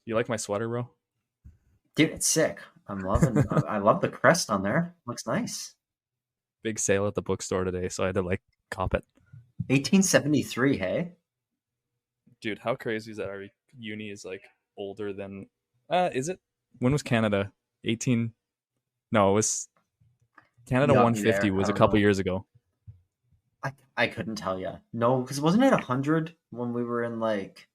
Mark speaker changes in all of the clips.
Speaker 1: You like my sweater, bro?
Speaker 2: Dude, it's sick. I'm loving. I love the crest on there. Looks nice.
Speaker 1: Big sale at the bookstore today, so I had to like cop it.
Speaker 2: 1873. Hey.
Speaker 1: Dude, how crazy is that? Our uni is like older than. Is it? When was Canada? 18. No, it was
Speaker 2: You
Speaker 1: Canada
Speaker 2: got me
Speaker 1: 150
Speaker 2: there. I
Speaker 1: was a
Speaker 2: don't
Speaker 1: couple
Speaker 2: know.
Speaker 1: years ago.
Speaker 2: I couldn't tell you. No, because wasn't it 100 when we were in like?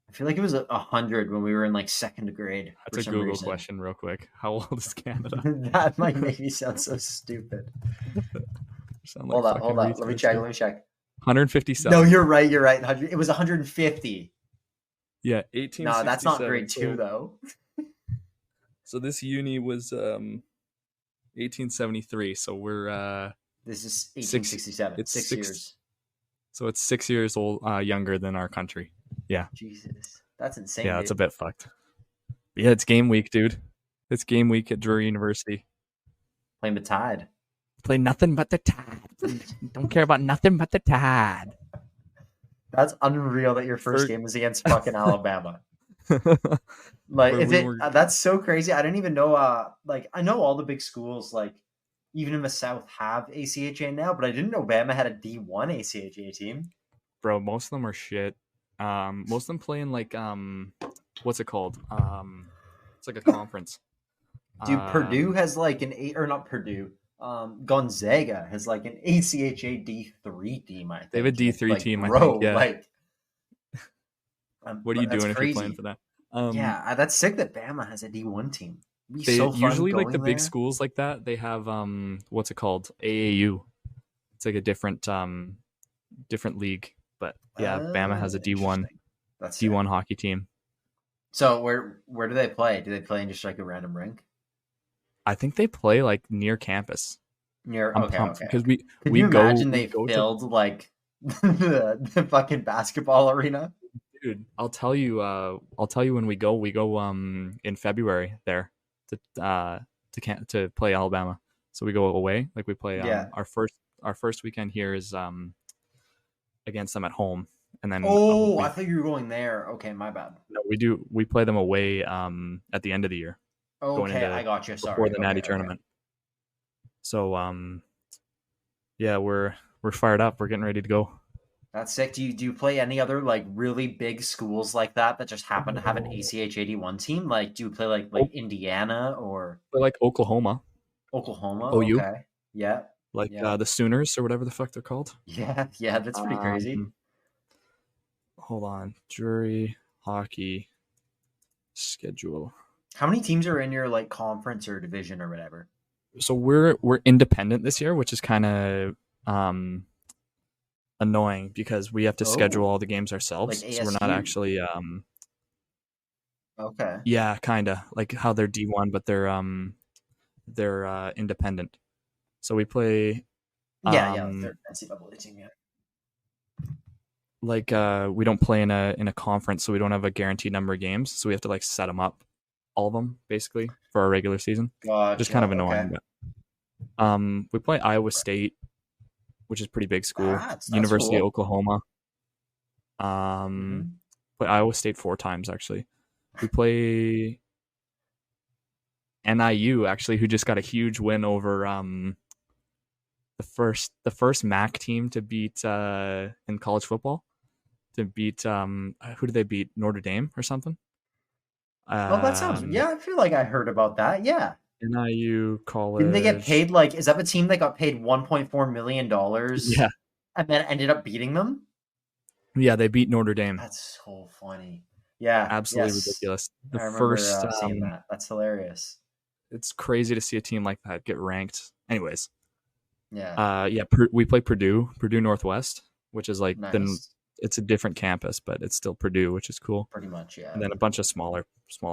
Speaker 2: I feel like it was 100 when we were in like second grade
Speaker 1: That's
Speaker 2: for
Speaker 1: a
Speaker 2: some
Speaker 1: Google
Speaker 2: reason.
Speaker 1: question, real quick. How old is Canada?
Speaker 2: That might make me sound so stupid.
Speaker 1: Sound like fucking
Speaker 2: Hold up. Let me
Speaker 1: retards
Speaker 2: check.
Speaker 1: here.
Speaker 2: Let me check. No,
Speaker 1: 157.
Speaker 2: you're right. You're right. It was 150.
Speaker 1: Yeah,
Speaker 2: No, that's not
Speaker 1: 1867.
Speaker 2: grade two though.
Speaker 1: So this uni was 1873. So we're
Speaker 2: This is
Speaker 1: six.
Speaker 2: 1867.
Speaker 1: It's
Speaker 2: 6 years.
Speaker 1: So it's 6 years old, younger than our country. Yeah,
Speaker 2: Jesus, that's insane.
Speaker 1: yeah,
Speaker 2: Dude.
Speaker 1: it's a bit fucked. But yeah, it's game week, dude. It's game week at Drury University.
Speaker 2: Playing the Tide.
Speaker 1: Play nothing but the Tide. Don't care about nothing but the Tide.
Speaker 2: That's unreal that your first game was against fucking Alabama. Like, that's so crazy. I didn't even know. Like, I know all the big schools, like even in the South, have ACHA now, but I didn't know Bama had a D1 ACHA team.
Speaker 1: Bro, most of them are shit. Most of them play in like what's it called? It's like a conference.
Speaker 2: Dude, Purdue has like or not Purdue. Gonzaga has like an ACHA D3 team. I think
Speaker 1: they have a D3
Speaker 2: like,
Speaker 1: team.
Speaker 2: Bro,
Speaker 1: I think. Yeah.
Speaker 2: Like,
Speaker 1: what are you doing if you're playing for that?
Speaker 2: Yeah, that's sick that Bama has a D1 team.
Speaker 1: They
Speaker 2: so
Speaker 1: usually like the
Speaker 2: there.
Speaker 1: big schools like that. They have what's it called? AAU. It's like a different league. But yeah, Bama has a D1. That's D1 sick. Hockey team.
Speaker 2: So where do they play? Do they play in just like a random rink?
Speaker 1: I think they play like near campus.
Speaker 2: I'm pumped
Speaker 1: because
Speaker 2: Can you imagine they filled like the fucking basketball arena?
Speaker 1: Dude, I'll tell you when we go in February there to play Alabama. So we go away, like we play our first weekend here is against them at home, and then
Speaker 2: I thought you were going there. Okay, my bad.
Speaker 1: No, we play them away at the end of the year.
Speaker 2: Okay, I got you. Sorry.
Speaker 1: Before the Natty tournament. So yeah, we're fired up. We're getting ready to go.
Speaker 2: That's sick. Do you play any other like really big schools like that just happen to have an ACH 81 team? Like, do you play like Indiana or
Speaker 1: like Oklahoma? OU.
Speaker 2: Okay. Yeah.
Speaker 1: Like the Sooners or whatever the fuck they're called.
Speaker 2: Yeah, that's pretty crazy.
Speaker 1: Hold on, Drury hockey schedule.
Speaker 2: How many teams are in your like conference or division or whatever?
Speaker 1: So we're independent this year, which is kind of annoying because we have to schedule all the games ourselves.
Speaker 2: Like
Speaker 1: so we're not actually
Speaker 2: okay.
Speaker 1: Yeah, kind of like how they're D1, but they're independent. So we play
Speaker 2: they're NCAA team, yeah.
Speaker 1: Like we don't play in a conference, so we don't have a guaranteed number of games, so we have to like set them up, all of them basically, for our regular season.
Speaker 2: Gotcha,
Speaker 1: just kind of annoying.
Speaker 2: Okay.
Speaker 1: But, we play Iowa State, which is a pretty big school.
Speaker 2: That's
Speaker 1: University
Speaker 2: cool.
Speaker 1: of Oklahoma. Play Iowa State 4 times actually. We play NIU actually, who just got a huge win over the first MAC team to beat in college football. To beat who did they beat? Notre Dame or something?
Speaker 2: That sounds I feel like I heard about that. Yeah.
Speaker 1: NIU college.
Speaker 2: Didn't they get paid is that the team that got paid $1.4 million?
Speaker 1: Yeah.
Speaker 2: And then ended up beating them?
Speaker 1: Yeah, they beat Notre Dame.
Speaker 2: That's so funny. Yeah.
Speaker 1: Absolutely ridiculous.
Speaker 2: I remember seeing that. That's hilarious.
Speaker 1: It's crazy to see a team like that get ranked. Anyways.
Speaker 2: Yeah.
Speaker 1: We play Purdue Northwest, which is like
Speaker 2: nice.
Speaker 1: It's a different campus, but it's still Purdue, which is cool.
Speaker 2: Pretty much, yeah.
Speaker 1: And then a bunch of smaller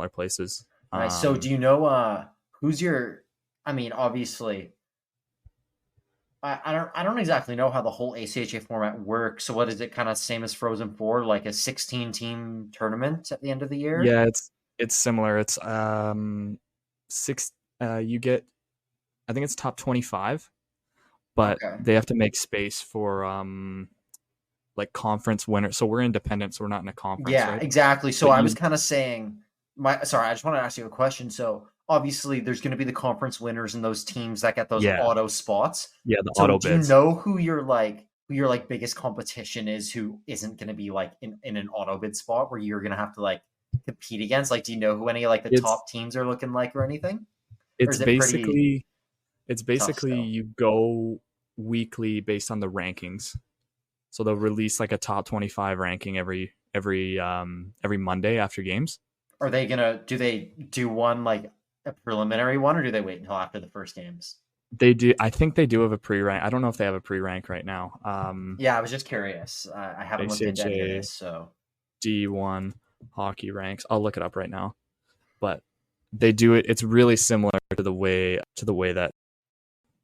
Speaker 1: places.
Speaker 2: Nice. So do you know who's your? I mean, obviously, I don't exactly know how the whole ACHA format works. So what is it? Kind of same as Frozen 4, like a 16-team tournament at the end of the year?
Speaker 1: Yeah, it's similar. It's you get, I think it's top 25, but they have to make space for like conference winners. So we're independent, so we're not in a conference.
Speaker 2: Yeah,
Speaker 1: right?
Speaker 2: exactly. So I was kind of saying, Sorry, I just want to ask you a question. So obviously, there's going to be the conference winners and those teams that get those
Speaker 1: Yeah,
Speaker 2: auto spots.
Speaker 1: yeah, the
Speaker 2: So
Speaker 1: auto
Speaker 2: do you
Speaker 1: bids.
Speaker 2: know who your biggest competition is? Who isn't going to be like in an auto bid spot where you're going to have to like compete against? Like, do you know who any like the
Speaker 1: It's
Speaker 2: top teams are looking like or anything? Or
Speaker 1: it's
Speaker 2: is it pretty
Speaker 1: basically it's
Speaker 2: tough
Speaker 1: basically
Speaker 2: still?
Speaker 1: you go weekly based on the rankings. So they'll release like a top 25 ranking every Monday after games.
Speaker 2: Are they gonna do they do one like a preliminary one, or do they wait until after the first games?
Speaker 1: They do. I think they do have a pre-rank. I don't know if they have a pre-rank right now.
Speaker 2: Yeah, I was just curious. I haven't looked into any of
Speaker 1: ACHA
Speaker 2: this, so
Speaker 1: D1 hockey ranks. I'll look it up right now. But they do it. It's really similar to the way that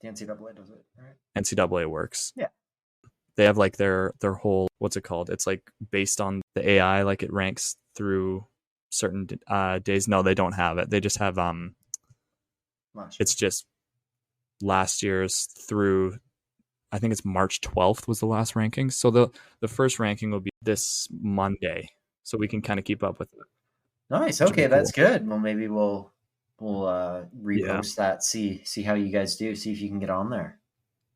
Speaker 2: the NCAA does it, right?
Speaker 1: NCAA works.
Speaker 2: Yeah.
Speaker 1: They have like their whole, what's it called? It's like based on the AI, like it ranks through certain days. No, they don't have it. They just have it's just last year's through, I think it's March 12th was the last ranking. So the first ranking will be this Monday, so we can kind of keep up with it.
Speaker 2: Nice. Okay,
Speaker 1: Cool.
Speaker 2: that's good. Well, maybe we'll
Speaker 1: Yeah.
Speaker 2: repost that. See how you guys do. See if you can get on there.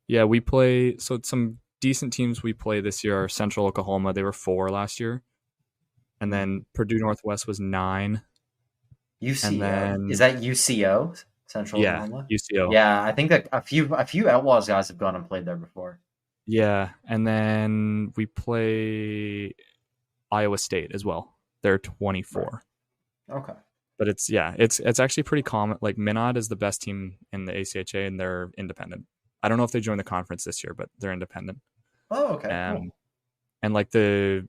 Speaker 1: Yeah, we play. So some decent teams we play this year are Central Oklahoma. They were 4 last year, and then Purdue Northwest was 9, and
Speaker 2: UCO, is
Speaker 1: then
Speaker 2: that UCO Central
Speaker 1: yeah,
Speaker 2: Oklahoma?
Speaker 1: UCO.
Speaker 2: Yeah, I think that a few Outlaws guys have gone and played there before.
Speaker 1: Yeah, and then we play Iowa State as well. They're 24.
Speaker 2: Right. Okay.
Speaker 1: But it's actually pretty common. Like Minot is the best team in the ACHA, and they're independent. I don't know if they joined the conference this year, but they're independent.
Speaker 2: Oh, okay, cool.
Speaker 1: And like the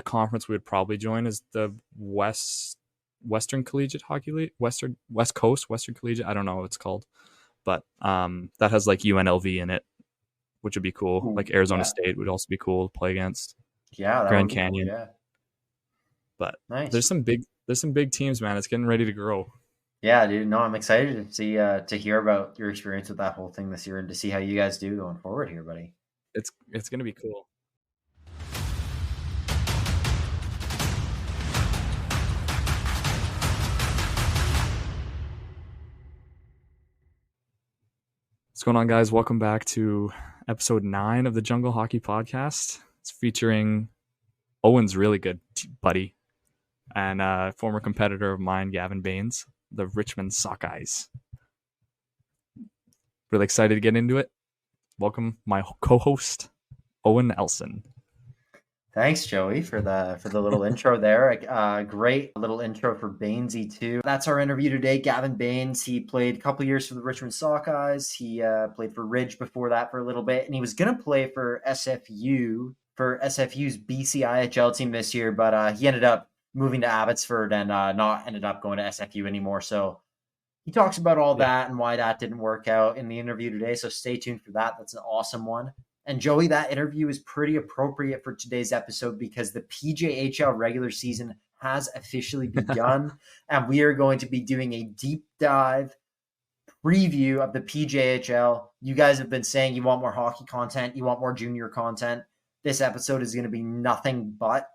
Speaker 1: conference we would probably join is the Western Collegiate Hockey League, West Coast Western Collegiate. I don't know what it's called, but that has like UNLV in it, which would be cool.
Speaker 2: Ooh,
Speaker 1: Like Arizona
Speaker 2: yeah.
Speaker 1: State would also be cool to play against.
Speaker 2: Yeah, that
Speaker 1: Grand
Speaker 2: would be
Speaker 1: Canyon.
Speaker 2: cool, yeah.
Speaker 1: But
Speaker 2: Nice.
Speaker 1: there's some big teams, man. It's getting ready to grow.
Speaker 2: Yeah, dude. No, I'm excited to see to hear about your experience with that whole thing this year and to see how you guys do going forward here, buddy.
Speaker 1: It's gonna be cool. What's going on, guys? Welcome back to episode 9 of the Jungle Hockey Podcast. It's featuring Owen's really good buddy and former competitor of mine, Gavin Bains, the Richmond Sockeyes. Really excited to get into it. Welcome, my co-host, Owen Elson.
Speaker 2: Thanks, Joey, for the little intro there. Great little intro for Bainsy too. That's our interview today. Gavin Bains. He played a couple years for the Richmond Sockeyes. He played for Ridge before that for a little bit, and he was gonna play for SFU's BCEHL team this year, but he ended up moving to Abbotsford and not ended up going to SFU anymore. So he talks about all that and why that didn't work out in the interview today. So stay tuned for that. That's an awesome one. And Joey, that interview is pretty appropriate for today's episode because the PJHL regular season has officially begun. And we are going to be doing a deep dive preview of the PJHL. You guys have been saying you want more hockey content, you want more junior content. This episode is going to be nothing but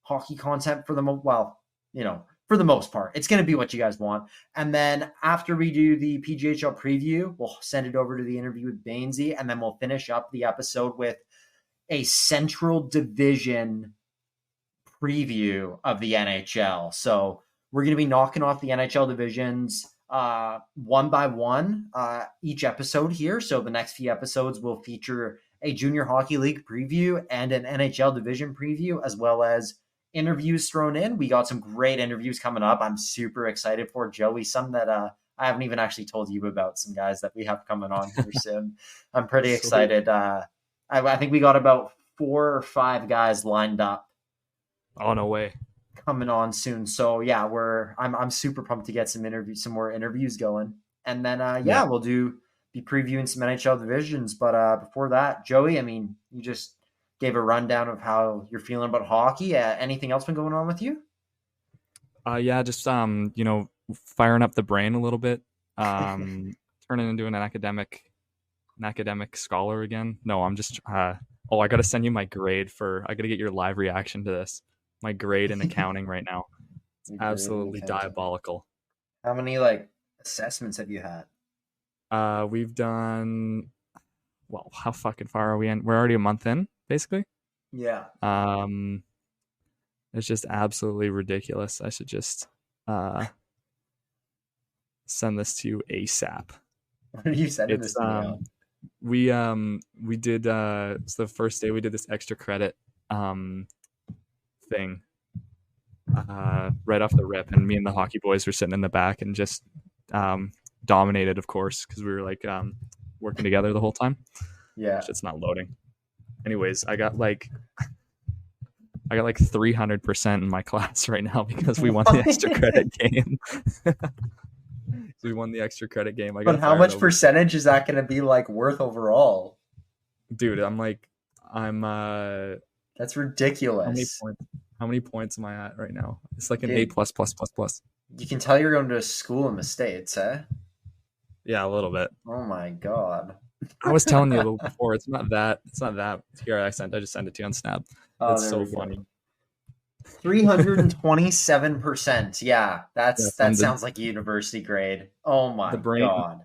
Speaker 2: hockey content for the for the most part. It's going to be what you guys want. And then after we do the PJHL preview, we'll send it over to the interview with Bainsy, and then we'll finish up the episode with a Central Division preview of the NHL. So we're going to be knocking off the NHL divisions one by one each episode here. So the next few episodes will feature a Junior Hockey League preview and an NHL division preview, as well as interviews thrown in. We got some great interviews coming up. I'm super excited for, Joey. Some that I haven't even actually told you about, some guys that we have coming on here soon. I'm pretty excited. I think we got about 4 or 5 guys lined up.
Speaker 1: Oh, no way.
Speaker 2: Coming on soon. So yeah, I'm super pumped to get some more interviews going. And then we'll be previewing some NHL divisions. But before that, Joey, I mean, you just gave a rundown of how you're feeling about hockey. Anything else been going on with you?
Speaker 1: Just firing up the brain a little bit. Turning into an academic scholar again. No, I'm just I got to send you my grade I got to get your live reaction to this. My grade in accounting right now. It's absolutely diabolical.
Speaker 2: How many like assessments have you had?
Speaker 1: We've done. Well, how fucking far are we in? We're already a month in, basically.
Speaker 2: Yeah.
Speaker 1: It's just absolutely ridiculous. I should just send this to you ASAP.
Speaker 2: What are you sending this to me?
Speaker 1: We did it's the first day we did this extra credit thing right off the rip, and me and the hockey boys were sitting in the back and just dominated, of course, because we were like working together the whole time.
Speaker 2: Yeah.
Speaker 1: It's not loading. Anyways, I got like 300% in my class right now because we won the extra credit game. We won the extra credit game.
Speaker 2: But how much percentage is that going to be like worth overall?
Speaker 1: Dude, I'm
Speaker 2: that's ridiculous.
Speaker 1: How many points am I at right now? It's like an A++++.
Speaker 2: You can tell you're going to school in the States, eh?
Speaker 1: Yeah, a little bit.
Speaker 2: Oh my god.
Speaker 1: I was telling you before, it's not that. Here, I just sent it to you on Snap. It's so funny.
Speaker 2: 327%. Yeah, that sounds like university grade. Oh my god.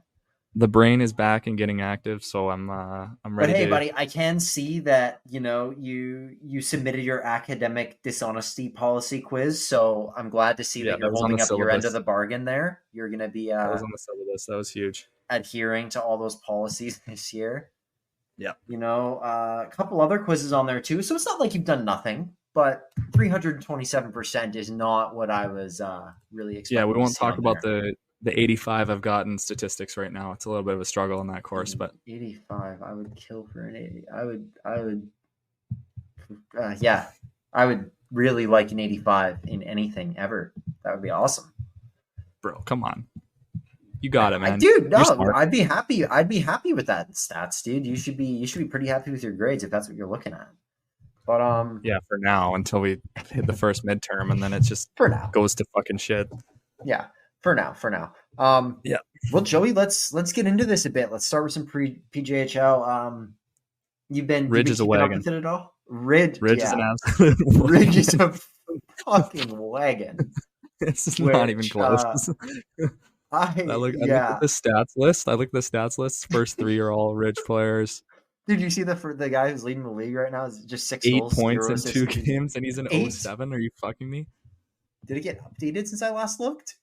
Speaker 1: The brain is back and getting active, so I'm ready.
Speaker 2: But hey, buddy, I can see that you submitted your academic dishonesty policy quiz, so I'm glad to see that you're holding up your end of the bargain there. You're gonna be
Speaker 1: that was on the syllabus. That was huge.
Speaker 2: Adhering to all those policies this year.
Speaker 1: Yeah.
Speaker 2: A couple other quizzes on there too, so it's not like you've done nothing. But 327% is not what I was really expecting.
Speaker 1: Yeah, we won't talk about the 85 I've got in statistics right now. It's a little bit of a struggle in that course, but
Speaker 2: 85, I would kill for an 80. I would really like an 85 in anything ever. That would be awesome.
Speaker 1: Bro, come on. You got it, man.
Speaker 2: Dude, no, I'd be happy. I'd be happy with that stats, dude. You should be pretty happy with your grades if that's what you're looking at. But
Speaker 1: yeah, for now, until we hit the first midterm, and then it just goes to fucking shit.
Speaker 2: Yeah, for now.
Speaker 1: Yeah.
Speaker 2: Well, Joey, let's get into this a bit. Let's start with some PJHL.
Speaker 1: Ridge is a wagon.
Speaker 2: At all? Ridge
Speaker 1: is an absolute wagon.
Speaker 2: Ridge is a fucking wagon.
Speaker 1: It's not even close. I looked at the stats list. First three are all Ridge players.
Speaker 2: Did you see the guy who's leading the league right now is just 6
Speaker 1: 8
Speaker 2: goals,
Speaker 1: points in 2 games, and he's an 07? Are you fucking me?
Speaker 2: Did it get updated since I last looked?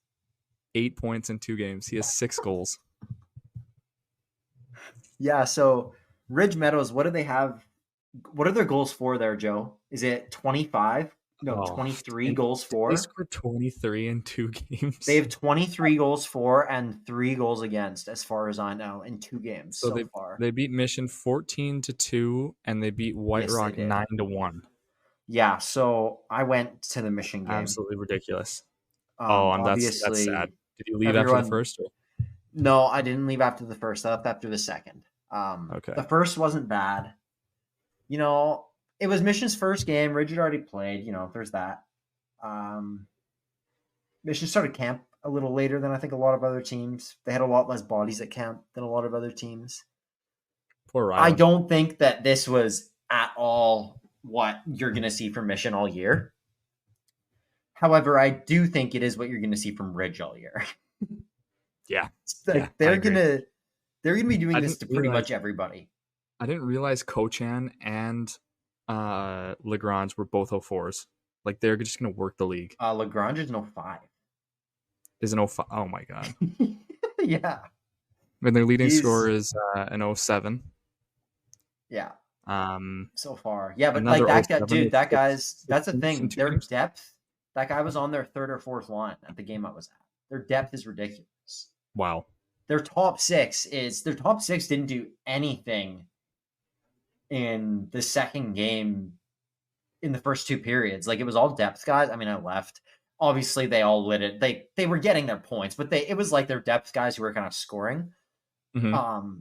Speaker 1: 8 points in 2 games. He has 6 goals.
Speaker 2: Yeah, so Ridge Meadows, what do they have? What are their goals for there, Joe? Is it 25? No, 23 goals for.
Speaker 1: They scored 23 in 2 games.
Speaker 2: They have 23 goals for and 3 goals against, as far as I know, in 2 games so far.
Speaker 1: They beat Mission 14-2, and they beat White Rock 9-1.
Speaker 2: Yeah, so I went to the Mission game.
Speaker 1: Absolutely ridiculous. That's sad. Did you leave after the first? Or?
Speaker 2: No, I didn't leave after the first. I left after the second.
Speaker 1: Okay.
Speaker 2: The first wasn't bad. It was Mission's first game. Ridge had already played. There's that. Mission started camp a little later than I think a lot of other teams. They had a lot less bodies at camp than a lot of other teams.
Speaker 1: Poor Ryan.
Speaker 2: I don't think that this was at all what you're going to see from Mission all year. However, I do think it is what you're going to see from Ridge all year.
Speaker 1: Yeah.
Speaker 2: They're going to be doing this to pretty much everybody.
Speaker 1: I didn't realize Kochan and Lagrange were both 04s. Like, they're just going to work the league.
Speaker 2: Lagrange is an 05.
Speaker 1: Is an 05? Oh, my God.
Speaker 2: Yeah.
Speaker 1: And their leading scorer is an 07.
Speaker 2: Yeah. So far. Yeah, but like that guy, dude, that's the thing. Their depth, that guy was on their 3rd or 4th line at the game I was at. Their depth is ridiculous.
Speaker 1: Wow.
Speaker 2: Their top six didn't do anything in the second game in the first 2 periods. Like, it was all depth guys. I mean, I left. Obviously, they all lit it. They were getting their points, but it was like their depth guys who were kind of scoring.
Speaker 1: Mm-hmm.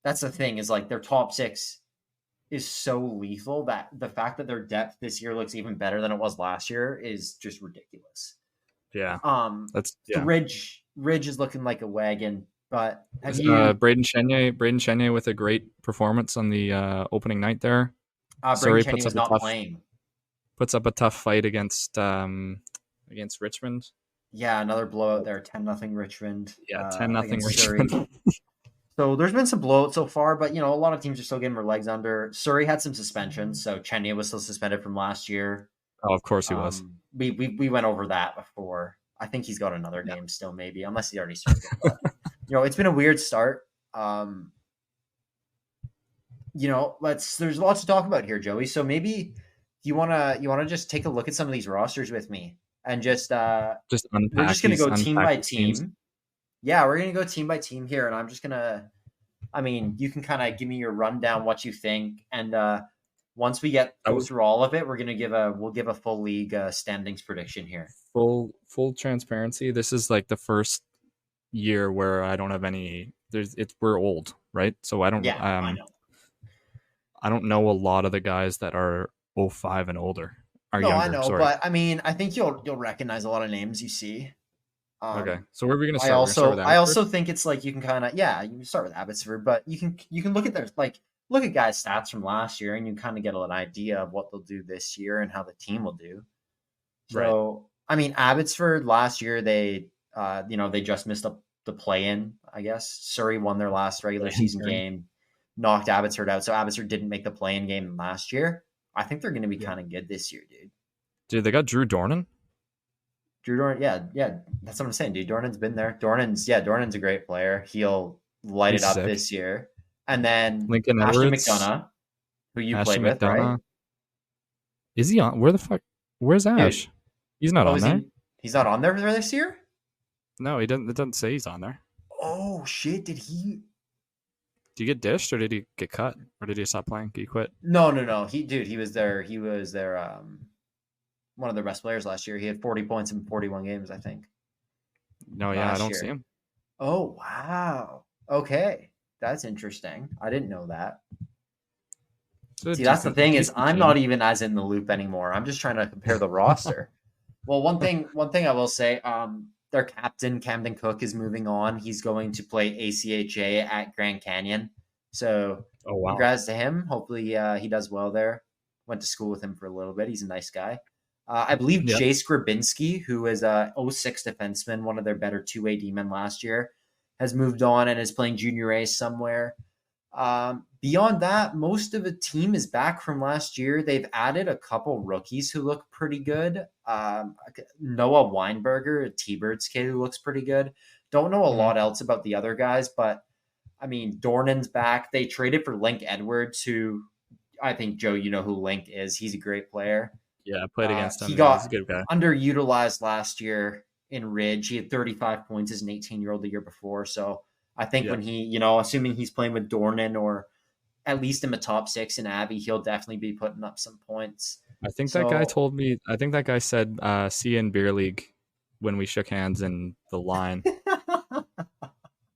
Speaker 2: That's the thing, is like their top 6 is so lethal that the fact that their depth this year looks even better than it was last year is just ridiculous.
Speaker 1: Yeah.
Speaker 2: Ridge is looking like a wagon. But
Speaker 1: Braden Chenye with a great performance on the opening night there.
Speaker 2: Braden Chenye was not playing.
Speaker 1: Puts up a tough fight against against Richmond.
Speaker 2: Yeah, another blowout there, 10-0 Richmond.
Speaker 1: Yeah, 10-0 Richmond.
Speaker 2: So there's been some blowouts so far, but a lot of teams are still getting their legs under. Surrey had some suspensions, so Chenya was still suspended from last year.
Speaker 1: Oh, of course he was.
Speaker 2: We went over that before. I think he's got another game still, maybe, unless he already started. But, it's been a weird start. There's lots to talk about here, Joey. So maybe you wanna just take a look at some of these rosters with me and just
Speaker 1: unpack.
Speaker 2: We're just gonna go team by team.
Speaker 1: Teams.
Speaker 2: Yeah, we're gonna go team by team here, and I'm just gonna. You can kind of give me your rundown, what you think, and once we go through all of it, we'll give a full league standings prediction here.
Speaker 1: Full transparency. This is like the first year where I don't have any. We're old, right? So I don't.
Speaker 2: Yeah, I know.
Speaker 1: I don't know a lot of the guys that are 05 and older. Younger,
Speaker 2: I know,
Speaker 1: sorry.
Speaker 2: But I think you'll recognize a lot of names you see.
Speaker 1: Okay, so where are we going to start?
Speaker 2: I also think it's like you can kind of you can start with Abbotsford, but you can look at their look at guys' stats from last year, and you kind of get an idea of what they'll do this year and how the team will do. So right. Abbotsford last year they just missed the play-in. I guess Surrey won their last regular season game, knocked Abbotsford out. So Abbotsford didn't make the play-in game last year. I think they're going to be kind of good this year, dude.
Speaker 1: Dude, they got Drew Dornan.
Speaker 2: Yeah, that's what I'm saying, dude. Dornan's been there. Dornan's a great player. He'll light it up sick. This year. And then
Speaker 1: Lincoln
Speaker 2: Ashley
Speaker 1: Edwards,
Speaker 2: McDonough, who you played with, right?
Speaker 1: Is he on? Where the fuck? Where's Ash? Dude. He's not on there.
Speaker 2: He's not on there for this year?
Speaker 1: No, he doesn't. It doesn't say he's on there.
Speaker 2: Oh shit! Did he
Speaker 1: get dished, or did he get cut, or did he stop playing? Did he quit?
Speaker 2: No. He was there. He was there. One of the best players last year. He had 40 points in 41 games, I think.
Speaker 1: No, yeah, I don't see him.
Speaker 2: Oh wow. Okay, that's interesting. I didn't know that. See, that's the thing is I'm not even as in the loop anymore. I'm just trying to compare the roster. Well, one thing I will say, their captain Camden Cook is moving on. He's going to play ACHA at Grand Canyon. So, congrats to him. Hopefully, he does well there. Went to school with him for a little bit. He's a nice guy. I believe Jay Skrabinski, who is a 06 defenseman, one of their better two-way D-men last year, has moved on and is playing junior A somewhere. Beyond that, most of the team is back from last year. They've added a couple rookies who look pretty good. Noah Weinberger, a T-Birds kid who looks pretty good. Don't know a lot else about the other guys, but Dornan's back. They traded for Link Edwards, who I think, Joe, you know who Link is. He's a great player.
Speaker 1: Yeah, I played against him.
Speaker 2: He got a good guy. Underutilized last year in Ridge. He had 35 points as an 18-year-old the year before. So I think when he, assuming he's playing with Dornan or at least in the top six in Abbey, he'll definitely be putting up some points.
Speaker 1: I think that guy told me, that guy said, see you in beer league when we shook hands in the line.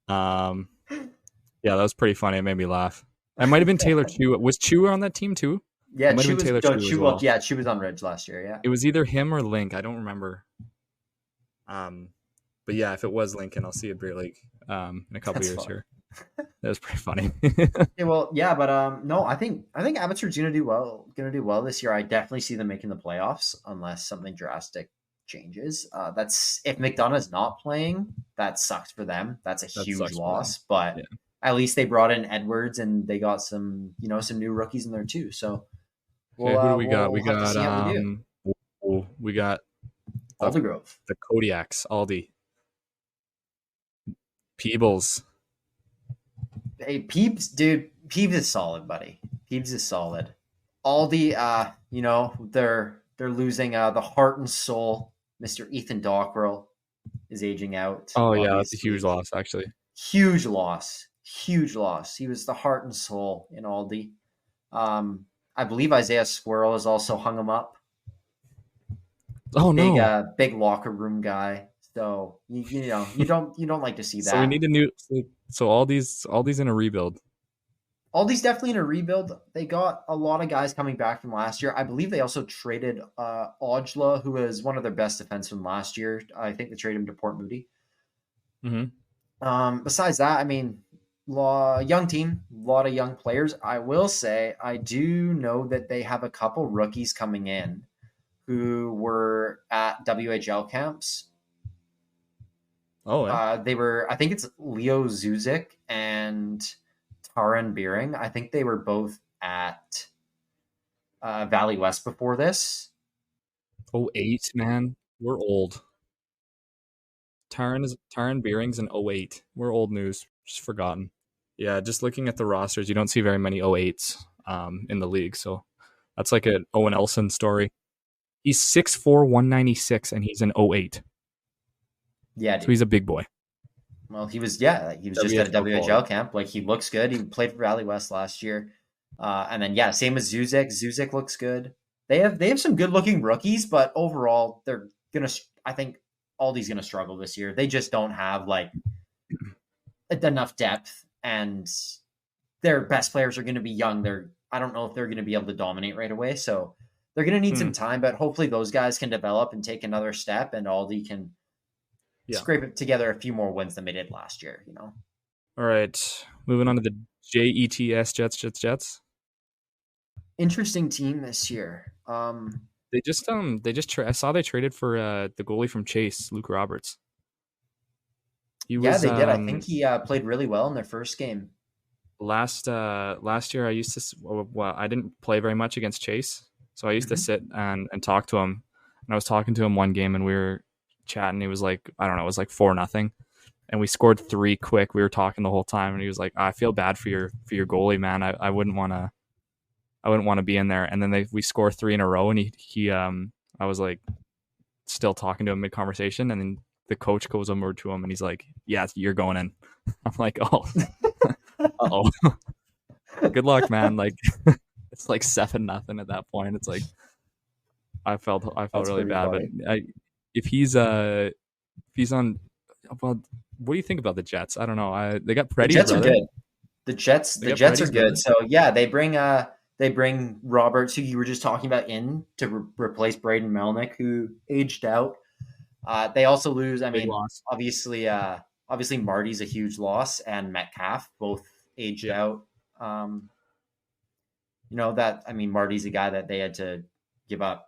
Speaker 1: Yeah, that was pretty funny. It made me laugh. It might have been Taylor Chu. Was Chu on that team too?
Speaker 2: Yeah, Chu was on Ridge last year. Yeah,
Speaker 1: it was either him or Link. I don't remember. But yeah, if it was Lincoln, I'll see a beer league in a couple years here. That was pretty funny.
Speaker 2: No, I think Abbotsford's gonna do well this year. I definitely see them making the playoffs unless something drastic changes. That's if McDonough's not playing, that sucks for them. That's a huge loss. But at least they brought in Edwards and they got some new rookies in there too. So
Speaker 1: who do we got? We got
Speaker 2: Aldi Grove,
Speaker 1: the Kodiaks, Aldi. Peebles.
Speaker 2: Hey, Peeps, dude. Peeps is solid, buddy. Peeps is solid. Aldi, they're losing the heart and soul. Mr. Ethan Dockrell is aging out.
Speaker 1: Oh, yeah, that's a huge loss, actually.
Speaker 2: Huge loss. He was the heart and soul in Aldi. I believe Isaiah Squirrel has also hung him up.
Speaker 1: Oh, no.
Speaker 2: Big locker room guy. So you don't like to see that.
Speaker 1: So we need a new. So Aldi's in a rebuild.
Speaker 2: Aldi's definitely in a rebuild. They got a lot of guys coming back from last year. I believe they also traded Ojla, who was one of their best defensemen last year. I think they traded him to Port Moody.
Speaker 1: Mm-hmm.
Speaker 2: Besides that, young team, a lot of young players. I will say I do know that they have a couple rookies coming in. who were at WHL camps.
Speaker 1: Oh,
Speaker 2: they were. I think it's Leo Zuzik and Taran Beering. I think they were both at Valley West before this.
Speaker 1: 08, man. We're old. Taran Beering's in 08. We're old news. Just forgotten. Yeah, just looking at the rosters, you don't see very many 08s in the league. So that's like an Owen Elson story. He's 6'4", 196, and he's an 08.
Speaker 2: Yeah, dude.
Speaker 1: So he's a big boy.
Speaker 2: Well, he was just at a WHL camp. Like, he looks good. He played for Valley West last year. And then, same as Zuzek. Zuzek looks good. They have some good-looking rookies, but overall, they're going to – I think Aldi's going to struggle this year. They just don't have, like, enough depth, and their best players are going to be young. I don't know if they're going to be able to dominate right away, so they're going to need some time, but hopefully those guys can develop and take another step, and Aldi can scrape it together a few more wins than they did last year, you know? All
Speaker 1: right. Moving on to the JETS Jets.
Speaker 2: Interesting team this year.
Speaker 1: They just I saw they traded for the goalie from Chase, Luke Roberts.
Speaker 2: They did. I think he played really well in their first game.
Speaker 1: Last year, I didn't play very much against Chase, so I used to sit and talk to him. And I was talking to him one game, and we were chatting. He was like, I don't know, it was like 4-0, and we scored 3 quick. We were talking the whole time, and he was like, I feel bad for your goalie, man. I wouldn't want to be in there. And then we score 3 in a row, and he I was like still talking to him mid conversation, and then the coach goes over to him and he's like, yeah, you're going in. I'm like, oh, good luck, man. Like, it's like 7-0 at that point. It's like, I felt really bad, funny. But if he's on, well, what do you think about the Jets? I don't know. They got Preddy's
Speaker 2: Jets
Speaker 1: brother.
Speaker 2: Are good. The Jets are good. Brother. So they bring Roberts, who you were just talking about, in to replace Braden Melnick, who aged out. They also lose. I mean, obviously Marty's a huge loss, and Metcalf both aged out. Marty's a guy that they had to give up.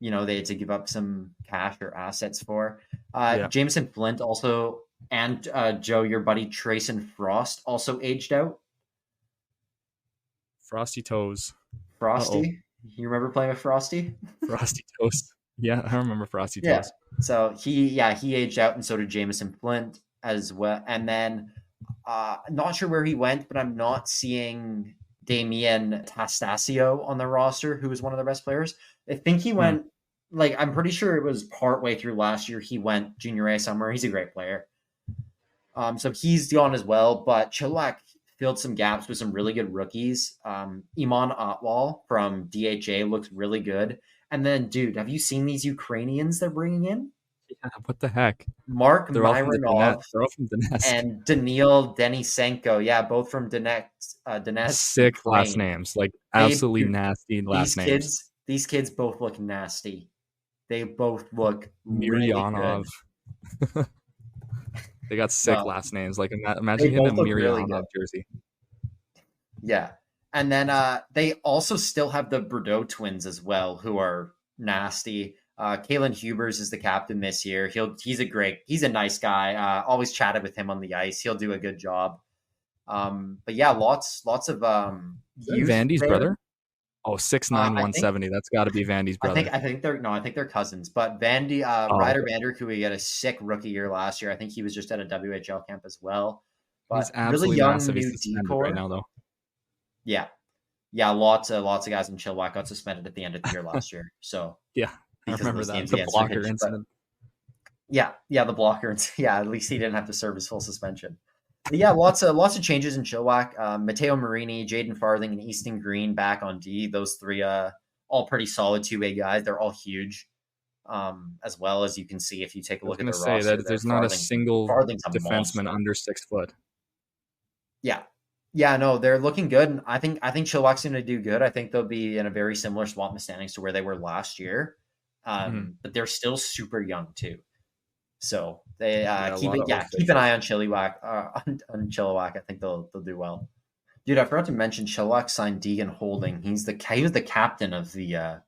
Speaker 2: They had to give up some cash or assets for. Jameson Flint also, and Joe, your buddy Trayson Frost also aged out.
Speaker 1: Frosty Toes.
Speaker 2: Frosty? Uh-oh. You remember playing with Frosty?
Speaker 1: Frosty Toes. Yeah, I remember Frosty Toes.
Speaker 2: So he aged out, and so did Jameson Flint as well. And then not sure where he went, but I'm not seeing Damian Tastasio on the roster, who was one of their best players. I think he went, I'm pretty sure it was partway through last year. He went junior A somewhere. He's a great player. So he's gone as well, but Chilliwack filled some gaps with some really good rookies. Iman Atwal from DHA looks really good. And then, dude, have you seen these Ukrainians they're bringing in?
Speaker 1: Yeah, what the heck?
Speaker 2: Mark Myronov and Daniil Denisenko. Yeah, both from Donetsk.
Speaker 1: Sick Ukraine. Last names. Like, absolutely nasty last names.
Speaker 2: These kids both look nasty. They both look really good.
Speaker 1: They got sick last names. Like, imagine getting a Miryanov jersey.
Speaker 2: Yeah. And then they also still have the Bordeaux twins as well, who are nasty. Kalen Hubers is the captain this year. He's a nice guy. Always chatted with him on the ice. He'll do a good job. But yeah, lots of
Speaker 1: Vandy's brother. Oh, 6'9", 170. That's got to be Vandy's brother.
Speaker 2: I think they're cousins. But Vandy, Ryder Vanderkooi, who had a sick rookie year last year. I think he was just at a WHL camp as well. But
Speaker 1: he's absolutely really young, massive. He's suspended right now, though.
Speaker 2: Yeah, lots of guys in Chilliwack got suspended at the end of the year last year. So
Speaker 1: yeah, I remember that the blocker incident.
Speaker 2: Yeah, the blocker. Yeah, at least he didn't have to serve his full suspension. But yeah, lots of changes in Chilliwack. Matteo Marini, Jaden Farthing, and Easton Green back on D. Those three, all pretty solid 2-way guys. They're all huge, as well, as you can see if you take a look at the roster.
Speaker 1: That there's not a single defenseman under 6 foot.
Speaker 2: Yeah, no, they're looking good. And I think Chilliwack's going to do good. I think they'll be in a very similar spot in the standings to where they were last year. But they're still super young too. So they keep an eye on Chilliwack. On Chilliwack, I think they'll do well. Dude, I forgot to mention Chilliwack signed Deegan Holding. He was the captain of the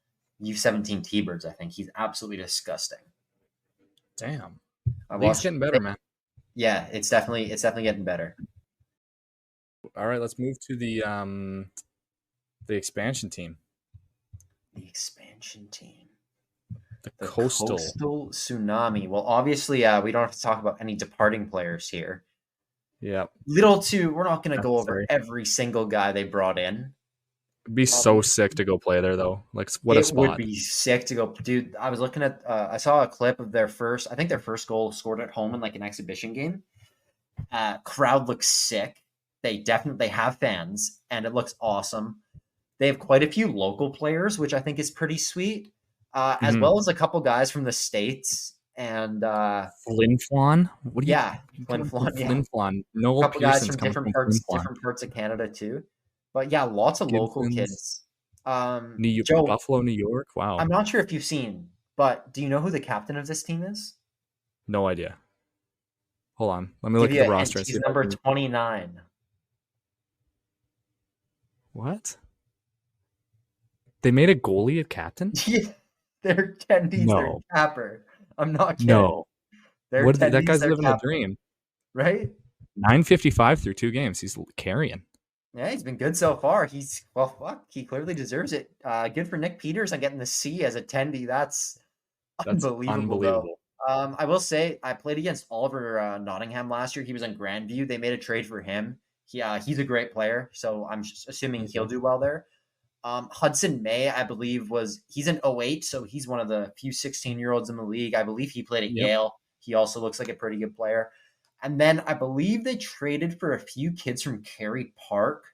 Speaker 2: U17 T-Birds, I think. He's absolutely disgusting.
Speaker 1: Damn. League's getting better, man.
Speaker 2: Yeah, it's definitely getting better.
Speaker 1: All right, let's move to the expansion team.
Speaker 2: The expansion team.
Speaker 1: The Coastal
Speaker 2: Tsunami. Well, obviously, we don't have to talk about any departing players here.
Speaker 1: Yeah.
Speaker 2: We're not going to go over every single guy they brought in.
Speaker 1: It'd be so sick to go play there, though. Like, what a spot.
Speaker 2: It would be sick to go. Dude, I was looking at, I saw a clip of their first goal scored at home in like an exhibition game. Crowd looks sick. They have fans, and it looks awesome. They have quite a few local players, which I think is pretty sweet. As well as a couple guys from the States and
Speaker 1: Flin Flon. What do you?
Speaker 2: Flin Flon.
Speaker 1: Flin Flon. Noel
Speaker 2: a couple
Speaker 1: Pearson's
Speaker 2: guys from different parts of Canada too. But yeah, lots of local kids. Joe,
Speaker 1: Buffalo, New York. Wow.
Speaker 2: I'm not sure if you've seen, but do you know who the captain of this team is?
Speaker 1: No idea. Hold on. Let me look at the roster.
Speaker 2: He's number 29.
Speaker 1: What? They made a goalie a captain?
Speaker 2: Yeah. They're tendies. No. They're capper. I'm not kidding.
Speaker 1: No. That guy's living a dream.
Speaker 2: Right?
Speaker 1: 955 through 2 games. He's carrying.
Speaker 2: Yeah, he's been good so far. He clearly deserves it. Good for Nick Peters on getting the C as a tendy. That's unbelievable. I will say, I played against Oliver Nottingham last year. He was in Grandview. They made a trade for him. He's a great player, so I'm just assuming he'll do well there. Hudson May, I believe, he's an 08, so he's one of the few 16-year-olds in the league. I believe he played at Yale. He also looks like a pretty good player. And then I believe they traded for a few kids from Carey Park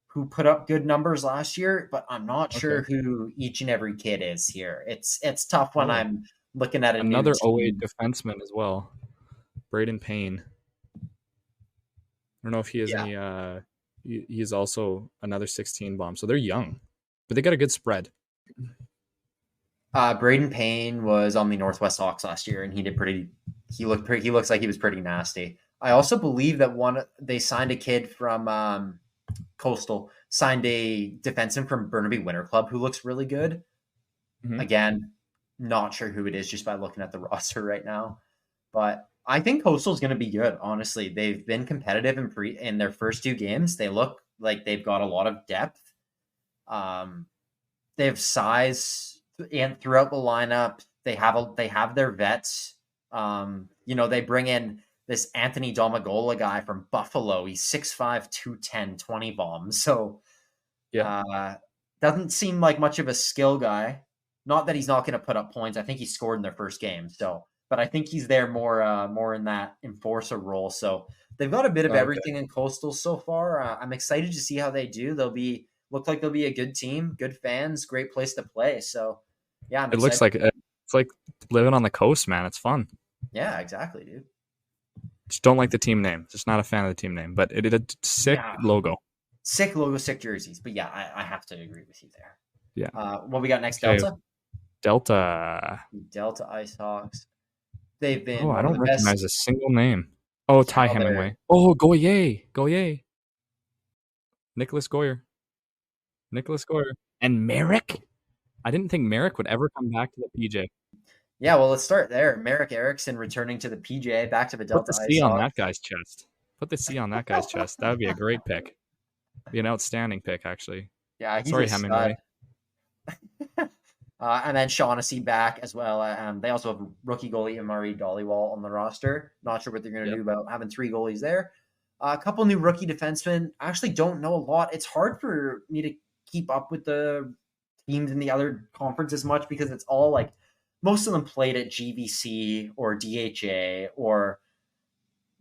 Speaker 2: who put up good numbers last year, but I'm not sure who each and every kid is here. It's tough when I'm looking at
Speaker 1: another 08 defenseman as well, Braden Payne. I don't know if he has any. He's also another 16 bomb. So they're young, but they got a good spread.
Speaker 2: Braden Payne was on the Northwest Hawks last year, and he looks like he was pretty nasty. I also believe that they signed a kid from Coastal, signed a defenseman from Burnaby Winter Club who looks really good. Mm-hmm. Again, not sure who it is just by looking at the roster right now, but I think Coastal is going to be good. Honestly, they've been competitive in their first 2 games. They look like they've got a lot of depth. They have size and throughout the lineup. They have their vets. They bring in this Anthony Domagola guy from Buffalo. He's 6'5", 210, 20 bombs. So, doesn't seem like much of a skill guy. Not that he's not going to put up points. I think he scored in their first game. So. But I think he's there more in that enforcer role. So they've got a bit of everything in Coastal so far. I'm excited to see how they do. Look like they'll be a good team, good fans, great place to play. So yeah,
Speaker 1: it looks like it's like living on the coast, man. It's fun.
Speaker 2: Yeah, exactly, dude.
Speaker 1: Just don't like the team name. Just not a fan of the team name. But it a sick logo.
Speaker 2: Sick logo, sick jerseys. But yeah, I have to agree with you there.
Speaker 1: Yeah.
Speaker 2: What we got next, Delta?
Speaker 1: Delta
Speaker 2: Ice Hawks. They've been.
Speaker 1: I don't recognize a single name. Oh, Ty Hemingway. Oh, Goyer. Nicholas Goyer. And Merrick? I didn't think Merrick would ever come back to the PJ.
Speaker 2: Yeah, well, let's start there. Merrick Erickson returning to the PJ, back to the Delta Ice Hawks.
Speaker 1: Put the C on that guy's chest. That would be a great pick. Be an outstanding pick, actually.
Speaker 2: Yeah, he's
Speaker 1: sorry, Hemingway.
Speaker 2: And then Shaughnessy back as well. They also have rookie goalie Amari Dollywall on the roster. Not sure what they're going to do about having 3 goalies there. A couple new rookie defensemen. I actually don't know a lot. It's hard for me to keep up with the teams in the other conference as much because it's all like most of them played at GVC or DHA or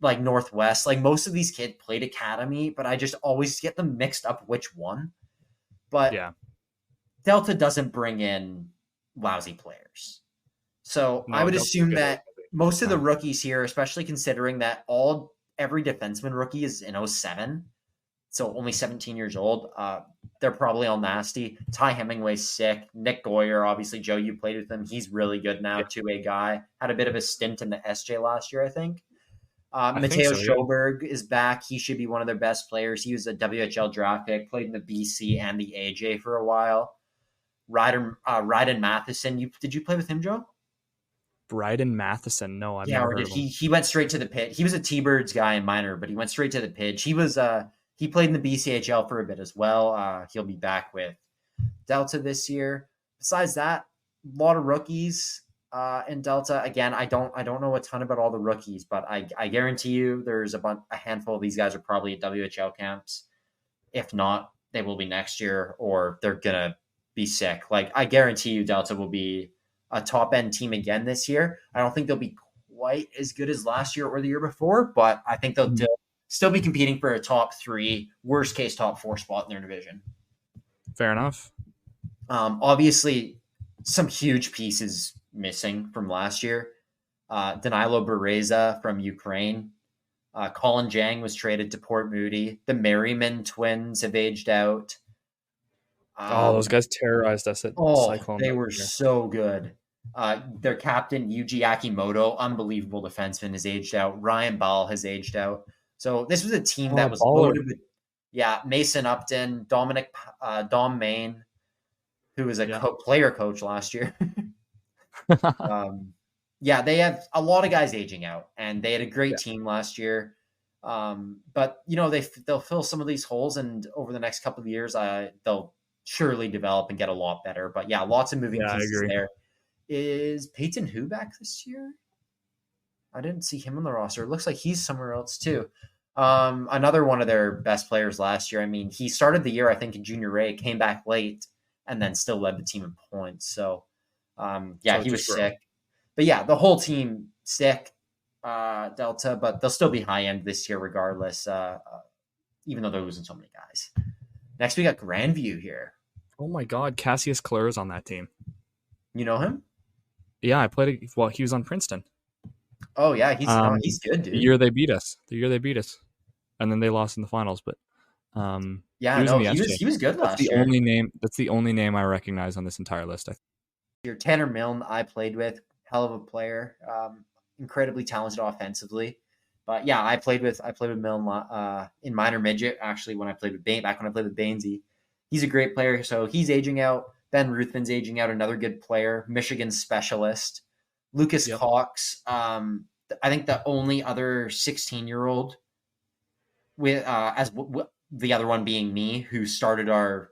Speaker 2: like Northwest. Like most of these kids played Academy, but I just always get them mixed up which one. But Delta doesn't bring in lousy players. So I would assume that most of the rookies here, especially considering that every defenseman rookie is in 07, so only 17 years old, they're probably all nasty. Ty Hemingway's sick. Nick Goyer, obviously, Joe, you played with him. He's really good now, 2A guy. Had a bit of a stint in the SJ last year, I think. Mateo Schoberg is back. He should be one of their best players. He was a WHL draft pick, played in the BC and the AJ for a while. Ryden Matheson. Did you play with him, Joe?
Speaker 1: Bryden Matheson. No, I've never heard of him.
Speaker 2: He went straight to the pit. He was a T-Birds guy in minor, but he went straight to the pitch. He played in the BCEHL for a bit as well. He'll be back with Delta this year. Besides that, a lot of rookies in Delta. Again, I don't know a ton about all the rookies, but I guarantee you there's a handful of these guys are probably at WHL camps. If not, they will be next year, or they're gonna be sick. Like, I guarantee you Delta will be a top end team again this year. I don't think they'll be quite as good as last year or the year before, but I think they'll still be competing for a top 3, worst case top 4 spot in their division.
Speaker 1: Fair enough.
Speaker 2: Obviously, some huge pieces missing from last year. Danilo Bereza from Ukraine. Colin Jang was traded to Port Moody. The Merriman twins have aged out.
Speaker 1: Those guys terrorized us at Cyclone.
Speaker 2: They were so good. Their captain, Yuji Akimoto, unbelievable defenseman, has aged out. Ryan Ball has aged out. So this was a team that was loaded with, Mason Upton, Dom Main, who was a player coach last year. They have a lot of guys aging out, and they had a great team last year. But they'll fill some of these holes, and over the next couple of years, they'll surely develop and get a lot better. But lots of moving pieces there. Is Peyton Hu back this year? I didn't see him on the roster. It looks like he's somewhere else too. Another one of their best players last year. I mean, he started the year, I think, in Junior A, came back late, and then still led the team in points. So, he was sick. But the whole team sick, Delta, but they'll still be high end this year regardless, even though they're losing so many guys. Next, we got Grandview here.
Speaker 1: Oh my God, Cassius Clare is on that team.
Speaker 2: You know him?
Speaker 1: Yeah, I played. Well, he was on Princeton.
Speaker 2: Oh yeah, he's good, dude.
Speaker 1: The year they beat us, and then they lost in the finals. But
Speaker 2: he was good last year.
Speaker 1: That's the only name I recognize on this entire list.
Speaker 2: Your Tanner Milne, I played with, hell of a player, incredibly talented offensively. But I played with Milne in minor midget actually when I played with Bainsy. He's a great player, so he's aging out. Ben Ruthven's aging out, another good player, Michigan specialist. Lucas Cox, I think the only other 16-year-old with the other one being me, who started our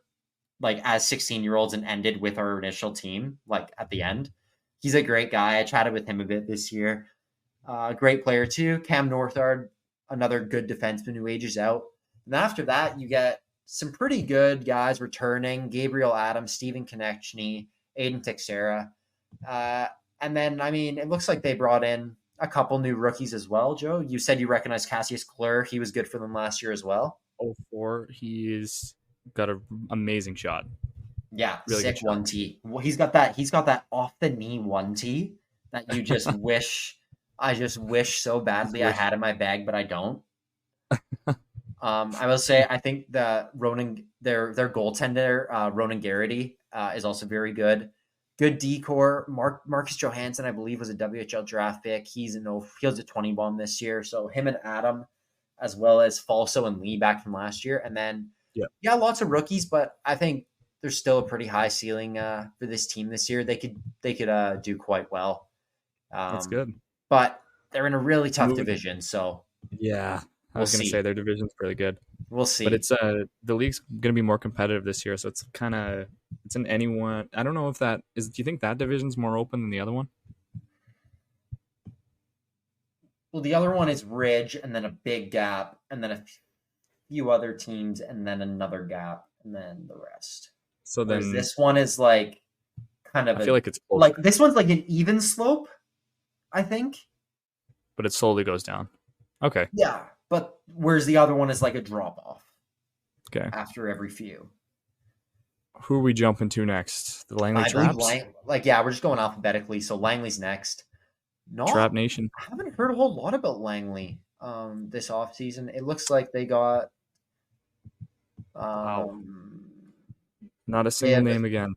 Speaker 2: as 16-year-olds and ended with our initial team at the end. He's a great guy. I chatted with him a bit this year. Great player too. Cam Northard, another good defenseman who ages out. And after that, you get some pretty good guys returning: Gabriel Adams, Stephen Konechny, Aiden Teixeira. And then, it looks like they brought in a couple new rookies as well. Joe, you said you recognize Cassius Clare. He was good for them last year as well.
Speaker 1: 04, he's got an amazing shot.
Speaker 2: Yeah, really sick 1T. Well, he's got that off the knee 1T that you just wish. I just wish so badly I had in my bag, but I don't. I will say I think their goaltender Ronan Garrity is also very good. Good decor. Marcus Johansson, I believe, was a WHL draft pick. He was a 20 bomb this year. So him and Adam, as well as Falso and Lee back from last year, and then lots of rookies. But I think there's still a pretty high ceiling for this team this year. They could do quite well.
Speaker 1: That's good.
Speaker 2: But they're in a really tough division. So
Speaker 1: I was going to say their division's pretty good.
Speaker 2: We'll see.
Speaker 1: But it's the league's going to be more competitive this year, so it's an anyone. I don't know if that is. Do you think that division's more open than the other one?
Speaker 2: Well, the other one is Ridge, and then a big gap, and then a few other teams, and then another gap, and then the rest.
Speaker 1: So then
Speaker 2: this one is kind of.
Speaker 1: I feel like it's
Speaker 2: closer. This one's an even slope, I think.
Speaker 1: But it slowly goes down. Okay.
Speaker 2: Yeah. But whereas the other one is a drop off.
Speaker 1: Okay.
Speaker 2: After every few.
Speaker 1: Who are we jumping to next? The Langley Traps?
Speaker 2: We're just going alphabetically. So Langley's next.
Speaker 1: Trap Nation.
Speaker 2: I haven't heard a whole lot about Langley this offseason. It looks like they got
Speaker 1: wow. Not a single name again.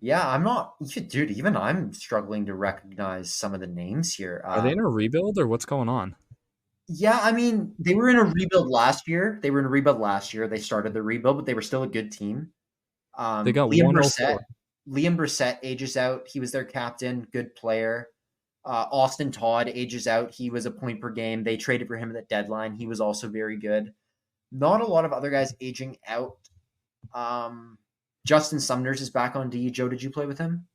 Speaker 2: Yeah, I'm not. Dude, even I'm struggling to recognize some of the names here.
Speaker 1: Are they in a rebuild or what's going on?
Speaker 2: Yeah, they were in a rebuild last year. They started the rebuild, but they were still a good team.
Speaker 1: They got
Speaker 2: Liam Brissett. Liam Brissett ages out. He was their captain, good player. Austin Todd ages out. He was a point per game. They traded for him at the deadline. He was also very good. Not a lot of other guys aging out. Justin Sumners is back on D. Joe, did you play with him?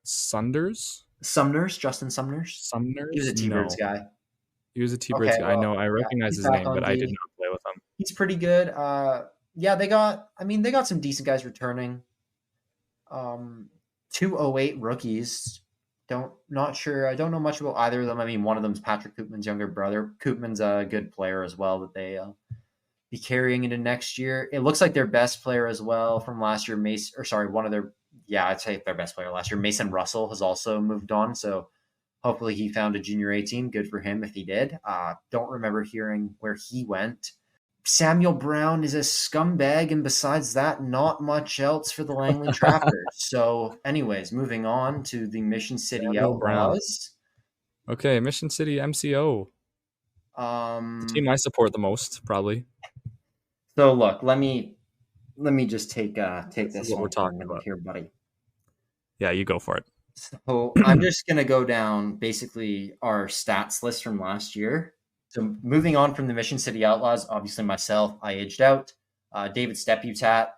Speaker 2: Justin Sumners? He was a T-Birds guy.
Speaker 1: He was a T-Birds guy. I know. I recognize his name, but I did not play with him.
Speaker 2: He's pretty good. They got some decent guys returning. 208 rookies. Not sure. I don't know much about either of them. I mean, one of them is Patrick Koopman's younger brother. Koopman's a good player as well that they be carrying into next year. It looks like their best player as well from last year, I'd say their best player last year, Mason Russell, has also moved on. So hopefully he found a junior A team. Good for him if he did. Don't remember hearing where he went. Samuel Brown is a scumbag, and besides that, not much else for the Langley Trappers. So, anyways, moving on to the Mission City Outlaws.
Speaker 1: Okay, Mission City MCO. The team I support the most, probably.
Speaker 2: So, look, let me just take this
Speaker 1: what we're talking about
Speaker 2: here, buddy.
Speaker 1: Yeah, you go for it.
Speaker 2: So, I'm just gonna go down basically our stats list from last year. So moving on from the Mission City Outlaws, obviously myself, I aged out. David Steputat,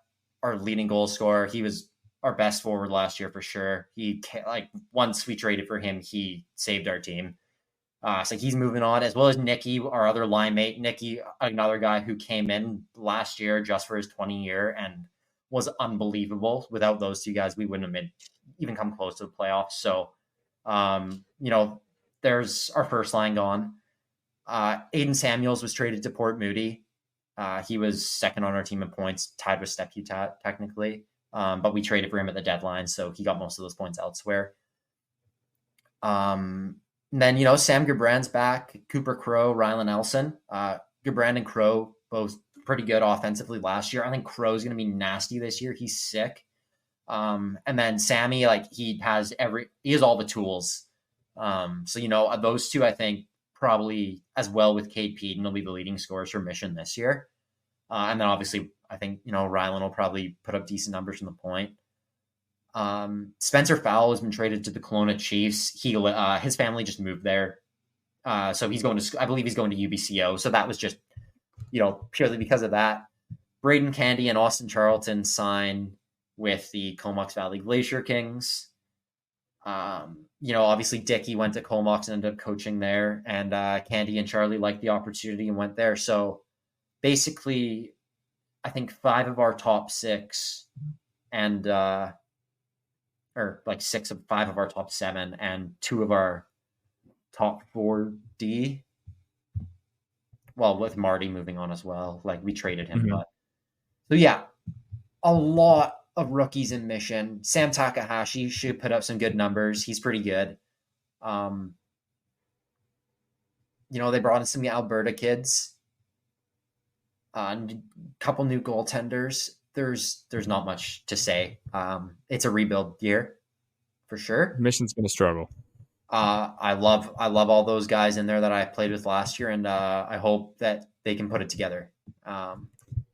Speaker 2: our leading goal scorer, he was our best forward last year for sure. Once we traded for him, he saved our team. So he's moving on, as well as Nicky, our other line mate. Nicky, another guy who came in last year just for his 20 year and was unbelievable. Without those two guys, we wouldn't have even come close to the playoffs. So, there's our first line gone. Aiden Samuels was traded to Port Moody. He was second on our team in points, tied with Steputat technically. But we traded for him at the deadline, so he got most of those points elsewhere. Then, Sam Gebrand's back, Cooper Crow, Rylan Elson. Gebrand and Crow both pretty good offensively last year. I think Crow's going to be nasty this year. He's sick. And then Sammy, he has all the tools. Those two, I think, probably as well with Cade Peden will be the leading scorers for Mission this year. And then obviously I think, Rylan will probably put up decent numbers from the point. Spencer Fowle has been traded to the Kelowna Chiefs. His family just moved there. So I believe he's going to UBCO. So that was just, purely because of that. Braden Candy and Austin Charlton sign with the Comox Valley Glacier Kings. Obviously Dickey went to Comox and ended up coaching there, and Candy and Charlie liked the opportunity and went there. So basically, I think 5 of our top 6 and 5 of our top 7 and 2 of our top 4D. Well, with Marty moving on as well, we traded him.
Speaker 1: Mm-hmm.
Speaker 2: But so yeah, a lot of rookies in Mission. Sam Takahashi should put up some good numbers. He's pretty good. They brought in some Alberta kids. A couple new goaltenders. There's not much to say. It's a rebuild year for sure.
Speaker 1: Mission's going to struggle.
Speaker 2: I love all those guys in there that I played with last year, and I hope that they can put it together.
Speaker 1: All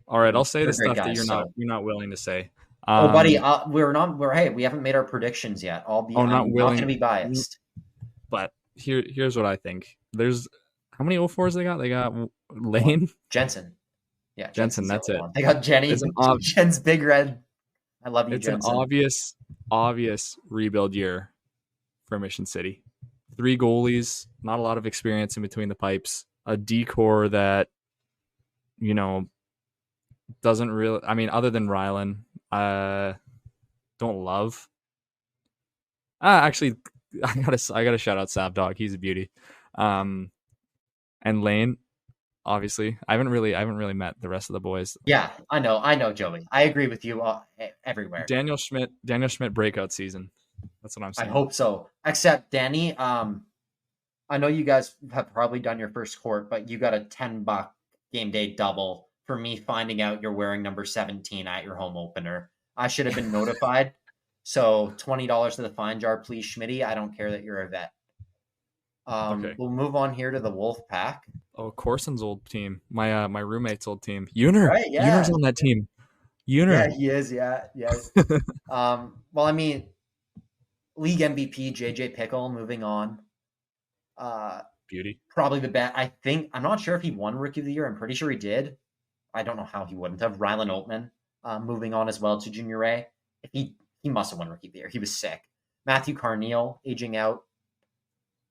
Speaker 1: right, I'll say the stuff that you're not willing to say.
Speaker 2: Buddy, we haven't made our predictions yet. I'm not going to be biased.
Speaker 1: But here's what I think. There's how many 04s they got? They got Lane,
Speaker 2: Jensen. Yeah,
Speaker 1: Jensen. That's it.
Speaker 2: They got Jenny. Jen's Big Red. I love you,
Speaker 1: Jensen.
Speaker 2: It's
Speaker 1: an obvious rebuild year for Mission City. 3 goalies, not a lot of experience in between the pipes. A decor that, doesn't really. I mean, other than Rylan, don't love. Actually, I gotta shout out Sav Dog. He's a beauty. And Lane, obviously, I haven't really met the rest of the boys.
Speaker 2: Yeah, I know, Joey. I agree with you everywhere.
Speaker 1: Daniel Schmidt breakout season. That's what I'm saying.
Speaker 2: I hope so. Except Danny, I know you guys have probably done your first court, but you got a $10 game day double for me finding out you're wearing number 17 at your home opener. I should have been notified. So $20 to the fine jar, please, Schmitty. I don't care that you're a vet. Okay. We'll move on here to the Wolf Pack.
Speaker 1: Oh, Corson's old team. My roommate's old team. Uner.
Speaker 2: Right, yeah.
Speaker 1: Uner's on that team. Uner.
Speaker 2: Yeah, he is. Yeah. Well, I mean, league MVP JJ Pickle moving on.
Speaker 1: Beauty.
Speaker 2: Probably the best. I'm not sure if he won Rookie of the Year. I'm pretty sure he did. I don't know how he wouldn't have. Rylan Oatman moving on as well to Junior A. He must have won Rookie of the Year. He was sick. Matthew Carneal aging out.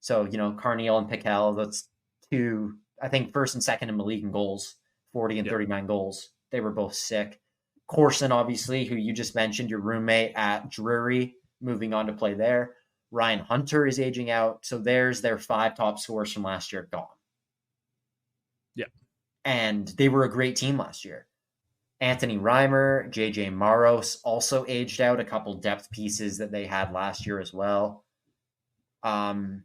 Speaker 2: So, Carneal and Pickell, that's two, I think, first and second in the league in goals, 40 and 39 goals. They were both sick. Corson, obviously, who you just mentioned, your roommate at Drury, moving on to play there. Ryan Hunter is aging out. So there's their 5 top scorers from last year gone.
Speaker 1: Yeah.
Speaker 2: And they were a great team last year. Anthony Reimer, JJ Maros also aged out, a couple depth pieces that they had last year as well. David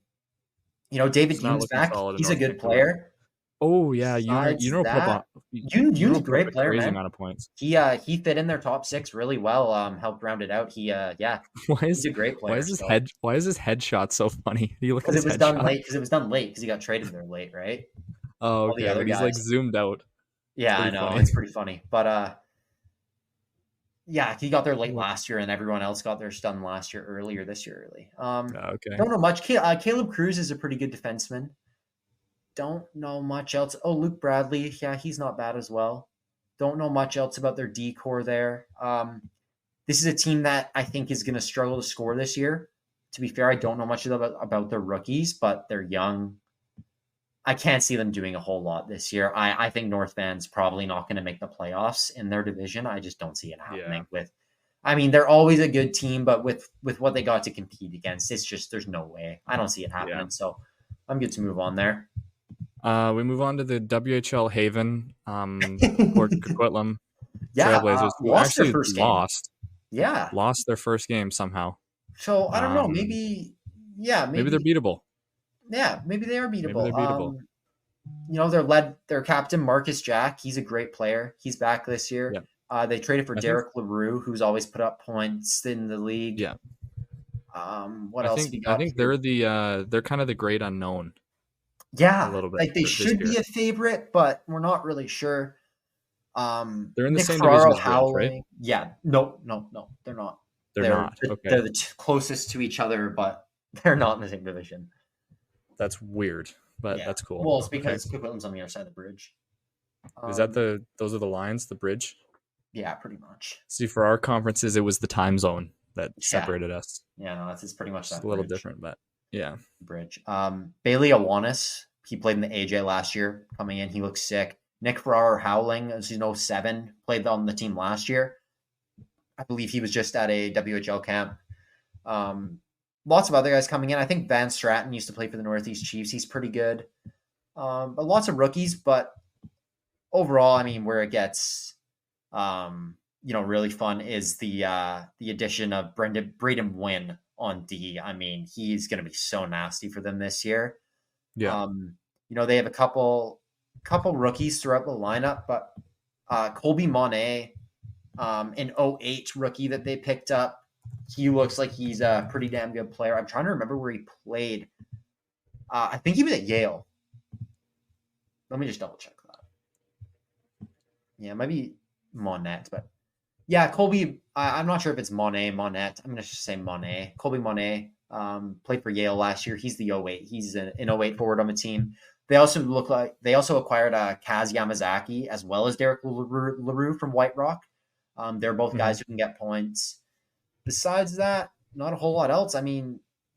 Speaker 2: Yoon's back. He's a good player.
Speaker 1: Oh yeah, Yoon
Speaker 2: Yoon's a great player,
Speaker 1: crazy
Speaker 2: man.
Speaker 1: Amount of points.
Speaker 2: He fit in their top 6 really well. Helped round it out. He's a great player.
Speaker 1: Why is his headshot so funny?
Speaker 2: Because it was done late. Because it was done late. Because he got traded there late, right?
Speaker 1: Oh, okay. But he's like zoomed out.
Speaker 2: Yeah, I know. It's pretty funny. But he got there late last year, and everyone else got theirs done last year, earlier this year, early.
Speaker 1: Okay.
Speaker 2: Don't know much. Caleb Cruz is a pretty good defenseman. Don't know much else. Oh, Luke Bradley. Yeah, he's not bad as well. Don't know much else about their D-core there. This is a team that I think is going to struggle to score this year. To be fair, I don't know much about their rookies, but they're young. I can't see them doing a whole lot this year. I think North Van's probably not going to make the playoffs in their division. I just don't see it happening. They're always a good team, but with what they got to compete against, it's just there's no way. I don't see it happening. Yeah. So I'm good to move on there.
Speaker 1: We move on to the WHL Haven, Port Coquitlam Trailblazers, who actually lost.
Speaker 2: Yeah,
Speaker 1: lost their first game somehow.
Speaker 2: So I don't know. Maybe they're
Speaker 1: beatable.
Speaker 2: Yeah, maybe they are beatable. They're led. Their captain Marcus Jack. He's a great player. He's back this year. Yeah. They traded for Derek LaRue, who's always put up points in the league.
Speaker 1: Yeah.
Speaker 2: What else?
Speaker 1: I think they're kind of the great unknown.
Speaker 2: Yeah,
Speaker 1: a little bit.
Speaker 2: Like they should be a favorite, but we're not really sure.
Speaker 1: They're in the same division as Ridge, right?
Speaker 2: Yeah. No, they're not.
Speaker 1: They're not. Okay.
Speaker 2: They're the closest to each other, but they're not in the same division.
Speaker 1: That's weird, but that's cool.
Speaker 2: Well, it's because Coquitlam's on the other side of the bridge.
Speaker 1: Is that those are the lines, the bridge?
Speaker 2: Yeah, pretty much.
Speaker 1: See, for our conferences, it was the time zone that separated us.
Speaker 2: Yeah, no, that's pretty much that.
Speaker 1: It's a little different, but yeah.
Speaker 2: Bridge. Bailey Awanis, he played in the AJ last year. Coming in, he looks sick. Nick Farrar Howling, as you know, 7, played on the team last year. I believe he was just at a WHL camp. Lots of other guys coming in. I think Van Stratton used to play for the Northeast Chiefs. He's pretty good. But lots of rookies. But overall, where it gets, really fun is the addition of Braden Wynn on D. He's going to be so nasty for them this year.
Speaker 1: Yeah.
Speaker 2: They have a couple rookies throughout the lineup, but Colby Monet, an 08 rookie that they picked up, he looks like he's a pretty damn good player. I'm trying to remember where he played. I think he was at Yale. Let me just double check that. Yeah, it might be Monette, but yeah, Colby. I'm not sure if it's Monette. I'm going to just say Monet. Colby Monet played for Yale last year. He's the 08. He's an 08 forward on the team. They also acquired Kaz Yamazaki as well as Derek LaRue from White Rock. They're both guys who can get points. Besides that, not a whole lot else.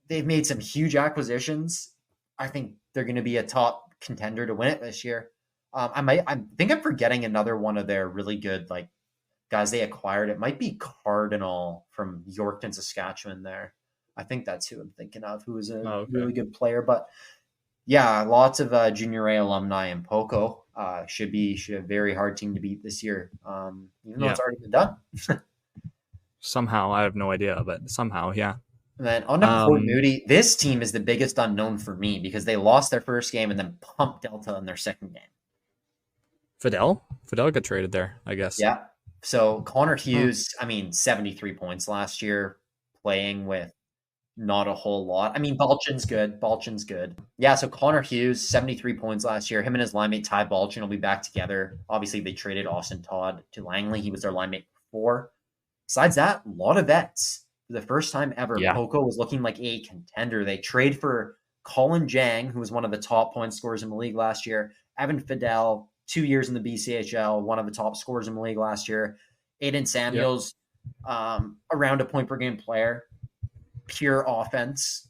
Speaker 2: They've made some huge acquisitions. I think they're going to be a top contender to win it this year. I think I'm forgetting another one of their really good guys they acquired. It might be Cardinal from Yorkton, Saskatchewan there. I think that's who I'm thinking of, who is a really good player. But yeah, lots of Junior A alumni in Poco. Should be a very hard team to beat this year, even though it's already been done.
Speaker 1: Somehow, I have no idea, but somehow, yeah.
Speaker 2: And then on to Port Moody. This team is the biggest unknown for me because they lost their first game and then pumped Delta in their second game.
Speaker 1: Fidel got traded there, I guess.
Speaker 2: Yeah. So Connor Hughes, 73 points last year, playing with not a whole lot. Balchin's good. Yeah, so Connor Hughes, 73 points last year. Him and his line mate Ty Balchin will be back together. Obviously, they traded Austin Todd to Langley. He was their line mate 4. Besides that, a lot of vets. For the first time ever,
Speaker 1: Yeah.
Speaker 2: Poco was looking like a contender. They trade for Colin Jang, who was one of the top point scorers in the league last year. Evan Fidel, 2 years in the BCEHL, one of the top scorers in the league last year. Aiden Samuels, around a point per game player. Pure offense.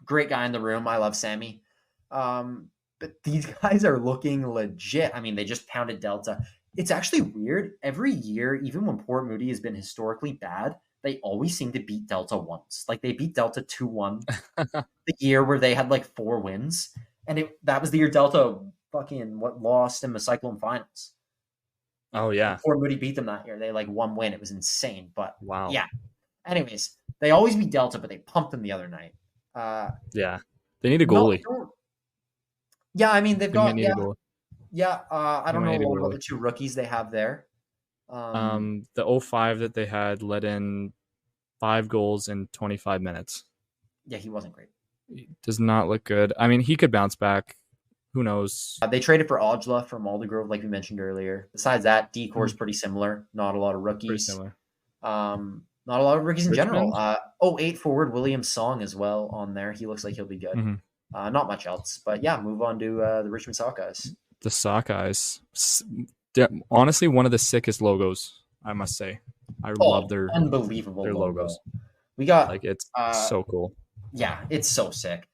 Speaker 2: Great guy in the room. I love Sammy. But these guys are looking legit. I mean, they just pounded Delta. It's actually weird. Every year, even when Port Moody has been historically bad, they always seem to beat Delta once. Like they beat Delta 2-1 the year where they had like 4 wins. And that was the year Delta fucking lost in the Cyclone finals.
Speaker 1: Oh, yeah.
Speaker 2: Port Moody beat them that year. They like 1 win. It was insane. But
Speaker 1: wow.
Speaker 2: Yeah. Anyways, they always beat Delta, but they pumped them the other night.
Speaker 1: Yeah. They need a goalie.
Speaker 2: Yeah, I mean, they've got,
Speaker 1: yeah.
Speaker 2: I don't know what about the 2 rookies they have there.
Speaker 1: The 05 that they had let in 5 goals in 25 minutes.
Speaker 2: Yeah, he wasn't great.
Speaker 1: He does not look good. I mean, he could bounce back. Who knows?
Speaker 2: They traded for Ojla from Aldergrove, like we mentioned earlier. Besides that, D-Core is pretty similar. Not a lot of rookies.
Speaker 1: Pretty similar.
Speaker 2: Not a lot of rookies in
Speaker 1: Richmond?
Speaker 2: general. 08 forward William Song as well on there. He looks like he'll be good.
Speaker 1: Mm-hmm.
Speaker 2: Not much else. But yeah, move on to the Richmond Sockeyes.
Speaker 1: The Sockeyes. Honestly, one of the sickest logos, I must say. I love their
Speaker 2: unbelievable
Speaker 1: logos.
Speaker 2: We got
Speaker 1: like it's so cool.
Speaker 2: Yeah, it's so sick.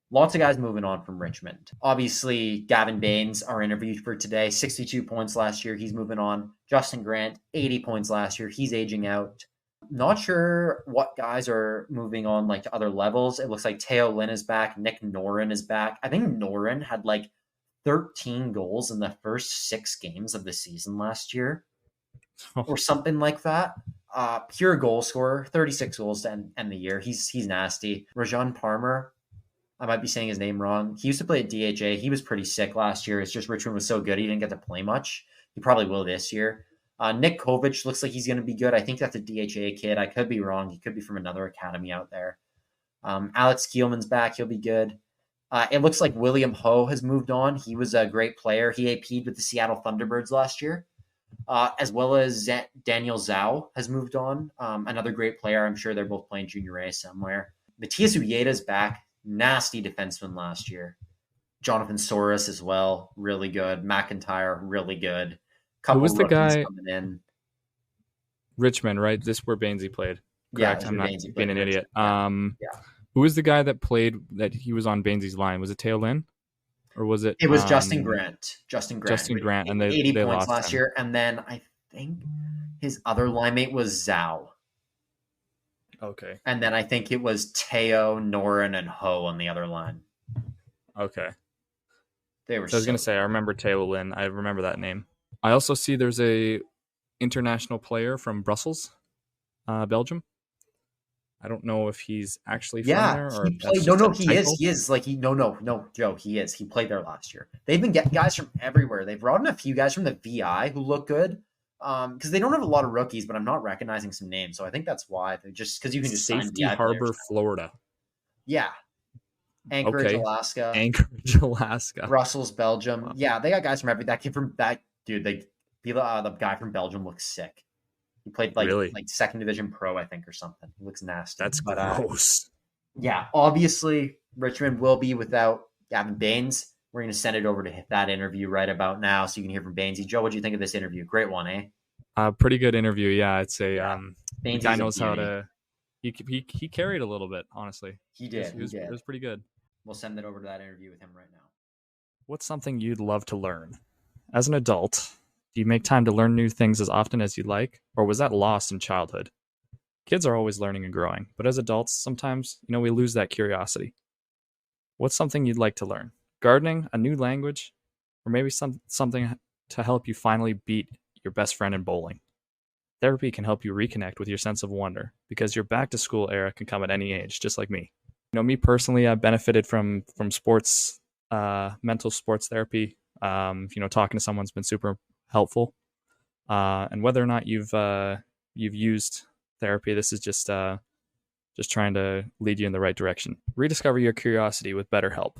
Speaker 2: Lots of guys moving on from Richmond. Obviously, Gavin Bains, our interview for today, 62 points last year. He's moving on. Justin Grant, 80 points last year. He's aging out. Not sure what guys are moving on like to other levels. It looks like Teo Lin is back. Nick Noren is back. I think Noren had like 13 goals in the first 6 games of the season last year or something like that. Pure goal scorer, 36 goals to end the year. He's nasty. Rajan Parmer, I might be saying his name wrong. He used to play at DHA. He was pretty sick last year. It's just Richmond was so good he didn't get to play much. He probably will this year. Nick Kovic looks like he's going to be good. I think that's a DHA kid. I could be wrong. He could be from another academy out there. Alex Kielman's back. He'll be good. It looks like William Ho has moved on. He was a great player. He AP'd with the Seattle Thunderbirds last year, as well as Daniel Zhao has moved on. Another great player. I'm sure they're both playing junior A somewhere. Matthias Uyeda's back. Nasty defenseman last year. Jonathan Soros as well. Really good. McIntyre, really good.
Speaker 1: Who was the guy coming in? Richmond, right? This is where Bainsy played. Correct.
Speaker 2: Yeah,
Speaker 1: I'm not being an idiot. Who was the guy that played that he was on Bainsy's line? Was it Teo Lin? Or was it?
Speaker 2: It was Justin Grant. Justin Grant.
Speaker 1: And they
Speaker 2: 80
Speaker 1: they
Speaker 2: points
Speaker 1: lost
Speaker 2: last year. And then I think his other line mate was Zhao.
Speaker 1: Okay.
Speaker 2: And then I think it was Teo, Noren, and Ho on the other line.
Speaker 1: Okay.
Speaker 2: They were.
Speaker 1: So I was going to say, I remember Teo Lin. I remember that name. I also see there's a international player from Brussels, Belgium. I don't know if he's actually from there or
Speaker 2: he played. He is. He is like Joe. He is. He played there last year. They've been getting guys from everywhere. They've brought in a few guys from the VI who look good. Because they don't have a lot of rookies, but I'm not recognizing some names, so I think that's why. Just because you can just
Speaker 1: Safety Harbor, Florida.
Speaker 2: Yeah. Anchorage, Alaska. Brussels, Belgium. Wow. Yeah, they got guys from that came from that dude. The guy from Belgium looks sick. He played like second division pro, I think, or something. He looks nasty.
Speaker 1: That's gross.
Speaker 2: Yeah, obviously Richmond will be without Gavin Bains. We're going to send it over to that interview right about now so you can hear from Bainsy. Joe, what do you think of this interview? Great one, eh?
Speaker 1: Pretty good interview, yeah. I'd say the guy knows how to... He carried a little bit, honestly.
Speaker 2: He did.
Speaker 1: It was pretty good.
Speaker 2: We'll send it over to that interview with him right now.
Speaker 1: What's something you'd love to learn? As an adult, do you make time to learn new things as often as you'd like? Or was that lost in childhood? Kids are always learning and growing, but as adults, sometimes, we lose that curiosity. What's something you'd like to learn? Gardening, a new language, or maybe something to help you finally beat your best friend in bowling. Therapy can help you reconnect with your sense of wonder because your back to school era can come at any age, just like me. Me personally, I've benefited from sports, mental sports therapy. Talking to someone's been super helpful. And whether or not you've used therapy, this is just trying to lead you in the right direction. Rediscover your curiosity with BetterHelp.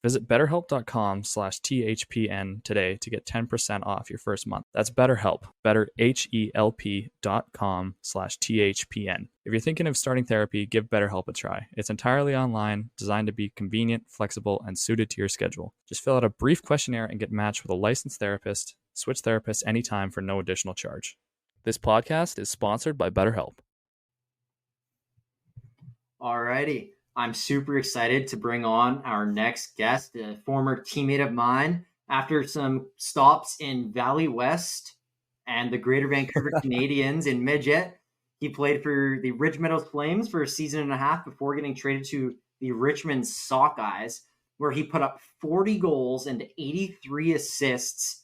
Speaker 1: Visit betterhelp.com/THPN today to get 10% off your first month. That's BetterHelp, BetterHelp.com/THPN. If you're thinking of starting therapy, give BetterHelp a try. It's entirely online, designed to be convenient, flexible, and suited to your schedule. Just fill out a brief questionnaire and get matched with a licensed therapist. Switch therapists anytime for no additional charge. This podcast is sponsored by BetterHelp.
Speaker 2: Alrighty. I'm super excited to bring on our next guest, a former teammate of mine. After some stops in Valley West and the Greater Vancouver Canadians in midget, he played for the Richmond Flames for a season and a half before getting traded to the Richmond Sockeyes, where he put up 40 goals and 83 assists.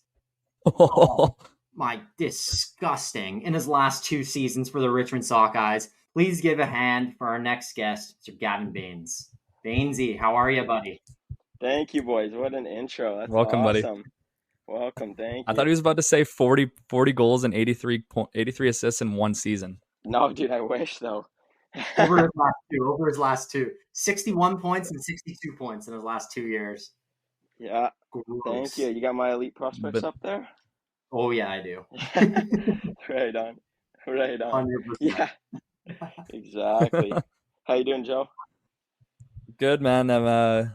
Speaker 2: Oh, my, disgusting, in his last 2 seasons for the Richmond Sockeyes. Please give a hand for our next guest, Mr. Gavin Bains. Bainsy, how are you, buddy?
Speaker 3: Thank you, boys. What an intro. That's
Speaker 1: welcome,
Speaker 3: awesome.
Speaker 1: Buddy.
Speaker 3: Welcome, thank you.
Speaker 1: I thought he was about to say 40 goals and 83 assists in one season.
Speaker 3: No, dude, I wish, though.
Speaker 2: Over his last two. 61 points and 62 points in his last 2 years.
Speaker 3: Yeah, gross. Thank you. You got my elite prospects up there?
Speaker 2: Oh, yeah, I do.
Speaker 3: Right on.
Speaker 2: 100%.
Speaker 3: Yeah. Exactly. How you doing, Joe?
Speaker 1: Good, man. I'm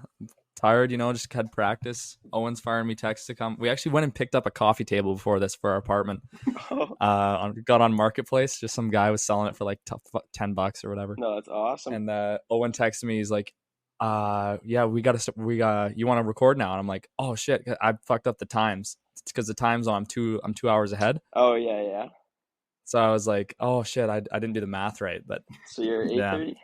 Speaker 1: tired, just had practice. Owen's firing me texts to come. We actually went and picked up a coffee table before this for our apartment. Got on Marketplace. Just some guy was selling it for like $10 or whatever.
Speaker 3: No, that's awesome.
Speaker 1: And Owen texted me. He's like, yeah, you want to record now? And I'm like, oh shit, I fucked up the times. It's because the time zone, I'm 2 hours ahead.
Speaker 3: Oh yeah.
Speaker 1: So I was like, oh shit, I didn't do the math right. But
Speaker 3: so you're 8:30?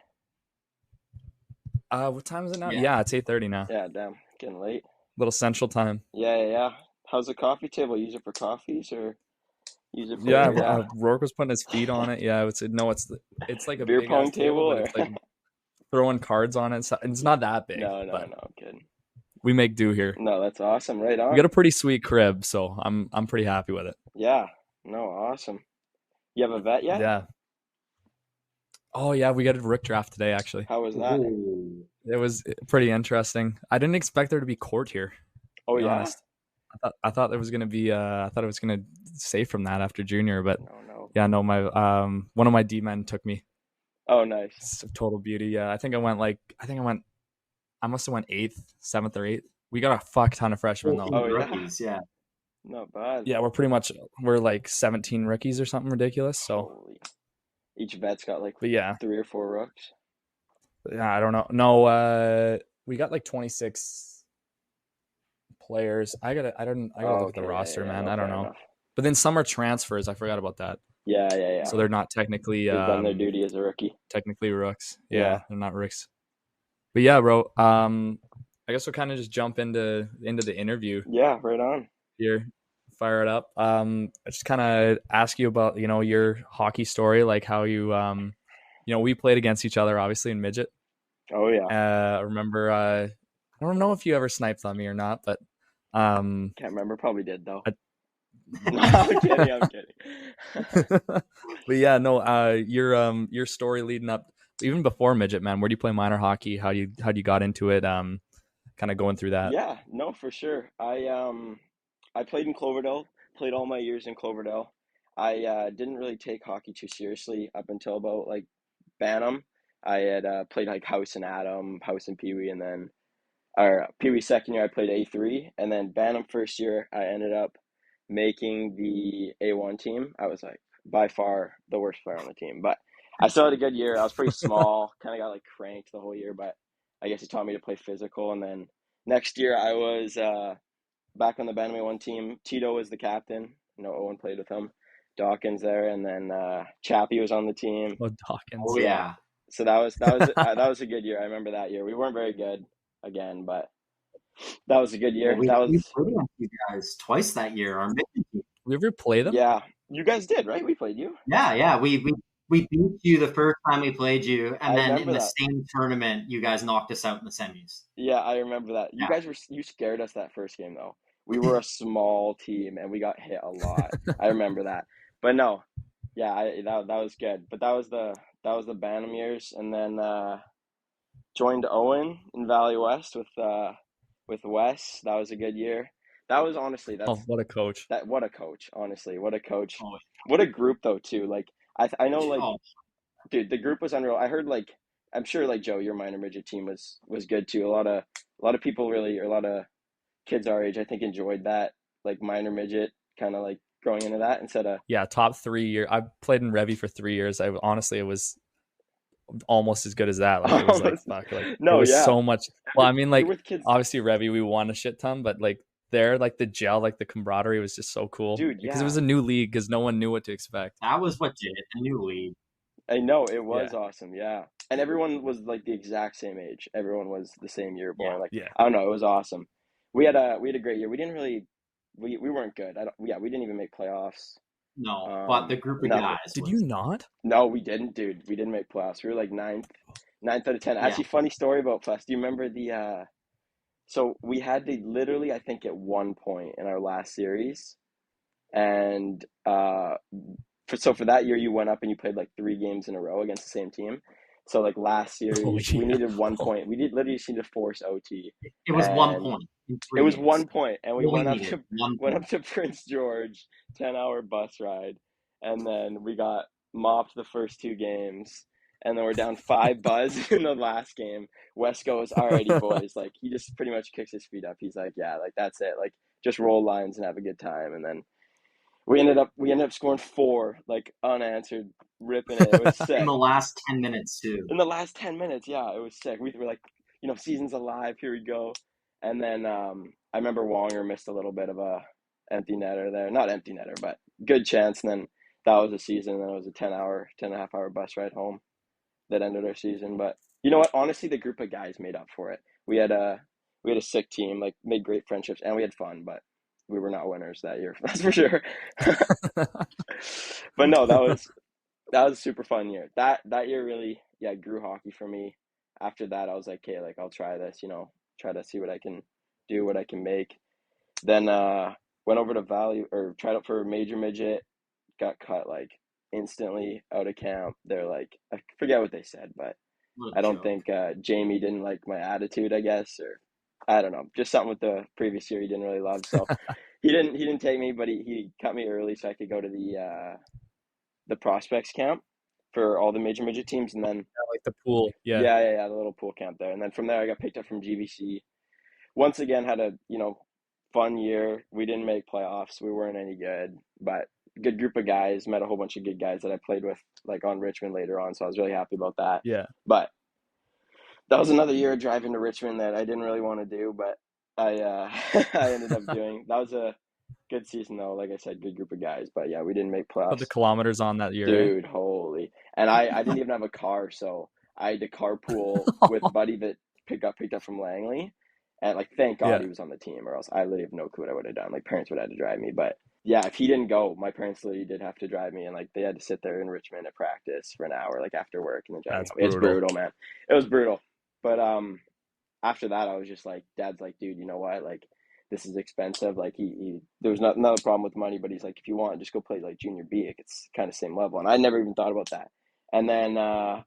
Speaker 1: What time is it now? Yeah, it's 8:30 now.
Speaker 3: Yeah, damn, getting late.
Speaker 1: Little central time.
Speaker 3: Yeah. How's the coffee table? Use it for coffees or use it for
Speaker 1: Rourke was putting his feet on it. Yeah, it's like a
Speaker 3: beer
Speaker 1: big
Speaker 3: pong table,
Speaker 1: but it's like throwing cards on it. It's not that big.
Speaker 3: No, I'm kidding.
Speaker 1: We make do here.
Speaker 3: No, that's awesome. Right on.
Speaker 1: We got a pretty sweet crib, so I'm pretty happy with it.
Speaker 3: Yeah. No, awesome. You have a vet yet?
Speaker 1: Yeah. Oh yeah, we got a Rook draft today. Actually,
Speaker 3: how was that?
Speaker 2: Ooh.
Speaker 1: It was pretty interesting. I didn't expect there to be court here.
Speaker 3: Oh yeah.
Speaker 1: Honest. I thought there was gonna be. I thought it was gonna save from that after junior, but
Speaker 3: no.
Speaker 1: Yeah, no. My one of my D men took me.
Speaker 3: Oh nice.
Speaker 1: It's a total beauty. Yeah, I must have went 8th, 7th or 8th. We got a fuck ton of freshmen though.
Speaker 3: Oh
Speaker 2: rookies, yeah.
Speaker 3: Not bad.
Speaker 1: Yeah, we're like 17 rookies or something ridiculous. So
Speaker 3: each vet's got like
Speaker 1: 3
Speaker 3: or 4 rooks.
Speaker 1: Yeah, I don't know. No, we got like 26 players. I gotta look at the roster, man. I don't know. Enough. But then some are transfers. I forgot about that.
Speaker 3: Yeah.
Speaker 1: So they're not technically
Speaker 3: they've done their duty as a rookie.
Speaker 1: Technically rooks. Yeah, they're not rooks. But yeah, bro. I guess we'll kind of just jump into the interview.
Speaker 3: Yeah, right on.
Speaker 1: Here, fire it up. I just kind of ask you about your hockey story, like how you we played against each other obviously in midget.
Speaker 3: Oh yeah.
Speaker 1: I remember. I don't know if you ever sniped on me or not, but
Speaker 3: can't remember. Probably did though.
Speaker 1: No,
Speaker 3: I'm kidding.
Speaker 1: But yeah, no. Your story leading up, even before midget, man. Where do you play minor hockey? How you got into it? Kind of going through that.
Speaker 3: Yeah, no, for sure. I played in Cloverdale. Played all my years in Cloverdale. I didn't really take hockey too seriously up until about like Bantam. I had played like House and Adam, House and PeeWee, and then PeeWee second year I played A3, and then Bantam first year I ended up making the A1 team. I was like by far the worst player on the team, but I still had a good year. I was pretty small, kind of got like cranked the whole year, but I guess it taught me to play physical. And then next year I was back on the Bantam A1 team. Tito was the captain. Owen played with him. Dawkins there, and then Chappie was on the team.
Speaker 1: Oh, Dawkins.
Speaker 2: Oh yeah.
Speaker 3: So that was that was a good year. I remember that year. We weren't very good again, but that was a good year.
Speaker 2: We played against you guys twice that year.
Speaker 1: We ever play them?
Speaker 3: Yeah, you guys did, right? We played you.
Speaker 2: Yeah. We beat you the first time we played you, and then in the same tournament, you guys knocked us out in the semis.
Speaker 3: Yeah, I remember that. You scared us that first game though. We were a small team and we got hit a lot. I remember that. But no, yeah, that was good. But that was the Bantam years, and then joined Owen in Valley West with with Wes. That was a good year. That was honestly
Speaker 1: what a coach.
Speaker 3: What a coach, honestly. What a coach. Oh. What a group though too. Like I know like dude, the group was unreal. I heard like I'm sure like Joe, your minor midget team was good too. A lot of people really, or a lot of kids our age I think enjoyed that, like minor midget kind of like growing into that instead of
Speaker 1: top 3 years. I played in Revy for 3 years. Honestly, it was almost as good as that. Like it was like fuck, like no, it was so much. Well, I mean, like obviously Revy we won a shit ton, but like there, like the gel, like the camaraderie was just so cool, dude. Because it was a new league, because no one knew what to expect.
Speaker 2: That was what did it, the new league.
Speaker 3: I know it was awesome, and everyone was like the exact same age. Everyone was the same year born. I don't know, it was awesome. We had a great year. We didn't really, we weren't good. We didn't even make playoffs.
Speaker 2: No, but the group of guys.
Speaker 1: Did you not?
Speaker 3: No, we didn't, dude. We didn't make playoffs. We were like ninth out of 10. Actually, funny story about playoffs. Do you remember the? So we had to literally, I think, at one point in our last series, and for that year, you went up and you played like 3 games in a row against the same team. So like last series, we needed 1 point. We literally just needed to force OT.
Speaker 2: It was 1 point.
Speaker 3: It was 1 point, and we went up to Prince George, 10-hour bus ride, and then we got mopped the first 2 games, and then we're down 5 buzz in the last game. Wes goes, "Alrighty, boys," like he just pretty much kicks his feet up. He's like, "Yeah, like that's it, like just roll lines and have a good time." And then we ended up scoring 4 like unanswered, ripping it. It was sick.
Speaker 2: In the last 10 minutes too.
Speaker 3: In the last 10 minutes, yeah, it was sick. We were like, season's alive. Here we go. And then I remember Wonger missed a little bit of a empty netter there. Not empty netter, but good chance. And then that was the season. And then it was a 10.5-hour bus ride home that ended our season. But you know what? Honestly, the group of guys made up for it. We had a sick team, like made great friendships, and we had fun. But we were not winners that year, that's for sure. But no, that was a super fun year. That year really, grew hockey for me. After that, I was like, okay, like I'll try this, try to see what I can do, what I can make. Then went over to Valley, or tried out for major midget, got cut like instantly out of camp. They're like, I forget what they said, but I don't think Jamie didn't like my attitude, I guess, or I don't know, just something with the previous year he didn't really love. So he didn't take me, but he cut me early so I could go to the prospects camp for all the major midget teams, and then
Speaker 1: like the pool, the
Speaker 3: little pool camp there. And then from there I got picked up from GBC. Once again, had a fun year. We didn't make playoffs. We weren't any good, but good group of guys. Met a whole bunch of good guys that I played with like on Richmond later on, so I was really happy about that.
Speaker 1: Yeah.
Speaker 3: But that was another year driving to Richmond that I didn't really want to do, but I I ended up doing. That was a good season though. Like I said, good group of guys. But yeah, we didn't make playoffs.
Speaker 1: Put the kilometers on that year,
Speaker 3: dude. Holy! And I didn't even have a car, so I had to carpool with a buddy that picked up from Langley. And like, thank God he was on the team, or else I literally have no clue what I would have done. Like, parents would have had to drive me, but yeah, if he didn't go, my parents literally did have to drive me, and like they had to sit there in Richmond at practice for an hour, like after work, and then drive me. It's brutal, man. It was brutal. But after that, I was just like, Dad's like, dude, you know what? Like, this is expensive. Like, he there was not a problem with money, but he's like, if you want, just go play like junior B. It's kind of same level, and I never even thought about that. And then I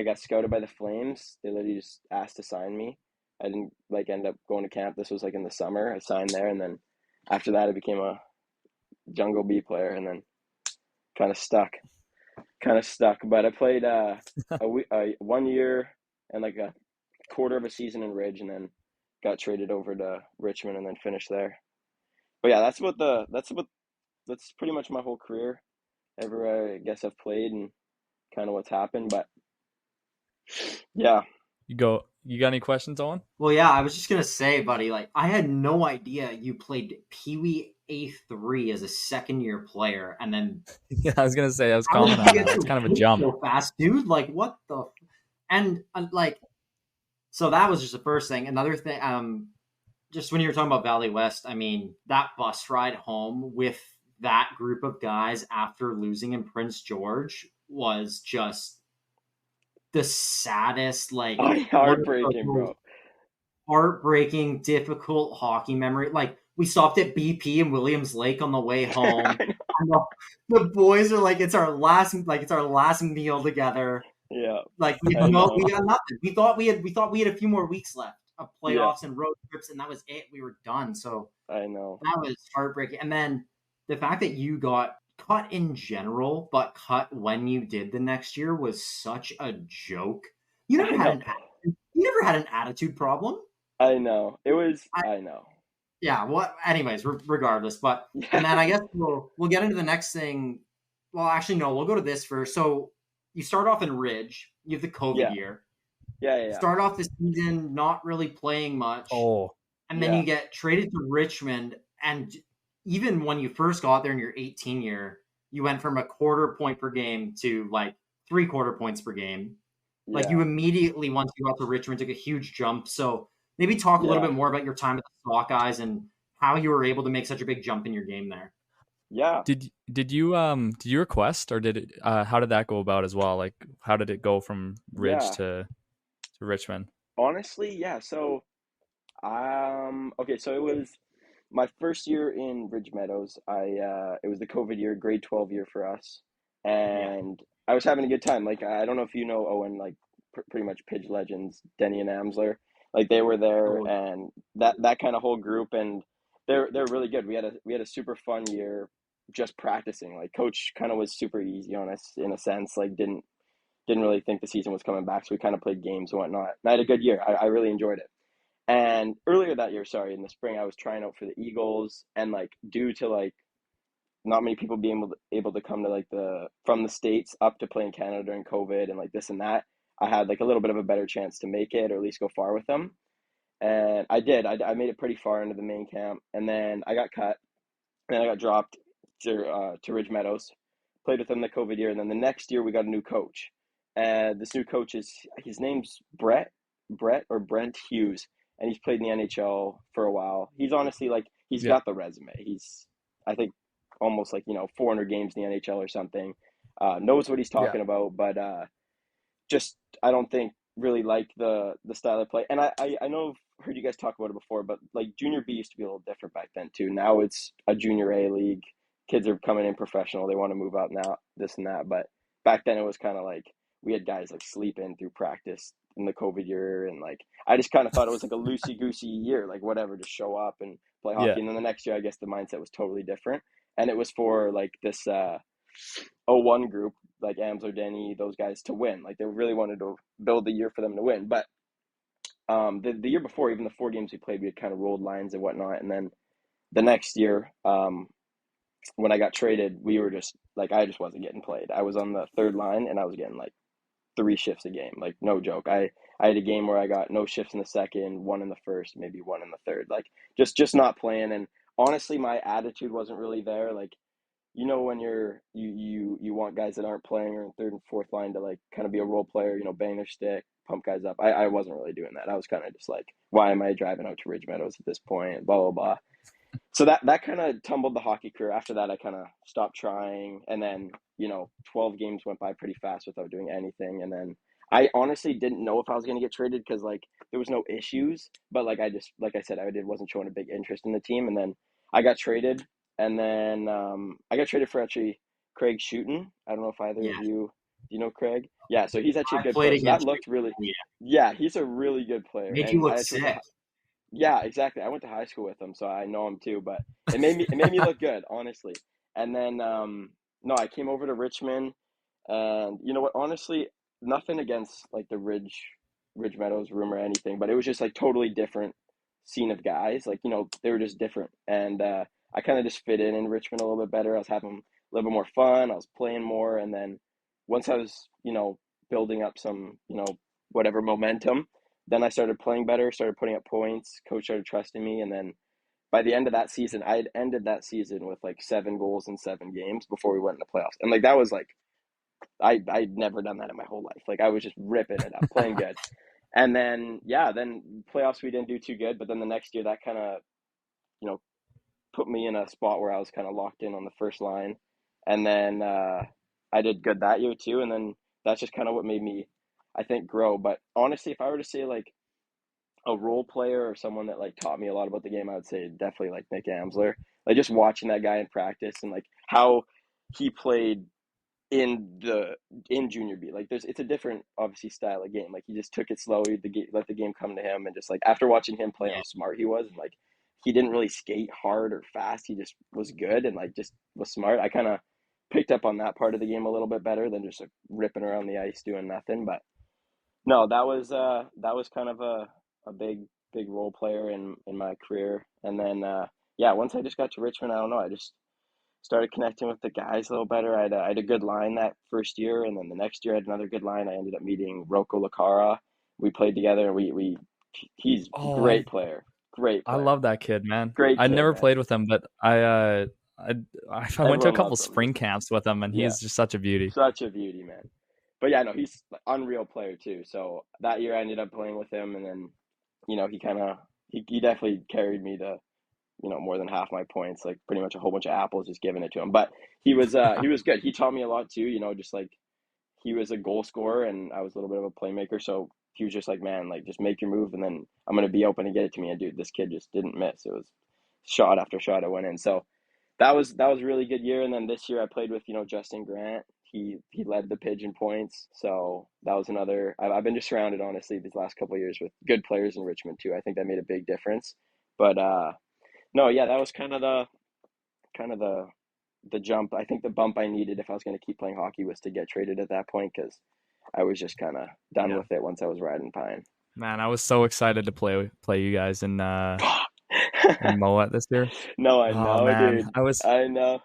Speaker 3: got scouted by the Flames. They literally just asked to sign me. I didn't like end up going to camp. This was like in the summer. I signed there, and then after that, I became a Jungle B player, and then kind of stuck. But I played a 1 year and like a quarter of a season in Ridge, and then got traded over to Richmond, and then finished there. But yeah, that's pretty much my whole career. Everywhere I guess I've played and kind of what's happened. But yeah.
Speaker 1: You got any questions, Owen?
Speaker 2: Well, yeah, I was just going to say, buddy, like, I had no idea you played PeeWee A3 as a second-year player, and then...
Speaker 1: Yeah, I was going to say, I was calling on that. It's kind of a jump.
Speaker 2: So fast, dude. Like, what the... And, like... So that was just the first thing. Another thing, just when you were talking about Valley West, I mean, that bus ride home with that group of guys after losing in Prince George was just... the saddest, like,
Speaker 3: heartbreaking, bro.
Speaker 2: Heartbreaking, difficult hockey memory. Like, we stopped at BP in Williams Lake on the way home. The boys are like, it's our last meal together.
Speaker 3: Yeah.
Speaker 2: Like, we got nothing. We thought we had a few more weeks left. of playoffs and road trips, and that was it. We were done. So
Speaker 3: I know
Speaker 2: that was heartbreaking. And then the fact that you got cut in general, but cut when you did the next year was such a joke. You never had an attitude problem.
Speaker 3: I know. I know.
Speaker 2: Yeah. Well, anyways, regardless, but and then I guess we'll get into the next thing. Well, actually, no, we'll go to this first. So you start off in Ridge. You have the COVID year.
Speaker 3: Yeah.
Speaker 2: Start off the season not really playing much. And then you get traded to Richmond. And even when you first got there in your 18 year, you went from a quarter point per game to like 3/4 points per game. Like you immediately, once you got to Richmond, took a huge jump. So maybe talk a little bit more about your time at the Sockeyes and how you were able to make such a big jump in your game there.
Speaker 3: Yeah.
Speaker 1: Did you request, or did it how did that go about as well? Like how did it go from Ridge to Richmond?
Speaker 3: Honestly, yeah. So okay, so it was my first year in Ridge Meadows. It was the COVID year, grade 12 year for us. And I was having a good time. Like I don't know if you know Owen, like pretty much Pidge legends, Denny and Amsler. Like they were there, and that kind of whole group, and they're really good. We had a super fun year just practicing. Like coach kind of was super easy on us in a sense. Like didn't really think the season was coming back, so we kind of played games and whatnot. And I had a good year. I really enjoyed it. And earlier that year, in the spring, I was trying out for the Eagles, and like due to like not many people being able to come to like from the States up to play in Canada during COVID and like this and that, I had like a little bit of a better chance to make it or at least go far with them. And I did. I made it pretty far into the main camp, and then I got cut, and then I got dropped to Ridge Meadows, played with them the COVID year, and then the next year we got a new coach. And this new coach his name's Brent Hughes, and he's played in the NHL for a while. He's honestly like he's got the resume. He's I think almost like 400 games in the NHL or something. Knows what he's talking about, but just I don't think really like the style of play. And I know I've heard you guys talk about it before, but like junior B used to be a little different back then too. Now it's a junior A league. Kids are coming in professional. They want to move up now, this and that. But back then it was kind of like we had guys like sleeping through practice in the COVID year, and like I just kind of thought it was like a loosey goosey year, like whatever, just show up and play hockey. And then the next year, I guess the mindset was totally different, and it was for like this 01 group, like Amsler, Denny, those guys to win. Like they really wanted to build the year for them to win. But the year before, even the 4 games we played, we had kind of rolled lines and whatnot. And then the next year, when I got traded, we were just like I just wasn't getting played. I was on the third line, and I was getting like 3 shifts a game, like no joke. I had a game where I got no shifts in the second, 1 in the first, maybe 1 in the third, like just not playing. And honestly, my attitude wasn't really there. Like when you want guys that aren't playing or in third and fourth line to like kind of be a role player, bang their stick, pump guys up. I wasn't really doing that. I was kind of just like, why am I driving out to Ridge Meadows at this point? Blah blah blah. So that kind of tumbled the hockey career. After that, I kind of stopped trying, and then 12 games went by pretty fast without doing anything. And then I honestly didn't know if I was going to get traded because like there was no issues, but like I said, wasn't showing a big interest in the team. And then I got traded, and then I got traded for actually Craig Shooten. I don't know if either of you do you know Craig? Yeah, so he's actually a good player. So that looked really, he's a really good player.
Speaker 2: Made you look sick.
Speaker 3: Yeah, exactly. I went to high school with him, so I know him too. But it made me look good, honestly. And then no, I came over to Richmond, and you know what? Honestly, nothing against like the Ridge Meadows room or anything, but it was just like totally different scene of guys. Like they were just different, and I kind of just fit in Richmond a little bit better. I was having a little bit more fun. I was playing more, and then once I was building up some whatever momentum, then I started playing better, started putting up points. Coach started trusting me, and then by the end of that season, I had ended that season with like 7 goals in 7 games before we went into playoffs. And like that was like I'd never done that in my whole life. Like I was just ripping it up, playing good. And then then playoffs we didn't do too good, but then the next year that kind of put me in a spot where I was kind of locked in on the first line. And then I did good that year too, and then that's just kind of what made me I think grow. But honestly, if I were to say like a role player or someone that like taught me a lot about the game, I would say definitely like Nick Amsler. Like just watching that guy in practice and like how he played in junior B. Like it's a different obviously style of game. Like he just took it slow, let the game come to him, and just like after watching him play how smart he was, and like he didn't really skate hard or fast. He just was good and like just was smart. I kind of picked up on that part of the game a little bit better than just like, ripping around the ice doing nothing. But no, that was kind of a big role player in my career. And then yeah, once I just got to Richmond, I don't know, I just started connecting with the guys a little better. I had a good line that first year, and then the next year I had another good line. I ended up meeting Rocco Lacara. We played together, and he's a great player. Great player.
Speaker 1: I love that kid, man.
Speaker 3: Great
Speaker 1: I
Speaker 3: kid,
Speaker 1: never
Speaker 3: man.
Speaker 1: played with him, but I went to a couple spring camps with him, and he's just such a beauty.
Speaker 3: Such a beauty, man. But yeah, no, he's an unreal player too. So that year I ended up playing with him, and then he definitely carried me to more than half my points, like pretty much a whole bunch of apples, just giving it to him. But he was good. He taught me a lot too. Just like he was a goal scorer, and I was a little bit of a playmaker. So he was just like, man, like just make your move, and then I'm gonna be open to get it to me. And dude, this kid just didn't miss. It was shot after shot I went in. So that was a really good year. And then this year I played with Justin Grant. He led the Pigeon points, so that was another. I've been just surrounded, honestly, these last couple of years with good players in Richmond too. I think that made a big difference. But no, yeah, that was kind of the jump. I think the bump I needed if I was going to keep playing hockey was to get traded at that point, because I was just kind of done with it once I was riding Pine.
Speaker 1: Man, I was so excited to play you guys in Moet this year.
Speaker 3: No, I know, man. Dude. I know.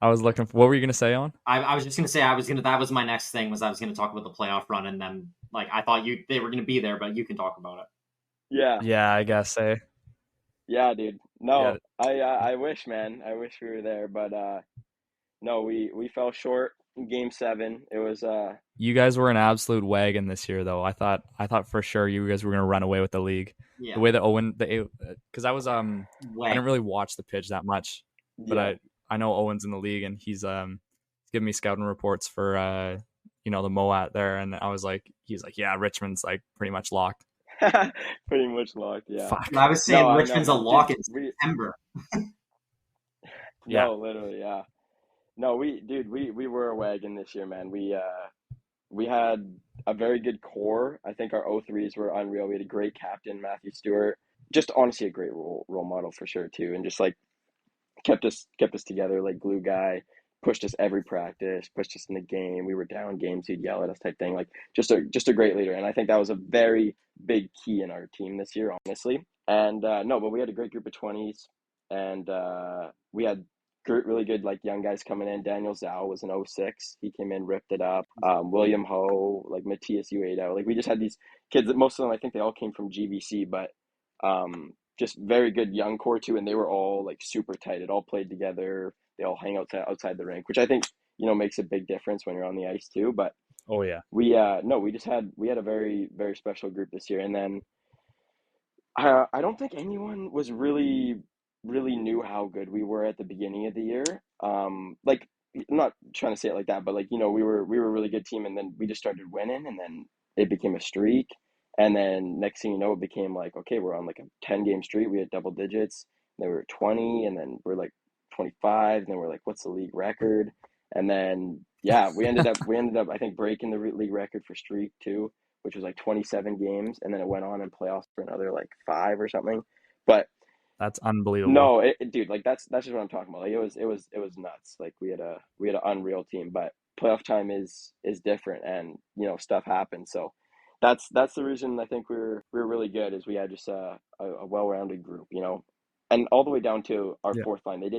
Speaker 1: I was looking for. What were you gonna say, Owen?
Speaker 4: I was just gonna say that was my next thing. I was gonna talk about the playoff run, and then like I thought they were gonna be there, but you can talk about it.
Speaker 3: Yeah.
Speaker 1: Yeah, I guess.
Speaker 3: Yeah, dude. No, yeah. I wish, man. I wish we were there, but no, we fell short in Game 7. It was
Speaker 1: You guys were an absolute wagon this year, though. I thought for sure you guys were gonna run away with the league. Yeah. The way that Owen, because I was I didn't really watch the pitch that much, but I know Owen's in the league, and he's giving me scouting reports for the Moet there, and he's like, yeah, Richmond's like pretty much locked.
Speaker 3: Pretty much locked, yeah.
Speaker 4: Fuck. I was saying Richmond's a lock in September.
Speaker 3: No, literally, yeah. No, we were a wagon this year, man. We had a very good core. I think our O3s were unreal. We had a great captain, Matthew Stewart. Just honestly a great role model for sure too, and just like kept us together, like glue guy. Pushed us every practice, pushed us in the game. We were down games, he'd yell at us type thing. Like just a great leader. And I think that was a very big key in our team this year, honestly. And no, but we had a great group of 20s, and we had really good like young guys coming in. Daniel Zhao was an 06. He came in, ripped it up. William Ho, like Matthias Ueda. Like we just had these kids that most of them, I think they all came from GBC, but just very good young core too. And they were all like super tight. It all played together. They all hang outside the rink, which I think makes a big difference when you're on the ice too. But
Speaker 1: oh yeah,
Speaker 3: we had a very very special group this year, and then I don't think anyone was really knew how good we were at the beginning of the year. Like I'm not trying to say it like that, but like we were a really good team, and then we just started winning, and then it became a streak, and then next thing you know, it became like, okay, we're on like a 10-game streak. We had double digits. And then we were 20, and then we're like 25, and then we're like, what's the league record? And then yeah, we ended up I think breaking the league record for streak too, which was like 27 games, and then it went on in playoffs for another like 5 or something. But
Speaker 1: that's unbelievable.
Speaker 3: No, dude, like that's just what I'm talking about. Like it was nuts. Like we had an unreal team, but playoff time is different, and stuff happens. So that's the reason I think we're really good, is we had just a well-rounded group, and all the way down to our fourth line. They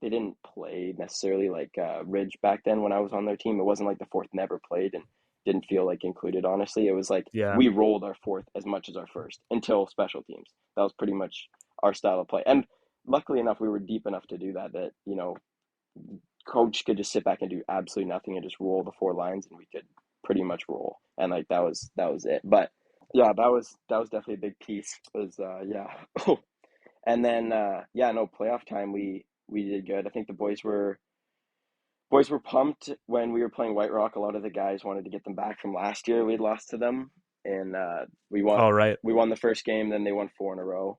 Speaker 3: didn't play necessarily like Ridge back then when I was on their team. It wasn't like the fourth never played and didn't feel like included. Honestly, it was like we rolled our fourth as much as our first until special teams. That was pretty much our style of play, and luckily enough, we were deep enough to do that. Coach could just sit back and do absolutely nothing and just roll the 4 lines, and we could pretty much roll. And like that was it. But yeah, that was definitely a big piece. Was and then playoff time we did good. I think the boys were pumped when we were playing White Rock. A lot of the guys wanted to get them back from last year. We had lost to them, and we won.
Speaker 1: Oh, right.
Speaker 3: We won the first game, then they won 4 in a row.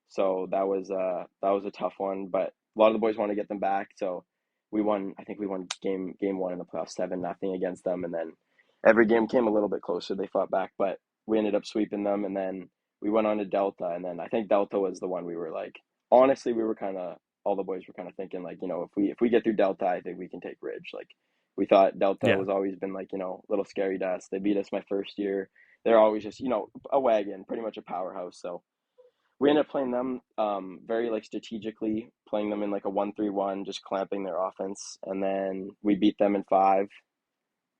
Speaker 3: So that was a tough one, but a lot of the boys want to get them back. So we won. I think we won game 1 in the playoffs 7-0 against them, and then every game came a little bit closer. They fought back, but we ended up sweeping them, and then we went on to Delta, and then I think Delta was the one we were like. Honestly, we were kind of all the boys were kind of thinking like, if we get through Delta, I think we can take Ridge. Like we thought Delta was always been like a little scary to us. They beat us my first year. They're always just a wagon, pretty much a powerhouse. So we ended up playing them very like strategically, playing them in like a 1-3-1, just clamping their offense, and then we beat them in 5.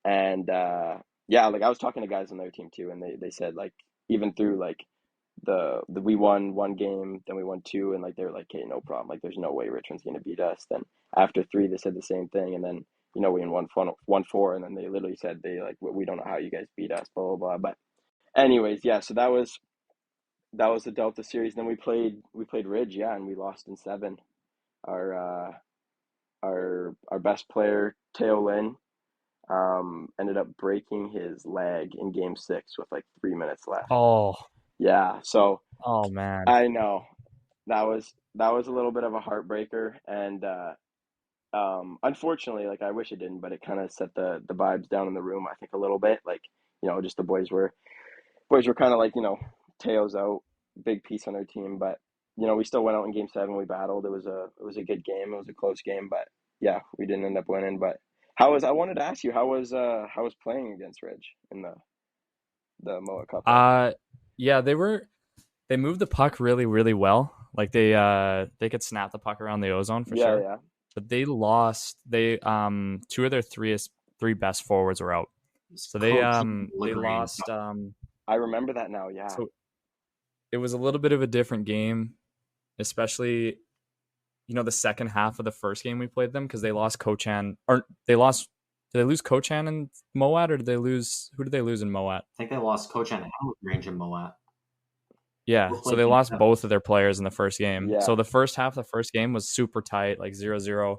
Speaker 3: And like I was talking to guys on their team too, and they said like even through like the we won 1 game, then we won 2, and like they were like, okay, no problem, like there's no way Richmond's gonna beat us. Then after 3, they said the same thing, and then we won 1-4, and then they literally said they like we don't know how you guys beat us, blah blah blah. But anyways, yeah, so that was the Delta series. Then we played Ridge, and we lost in 7. Our best player, Teo Lin, ended up breaking his leg in game 6 with like 3 minutes left.
Speaker 1: Oh.
Speaker 3: Yeah, so
Speaker 1: oh man.
Speaker 3: I know. That was a little bit of a heartbreaker, and unfortunately, like I wish it didn't, but it kind of set the vibes down in the room, I think, a little bit. Like, just the boys were kind of like, Teo's out, big piece on our team, but we still went out in game 7. We battled. It was a good game. It was a close game, but yeah, we didn't end up winning. But I wanted to ask you, how was playing against Ridge in the MOA Cup?
Speaker 1: Yeah, they moved the puck really, really well. Like they could snap the puck around the ozone for sure.
Speaker 3: Yeah.
Speaker 1: But they lost. 2 of their 3 best forwards were out. So they lost.
Speaker 3: I remember that now. Yeah.
Speaker 1: So it was a little bit of a different game, especially the second half of the first game we played them, because they lost Kochan. Or they lost. Did they lose Kochan in Moat, or did they lose? Who did they lose in Moat?
Speaker 4: I think they lost Kochan and Range in Moat.
Speaker 1: Yeah, so they lost both of their players in the first game.
Speaker 3: Yeah.
Speaker 1: So the first half of the first game was super tight, like 0-0,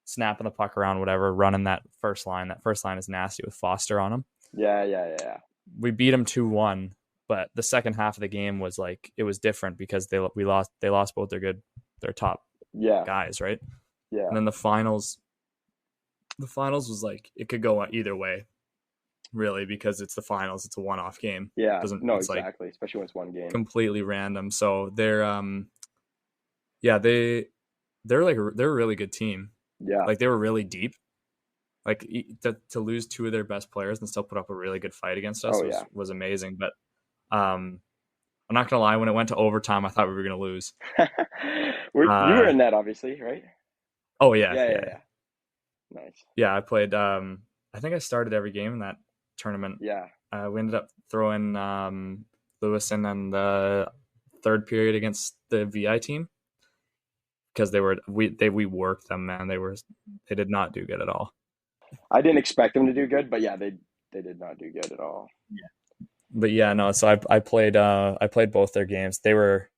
Speaker 1: snapping the puck around, whatever, running that first line. That first line is nasty with Foster on them.
Speaker 3: Yeah.
Speaker 1: We beat them 2-1, but the second half of the game was like, it was different because they lost both their top guys, right?
Speaker 3: Yeah.
Speaker 1: And then the finals was like, it could go either way, really, because it's the finals. It's a one-off game.
Speaker 3: Yeah, exactly. Like, especially when it's one game.
Speaker 1: Completely random. So they're they're a really good team.
Speaker 3: Yeah,
Speaker 1: like they were really deep. Like to lose 2 of their best players and still put up a really good fight against us was amazing. But I'm not gonna lie, when it went to overtime, I thought we were gonna lose.
Speaker 3: You were in that, obviously, right?
Speaker 1: Oh yeah.
Speaker 3: Nice.
Speaker 1: Yeah, I played. I think I started every game in that tournament.
Speaker 3: Yeah.
Speaker 1: We ended up throwing Lewis in the third period against the VI team because we worked them, man. They did not do good at all.
Speaker 3: I didn't expect them to do good, but yeah, they did not do good at all.
Speaker 1: Yeah. But yeah, no. So I played both their games. They were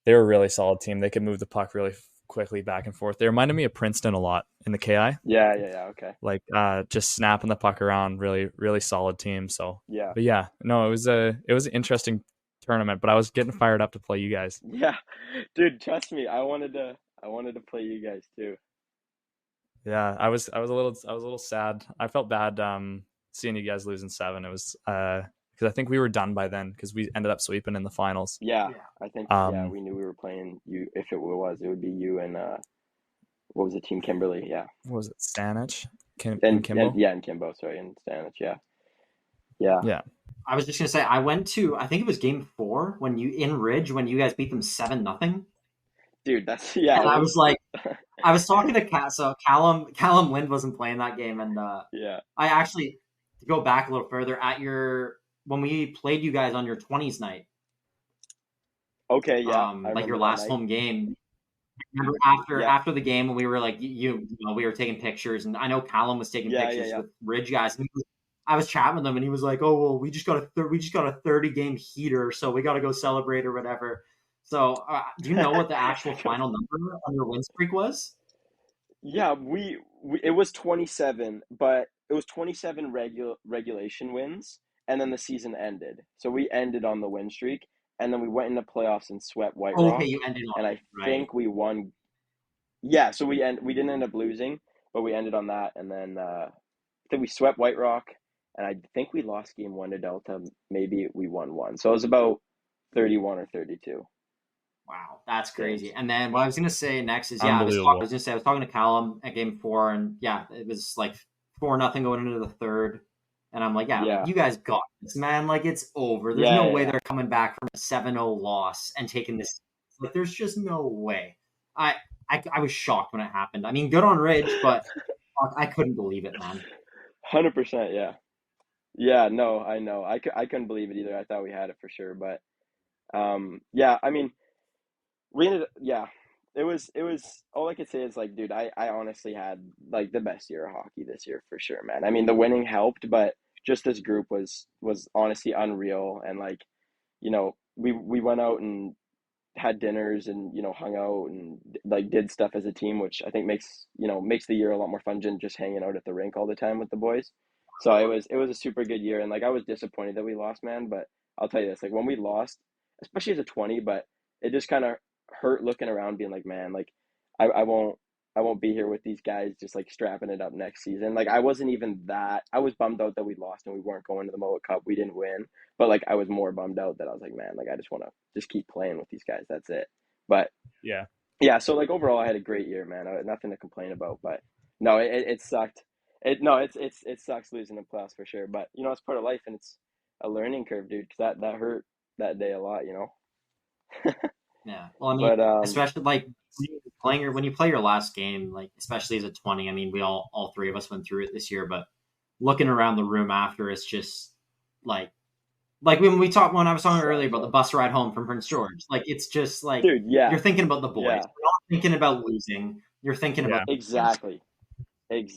Speaker 1: a really solid team. They could move the puck really quickly back and forth. They reminded me of Princeton a lot in the KI.
Speaker 3: Yeah. Okay.
Speaker 1: Like just snapping the puck around, really, really solid team. So
Speaker 3: yeah.
Speaker 1: But yeah, no, it was an interesting tournament. But I was getting fired up to play you guys.
Speaker 3: Yeah, dude, trust me, I wanted to play you guys too.
Speaker 1: Yeah, I was a little sad. I felt bad seeing you guys lose in 7. It was because I think we were done by then because we ended up sweeping in the finals.
Speaker 3: Yeah. I think we knew we were playing you. If it would be you and what was the team? Kimberly. Yeah.
Speaker 1: What was it? Stanich
Speaker 3: and
Speaker 1: Kimbo.
Speaker 3: And Kimbo. Sorry, and Stanich. Yeah.
Speaker 4: I was just gonna say I went to, I think it was game 4 when you guys beat them 7-0.
Speaker 3: Dude, that's And
Speaker 4: I was like, I was talking to so Callum Lind wasn't playing that game, and I actually, to go back a little further, when we played you guys on your 20s night.
Speaker 3: Okay, yeah.
Speaker 4: Like your last home game. Remember after the game when we were like we were taking pictures, and I know Callum was taking pictures with Ridge guys. And I was chatting with him, and he was like, "Oh well, we just got a 30-game heater, so we got to go celebrate or whatever." So, do you know what the actual final number on your win streak was?
Speaker 3: Yeah, it was 27, but it was 27 regulation wins, and then the season ended. So we ended on the win streak, and then we went into playoffs and swept White Rock.
Speaker 4: Okay, you ended on
Speaker 3: and I think we won. Yeah, so we didn't end up losing, but we ended on that. And then I think we swept White Rock, and I think we lost game 1 to Delta. Maybe we won 1. So it was about 31 or 32.
Speaker 4: Wow, that's crazy. Games. And then what I was going to say next is, I was talking to Callum at game 4, and it was like 4-0 going into the third. And I'm like, you guys got this, man. Like, it's over. There's no way they're coming back from a 7-0 loss and taking this. Like, there's just no way. I was shocked when it happened. I mean, good on Ridge, but I couldn't believe it, man.
Speaker 3: 100%, yeah. Yeah, no, I know. I couldn't believe it either. I thought we had it for sure. But, I mean, we ended up, it was all I could say is, like, dude, I honestly had, like, the best year of hockey this year for sure, man. I mean, the winning helped, but just this group was honestly unreal. And, like, you know, we went out and had dinners and, you know, hung out and, like, did stuff as a team, which I think makes the year a lot more fun than just hanging out at the rink all the time with the boys. So it was a super good year. And, like, I was disappointed that we lost, man, but I'll tell you this, like, when we lost, especially as a 20, but it just kind of hurt looking around being like, man, like, I won't be here with these guys just, like, strapping it up next season. Like, I wasn't even that. I was bummed out that we lost and we weren't going to the Moa Cup. We didn't win. But, like, I was more bummed out that I was like, man, like, I just want to just keep playing with these guys. That's it. But yeah. So, like, overall, I had a great year, man. I had nothing to complain about. But no, it sucked. It sucks losing the playoffs for sure. But, you know, it's part of life and it's a learning curve, dude. Because that hurt that day a lot, you know.
Speaker 4: Yeah. Well, I mean, especially like when you play your last game, like, especially as a 20, I mean, we all three of us went through it this year, but looking around the room after, it's just like when I was talking earlier about the bus ride home from Prince George, like, it's just like, dude, you're thinking about the boys. You're not thinking about losing. You're thinking about
Speaker 3: exactly. And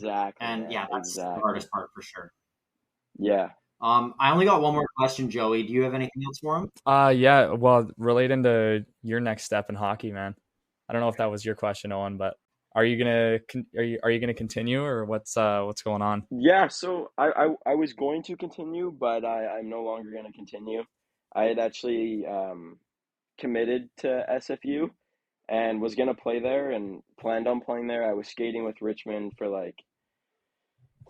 Speaker 4: that's the hardest part for sure.
Speaker 3: Yeah.
Speaker 4: I only got one more question, Joey. Do you have anything else for him?
Speaker 1: Yeah. Well, relating to your next step in hockey, man. I don't know if that was your question, Owen, but are you gonna continue, or what's going on?
Speaker 3: Yeah. So I was going to continue, but I'm no longer going to continue. I had actually committed to SFU and was going to play there and planned on playing there. I was skating with Richmond for like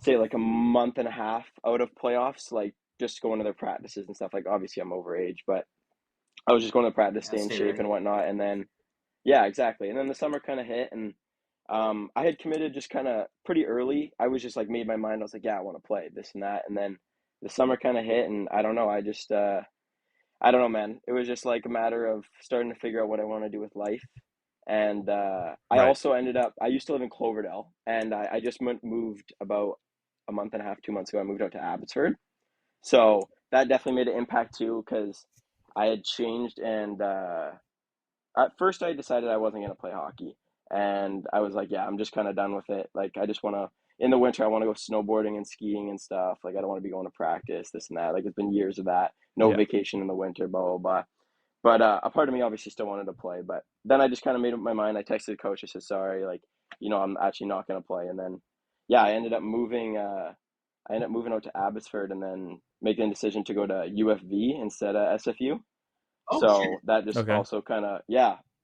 Speaker 3: a month and a half out of playoffs, like, just going to their practices and stuff. Like, obviously I'm overage, but I was just going to practice, stay in shape and whatnot. And then, exactly. And then the summer kind of hit, and I had committed just kind of pretty early. I was just like, made my mind. I was like, I want to play this and that. And then the summer kind of hit, and I don't know. I just, I don't know, man. It was just like a matter of starting to figure out what I want to do with life. And I also ended up, I used to live in Cloverdale, and I just moved about a month and a half, 2 months ago. I moved out to Abbotsford. So that definitely made an impact too, because I had changed, and at first I decided I wasn't going to play hockey. And I was like, I'm just kind of done with it. Like, I just want to, in the winter, I want to go snowboarding and skiing and stuff. Like, I don't want to be going to practice, this and that. Like, it's been years of that. No vacation in the winter, blah, blah, blah. But a part of me obviously still wanted to play. But then I just kind of made up my mind. I texted the coach. I said, sorry, like, you know, I'm actually not going to play. And then, I ended up moving out to Abbotsford, and then making the decision to go to UFV instead of SFU. So that just also kind of,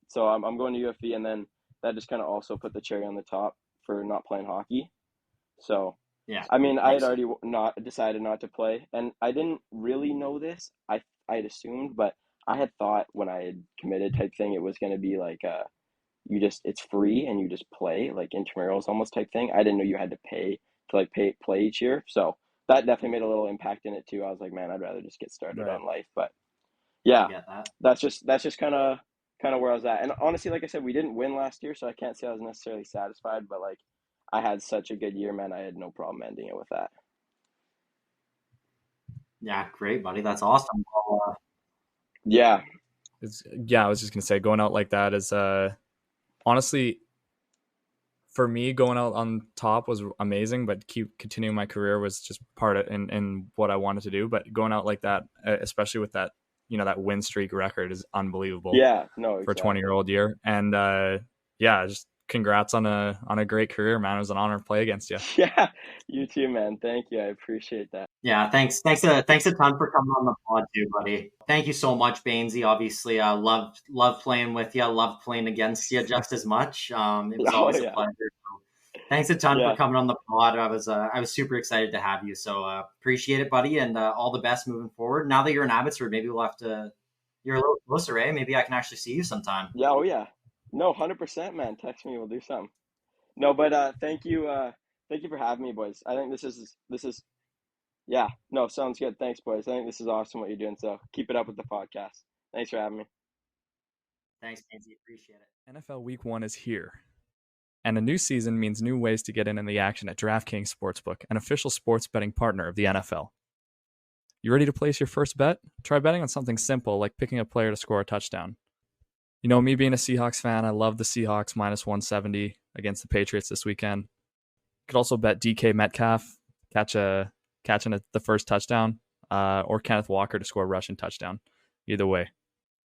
Speaker 3: so I'm going to UFV, and then that just kind of also put the cherry on the top for not playing hockey. So, I mean, I had already decided not to play, and I didn't really know this. I had assumed, but I had thought when I had committed type thing, it was going to be like, it's free and you just play, like intramurals almost type thing. I didn't know you had to pay to, like, play each year. So that definitely made a little impact in it too. I was like, man, I'd rather just get started on life. But that's just kind of where I was at. And honestly, like I said, we didn't win last year, so I can't say I was necessarily satisfied, but, like, I had such a good year, man. I had no problem ending it with that.
Speaker 4: Yeah, great, buddy. That's awesome.
Speaker 1: I was just gonna say, going out like that is honestly, for me, going out on top was amazing, but continuing my career was just part of in what I wanted to do. But going out like that, especially with that, you know, that win streak record, is unbelievable. For a 20-year-old year. And just congrats on a great career, man. It was an honor to play against you.
Speaker 3: Yeah, you too, man. Thank you. I appreciate that.
Speaker 4: Yeah, thanks a ton for coming on the pod too, buddy. Thank you so much, Bainsy. Obviously, I loved playing with you. Loved playing against you just as much. It was always a pleasure. Thanks a ton for coming on the pod. I was super excited to have you. So appreciate it, buddy, and all the best moving forward. Now that you're in Abbotsford, maybe we'll have to. You're a little closer, eh? Maybe I can actually see you sometime.
Speaker 3: Yeah. Oh yeah. No, 100%, man. Text me. We'll do something. No, but thank you for having me, boys. I think this is. Yeah. No, sounds good. Thanks, boys. I think this is awesome what you're doing. So keep it up with the podcast. Thanks for having me.
Speaker 4: Thanks, Bainsy. Appreciate it.
Speaker 1: NFL Week 1 is here. And a new season means new ways to get in the action at DraftKings Sportsbook, an official sports betting partner of the NFL. You ready to place your first bet? Try betting on something simple like picking a player to score a touchdown. You know, me being a Seahawks fan, I love the Seahawks minus 170 against the Patriots this weekend. You could also bet DK Metcalf catching the first touchdown, or Kenneth Walker to score a rushing touchdown. Either way.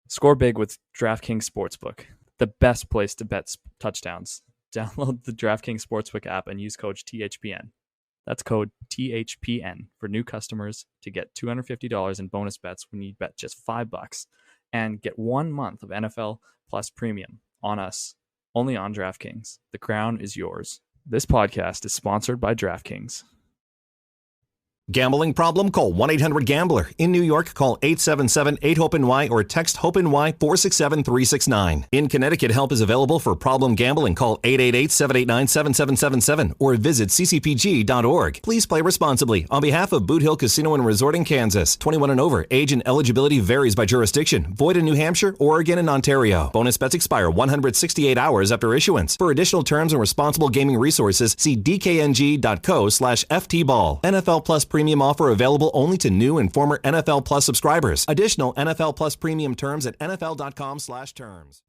Speaker 1: Score big with DraftKings Sportsbook, the best place to bet touchdowns. Download the DraftKings Sportsbook app and use code THPN. That's code THPN for new customers to get $250 in bonus bets when you bet just $5 and get 1 month of NFL Plus Premium on us, only on DraftKings. The crown is yours. This podcast is sponsored by DraftKings.
Speaker 5: Gambling problem? Call 1-800-GAMBLER. In New York, call 877-8-HOPE-NY or text HOPE-NY 467-369. In Connecticut, help is available for problem gambling. Call 888-789-7777 or visit ccpg.org. Please play responsibly. On behalf of Boot Hill Casino and Resort in Kansas, 21 and over, age and eligibility varies by jurisdiction. Void in New Hampshire, Oregon, and Ontario. Bonus bets expire 168 hours after issuance. For additional terms and responsible gaming resources, see dkng.co/ftball. NFL Plus Premium offer available only to new and former NFL Plus subscribers. Additional NFL Plus Premium terms at nfl.com/terms.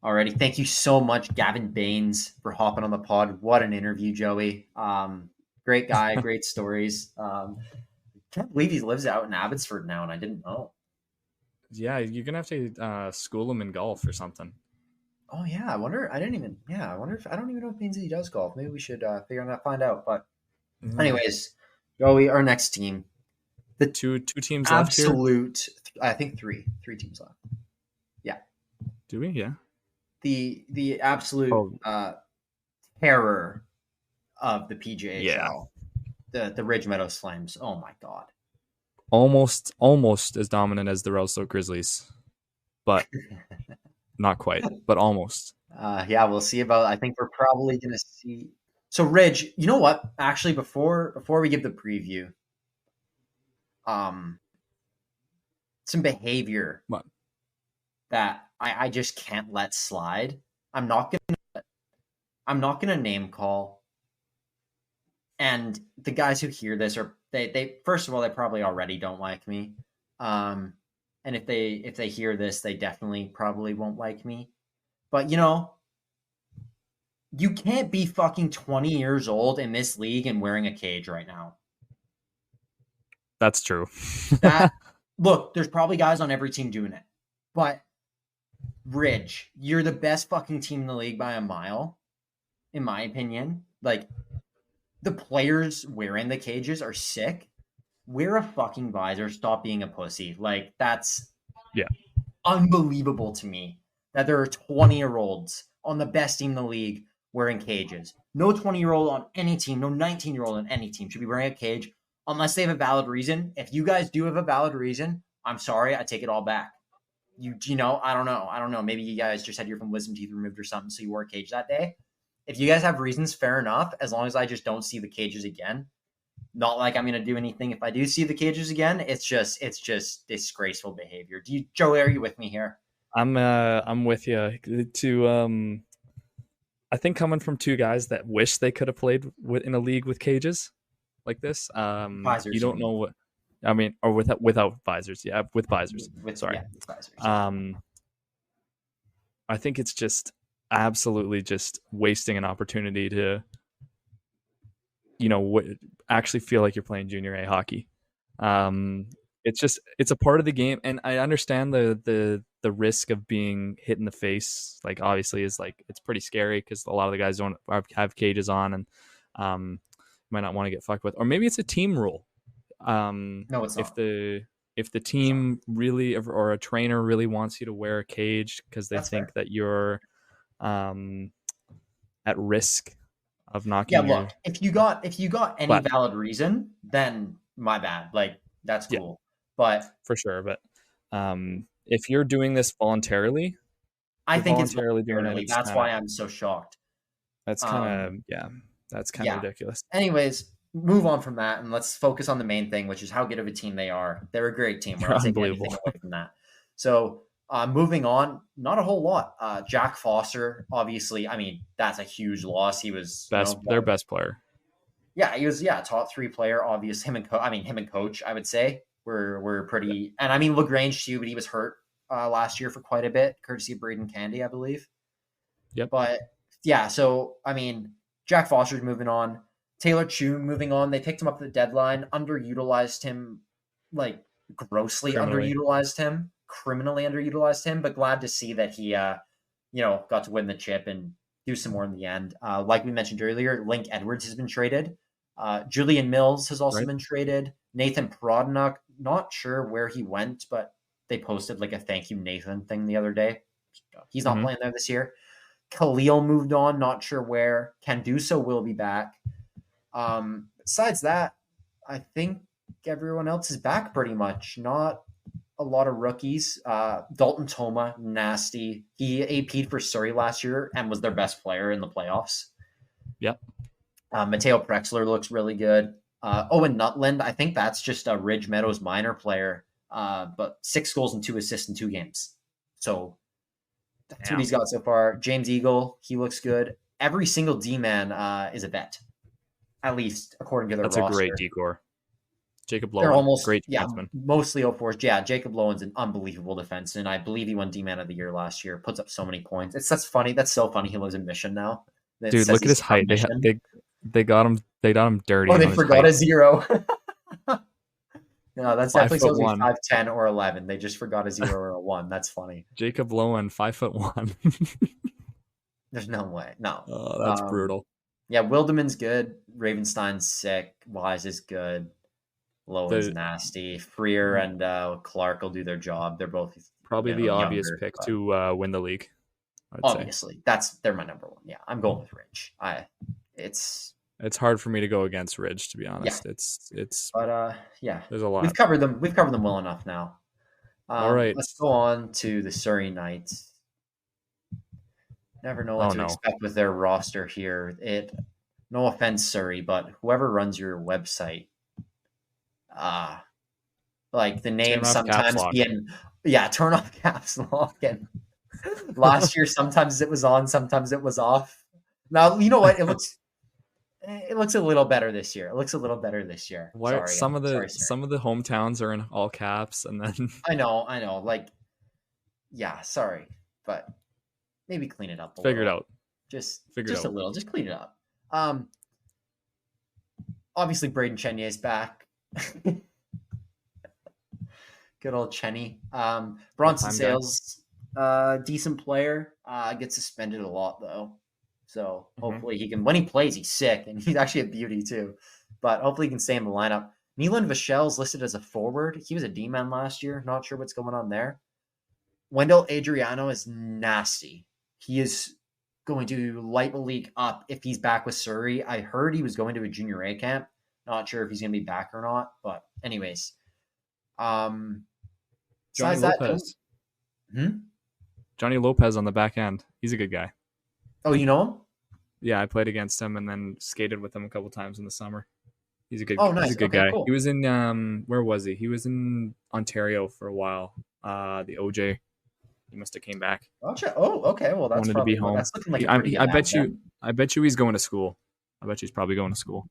Speaker 2: Alrighty, thank you so much, Gavin Bains, for hopping on the pod. What an interview, Joey. Great guy, great stories. Can't believe he lives out in Abbotsford now, and I didn't know.
Speaker 1: Yeah, you're gonna have to school him in golf or something.
Speaker 2: Oh yeah, I wonder. I don't even know if Bainsy does golf. Maybe we should figure on that, find out. But anyways. Joey, our next team.
Speaker 1: The two teams left here?
Speaker 2: I think three teams left. Yeah.
Speaker 1: Do we? Yeah.
Speaker 2: The absolute terror of the PJHL.
Speaker 1: Yeah.
Speaker 2: The Ridge Meadows Flames. Oh my God.
Speaker 1: Almost as dominant as the Roseau Grizzlies, but not quite, but almost.
Speaker 2: Yeah, we'll see about. I think we're probably gonna see. So, Ridge, you know what? Actually, before we give the preview, some behavior that I just can't let slide. I'm not gonna name call. And the guys who hear this they first of all, they probably already don't like me. And if they hear this, they definitely probably won't like me. But you know. You can't be fucking 20 years old in this league and wearing a cage right now.
Speaker 1: That's true.
Speaker 2: Look, there's probably guys on every team doing it. But, Ridge, you're the best fucking team in the league by a mile, in my opinion. Like, the players wearing the cages are sick. Wear a fucking visor. Stop being a pussy. Like, that's unbelievable to me that there are 20-year-olds on the best team in the league wearing cages. No 20-year-old on any team, no 19-year-old on any team should be wearing a cage unless they have a valid reason. If you guys do have a valid reason, I'm sorry, I take it all back. You know, I don't know. Maybe you guys just had your wisdom teeth removed or something, so you wore a cage that day. If you guys have reasons, fair enough, as long as I just don't see the cages again. Not like I'm going to do anything if I do see the cages again. It's just disgraceful behavior. Joey, are you with me here?
Speaker 1: I'm with you. I think coming from two guys that wish they could have played in a league with cages like this,
Speaker 2: visors,
Speaker 1: you don't know what I mean, or without visors. Yeah, with visors.
Speaker 2: With visors.
Speaker 1: I think it's just absolutely just wasting an opportunity to, actually feel like you're playing junior A hockey. It's a part of the game, and I understand the risk of being hit in the face. Like, obviously, is like it's pretty scary because a lot of the guys don't have cages on, and might not want to get fucked with. Or maybe it's a team rule.
Speaker 2: No, it's not.
Speaker 1: If the team really or a trainer really wants you to wear a cage because they think that you're at risk of knocking.
Speaker 2: Yeah, look, if you got any valid reason, then my bad. Like that's cool. But
Speaker 1: for sure. But if you're doing this voluntarily,
Speaker 2: I think it's voluntarily. That's why I'm so shocked.
Speaker 1: That's kind of that's kind of ridiculous.
Speaker 2: Anyways, move on from that and let's focus on the main thing, which is how good of a team they are. They're a great team. We're not taking anything away from that. So moving on, not a whole lot. Jack Foster, obviously, I mean, that's a huge loss. He was
Speaker 1: their best player.
Speaker 2: Yeah, he was top 3 player. Obviously, him and Coach, I would say, were pretty. And I mean, LaGrange too, but he was hurt last year for quite a bit, courtesy of Braden Candy, I believe.
Speaker 1: Yep.
Speaker 2: But yeah, so I mean, Jack Foster's moving on. Taylor Chu moving on. They picked him up at the deadline, underutilized him, like grossly underutilized him, criminally underutilized him, but glad to see that he, got to win the chip and do some more in the end. Like we mentioned earlier, Link Edwards has been traded. Julian Mills has also been traded. Nathan Prodnuk, not sure where he went, but they posted like a thank you Nathan thing the other day. He's not playing there this year. Khalil moved on, not sure where. Canduso will be back. Besides that, I think everyone else is back pretty much. Not a lot of rookies. Dalton Toma, nasty. He AP'd for Surrey last year and was their best player in the playoffs.
Speaker 1: Yep.
Speaker 2: Mateo Prexler looks really good. Owen Nutland, I think that's just a Ridge Meadows minor player, but 6 goals and 2 assists in 2 games. So that's what he's got so far. James Eagle, he looks good. Every single D-man is a vet, at least according to their roster.
Speaker 1: That's a great decor. Jacob Lowen,
Speaker 2: they're almost
Speaker 1: great defenseman.
Speaker 2: Mostly 0-4s. Yeah, Jacob Lowen's an unbelievable defenseman. I believe he won D-Man of the Year last year. Puts up so many points. That's funny. That's so funny. He lives in Mission now.
Speaker 1: Dude, look at his height. They got him. They got him dirty.
Speaker 2: Oh, they forgot a 0. No, that's definitely supposed to be 5'10" or 11. They just forgot a 0 or a 1. That's funny.
Speaker 1: Jacob Lowen, 5'1".
Speaker 2: There's no way. No.
Speaker 1: Oh, that's brutal.
Speaker 2: Yeah, Wildeman's good. Ravenstein's sick. Wise is good. Lowen's nasty. Freer and Clark will do their job. They're both
Speaker 1: probably the obvious pick to win the league.
Speaker 2: Obviously, they're my number one. Yeah, I'm going with Ridge.
Speaker 1: It's hard for me to go against Ridge, to be honest.
Speaker 2: Yeah. But
Speaker 1: there's a lot.
Speaker 2: We've covered them well enough now.
Speaker 1: All right,
Speaker 2: let's go on to the Surrey Knights. Never know what to expect with their roster here. No offense, Surrey, but whoever runs your website. Like the name sometimes being turn off caps lock, and last year sometimes it was on, sometimes it was off. Now you know what, it looks a little better this year.
Speaker 1: Why some of the hometowns are in all caps, and then
Speaker 2: I know, like sorry, but maybe clean it up.
Speaker 1: Figure it out.
Speaker 2: Just a little, just clean it up. Obviously Braden Cheney is back. Good old Cheney. Bronson Sales, decent player. Gets suspended a lot though, so hopefully he can. When he plays, he's sick, and he's actually a beauty too. But hopefully he can stay in the lineup. Neelan Vachel's listed as a forward. He was a D-man last year. Not sure what's going on there. Wendell Adriano is nasty. He is going to light the league up if he's back with Surrey. I heard he was going to a junior A camp. Not sure if he's going to be back or not, but anyways.
Speaker 1: Johnny Lopez. Johnny Lopez on the back end. He's a good guy.
Speaker 2: Oh, you know him?
Speaker 1: Yeah, I played against him and then skated with him a couple times in the summer. He's a good.
Speaker 2: Nice.
Speaker 1: He's a good guy. Cool. He was in where was he? He was in Ontario for a while. The OJ. He must have came back.
Speaker 2: Gotcha. Oh, okay. Well, that's
Speaker 1: wanted to be home.
Speaker 2: That's looking like
Speaker 1: I bet you he's going to school. I bet you he's probably going to school.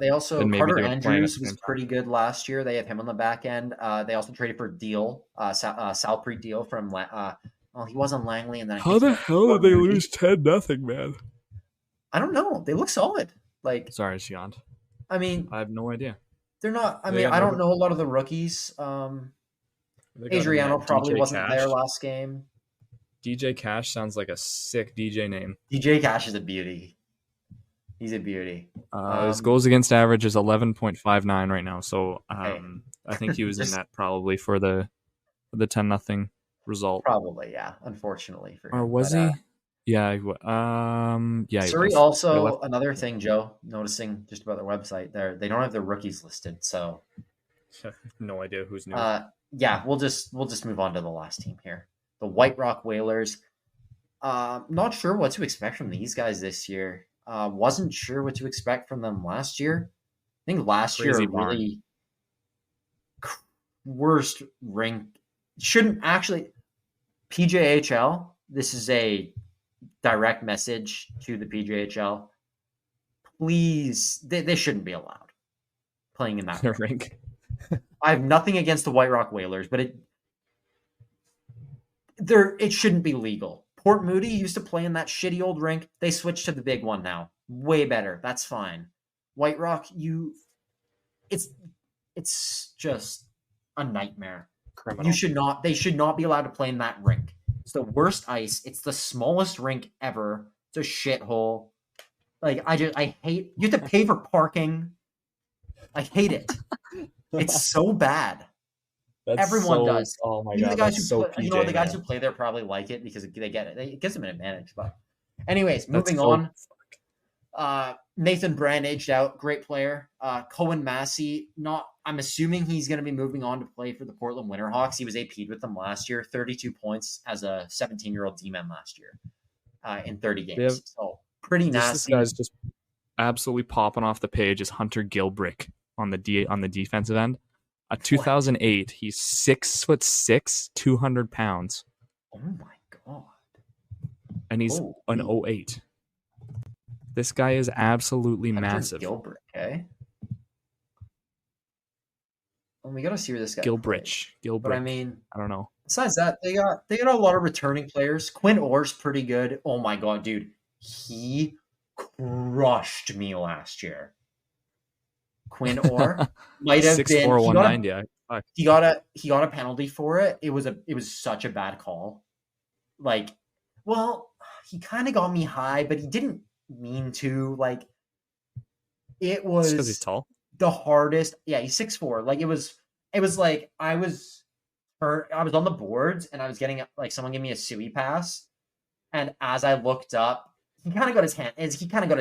Speaker 2: They also Carter Andrews was pretty good last year. They have him on the back end. They also traded for Deal, Salpreet Deal from. He was on Langley, and then
Speaker 1: how the hell did they lose 10-0, man?
Speaker 2: I don't know. They look solid. Like,
Speaker 1: sorry, she yawned.
Speaker 2: I mean,
Speaker 1: I have no idea.
Speaker 2: They're not. I mean, I don't know a lot of the rookies. Adriano probably wasn't there last game.
Speaker 1: DJ Cash sounds like a sick DJ name.
Speaker 2: DJ Cash is a beauty. He's a beauty.
Speaker 1: His goals against average is 11.59 right now. So I think he was in that probably for the 10-0 result.
Speaker 2: Probably, yeah. Unfortunately for him.
Speaker 1: Or was he? Yeah.
Speaker 2: Surrey also, another thing, Joe, noticing just about their website, they don't have their rookies listed. So
Speaker 1: no idea who's new.
Speaker 2: Yeah, we'll just move on to the last team here. The White Rock Whalers. Not sure what to expect from these guys this year. Wasn't sure what to expect from them last year. I think last year really worst rank shouldn't actually PJHL. This is a direct message to the PJHL. Please, they shouldn't be allowed playing in that rink. I have nothing against the White Rock Whalers, but it shouldn't be legal. Port Moody used to play in that shitty old rink. They switched to the big one now. Way better. That's fine. White Rock, it's just a nightmare. Criminal. They should not be allowed to play in that rink. It's the worst ice. It's the smallest rink ever. It's a shithole. Like, I hate, you have to pay for parking. I hate it. It's so bad. Everyone does.
Speaker 1: Oh my god,
Speaker 2: the guys who play there probably like it because they get it. It gives them an advantage. But anyways, moving on. Nathan Brand aged out, great player. Cohen Massey, I'm assuming he's going to be moving on to play for the Portland Winterhawks. He was AP'd with them last year, 32 points as a 17-year-old D-man last year in 30 games. So pretty nasty.
Speaker 1: This guy's just absolutely popping off the page is Hunter Gilbrick on the defensive end. 2008, he's 6'6", 200 pounds.
Speaker 2: Oh my god!
Speaker 1: And he's an 08. This guy is absolutely massive.
Speaker 2: Gilbrick, okay. Well, we gotta see where this guy.
Speaker 1: Gilbrick.
Speaker 2: But I mean,
Speaker 1: I don't know.
Speaker 2: Besides that, they got a lot of returning players. Quinn Orr's pretty good. Oh my god, dude, he crushed me last year. Quinn Orr might have 6'4", 190. He got a penalty for it. It was such a bad call. Like, well, he kind of got me high, but he didn't mean to. Like, it was
Speaker 1: because he's tall.
Speaker 2: The hardest. Yeah, he's 6'4". Like, it was like I was on the boards and I was getting like someone gave me a suey pass, and as I looked up, he kind of got his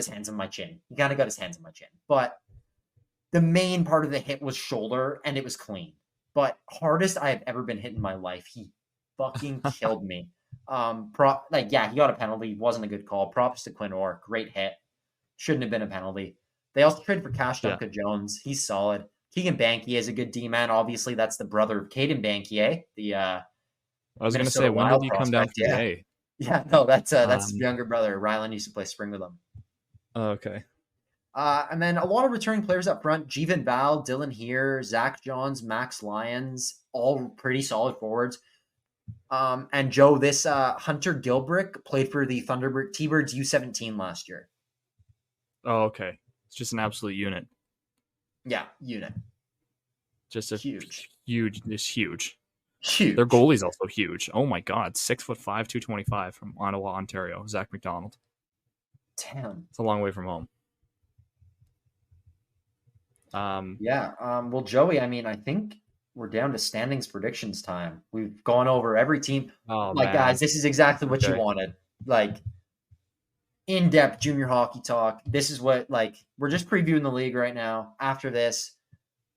Speaker 2: hands on my chin. But the main part of the hit was shoulder, and it was clean. But hardest I have ever been hit in my life. He fucking killed me. He got a penalty. Wasn't a good call. Props to Quinn Orr. Great hit. Shouldn't have been a penalty. They also traded for Cash Duncan Jones. He's solid. Keegan Bankier is a good D-man. Obviously, that's the brother of Caden Bankier. I
Speaker 1: was going to say, when did he come down from A?
Speaker 2: Yeah, no, that's his younger brother. Rylan used to play spring with him.
Speaker 1: Okay.
Speaker 2: And then a lot of returning players up front. Jeevan Val, Dylan Here, Zach Johns, Max Lyons, all pretty solid forwards. And Joe, this Hunter Gilbrick played for the T-Birds U17 last year.
Speaker 1: Oh, okay. It's just an absolute unit.
Speaker 2: Yeah, unit.
Speaker 1: Just a huge.
Speaker 2: Huge.
Speaker 1: Their goalie's also huge. Oh my god, 6'5", 225 from Ottawa, Ontario. Zach McDonald.
Speaker 2: Damn.
Speaker 1: It's a long way from home.
Speaker 2: Well, Joey, I mean, I think we're down to standings predictions time. We've gone over every team.
Speaker 1: Oh,
Speaker 2: man. Guys, this is exactly what you wanted. Like, in-depth junior hockey talk. This is what, we're just previewing the league right now. After this,